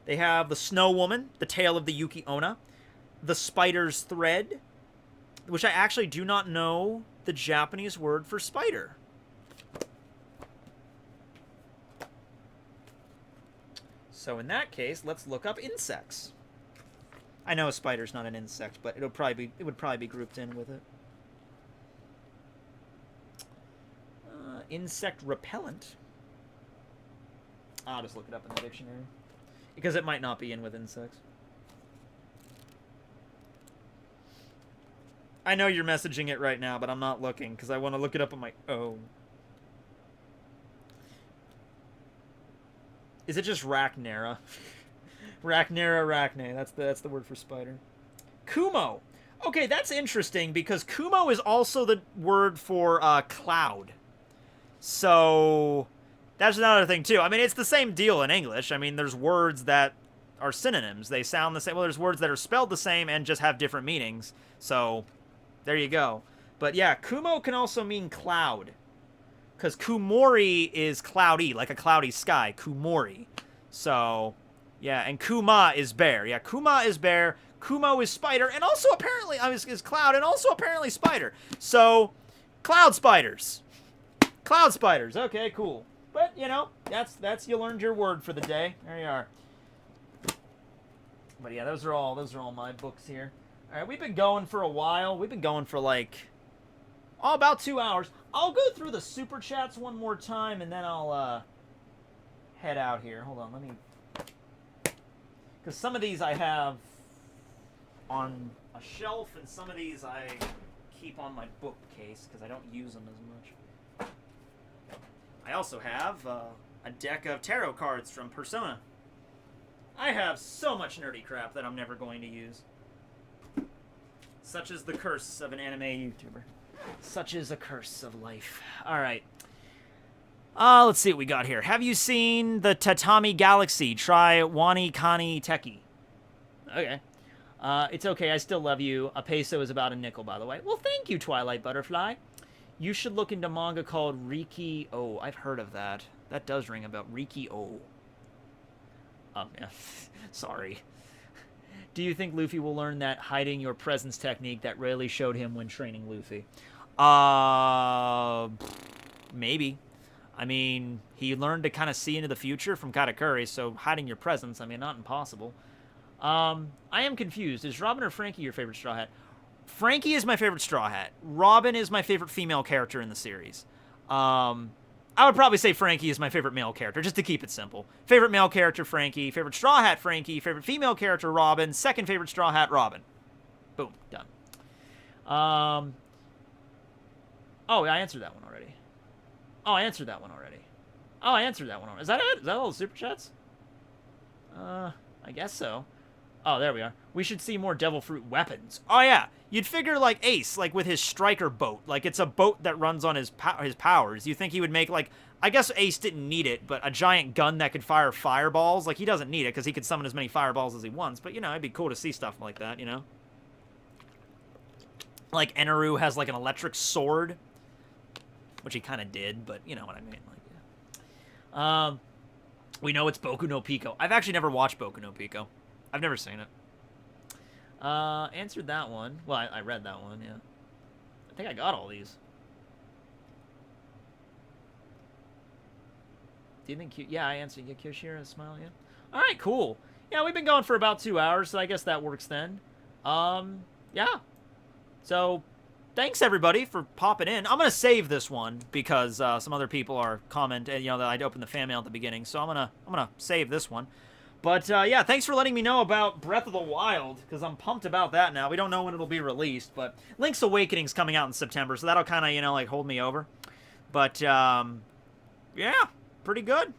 They have The Snow Woman, The Tale of the Yugioh, The Spider's Thread, which I actually do not know the Japanese word for spider. So in that case, let's look up insects. I know a spider's not an it would probably be grouped in with it. Insect repellent. I'll just look it up in the dictionary, because it might not be in with insects. I know you're messaging it right now, but I'm not looking because I want to look it up on my own. Is it just Racnera? Racnera arachne. That's the word for spider. Kumo. Okay, that's interesting because Kumo is also the word for cloud. So that's another thing too. I mean, it's the same deal in English. I mean, there's words that are synonyms. They sound the same. Well, there's words that are spelled the same and just have different meanings. So there you go. But yeah, Kumo can also mean cloud. Because Kumori is cloudy, like a cloudy sky. Kumori. So, yeah, and Kuma is bear. Yeah, Kuma is bear. Kumo is spider, and also apparently is cloud, and also apparently spider. So, cloud spiders. Cloud spiders. Okay, cool. But you know, that's you learned your word for the day. There you are. But yeah, those are all my books here. All right, we've been going for a while. We've been going for like about 2 hours. I'll go through the super chats one more time, and then I'll head out here. Hold on, let me, because some of these I have on a shelf, and some of these I keep on my bookcase because I don't use them as much. I also have a deck of tarot cards from Persona. I have so much nerdy crap that I'm never going to use. Such is the curse of an anime YouTuber. Such is a curse of life. Alright. Let's see what we got here. Have you seen the Tatami Galaxy? Try Wani Kani Teki. Okay. It's okay, I still love you. A peso is about a nickel, by the way. Well, thank you, Twilight Butterfly. You should look into manga called Riki-Oh. I've heard of that. That does ring about Riki-Oh. Oh, yeah. Sorry. Do you think Luffy will learn that hiding your presence technique that Rayleigh showed him when training Luffy? Maybe. I mean, he learned to kind of see into the future from Katakuri, so hiding your presence, I mean, not impossible. I am confused. Is Robin or Frankie your favorite Straw Hat? Frankie is my favorite Straw Hat. Robin is my favorite female character in the series. I would probably say Frankie is my favorite male character, just to keep it simple. Favorite male character, Frankie. Favorite Straw Hat, Frankie. Favorite female character, Robin. Second favorite Straw Hat, Robin. Boom. Done. Oh, I answered that one already. Is that it? Is that all the super chats? I guess so. Oh, there we are. We should see more devil fruit weapons. Oh, yeah. You'd figure, like, Ace, like, with his striker boat. Like, it's a boat that runs on his powers. You think he would make, like... I guess Ace didn't need it, but a giant gun that could fire fireballs? Like, he doesn't need it, because he could summon as many fireballs as he wants. But, you know, it'd be cool to see stuff like that, you know? Like, Eneru has, like, an electric sword. Which he kind of did, but you know what I mean. Like, yeah. We know it's Boku no Pico. I've actually never watched Boku no Pico. I've never seen it. Answered that one. Well, I read that one, yeah. I think I got all these. Do you think... Yeah, I answered. Yeah, Kyoshiro, smile, yeah. Alright, cool. Yeah, we've been going for about 2 hours, so I guess that works then. Yeah. So, thanks everybody for popping in. I'm gonna save this one because some other people are commenting, you know, that I'd opened the fan mail at the beginning, so I'm gonna save this one. But, yeah, thanks for letting me know about Breath of the Wild, because I'm pumped about that now. We don't know when it'll be released, but Link's Awakening's coming out in September, so that'll kind of, you know, like, hold me over. But, yeah, pretty good.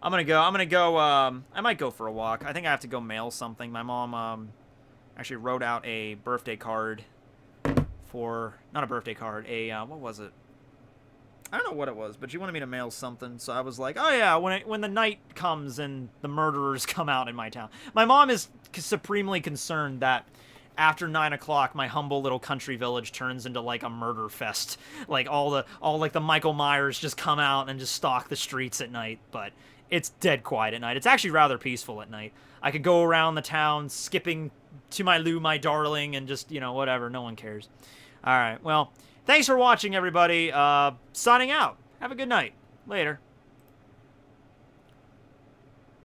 I might go for a walk. I think I have to go mail something. My mom, actually wrote out a birthday card for, not a birthday card, what was it? I don't know what it was, but she wanted me to mail something, so I was like, oh yeah, when the night comes and the murderers come out in my town. My mom is supremely concerned that after 9 o'clock, my humble little country village turns into like a murder fest. Like all like the Michael Myers just come out and just stalk the streets at night, but it's dead quiet at night. It's actually rather peaceful at night. I could go around the town skipping to my Lou, my darling, and just, you know, whatever, no one cares. All right, well, thanks for watching, everybody. Signing out. Have a good night. Later.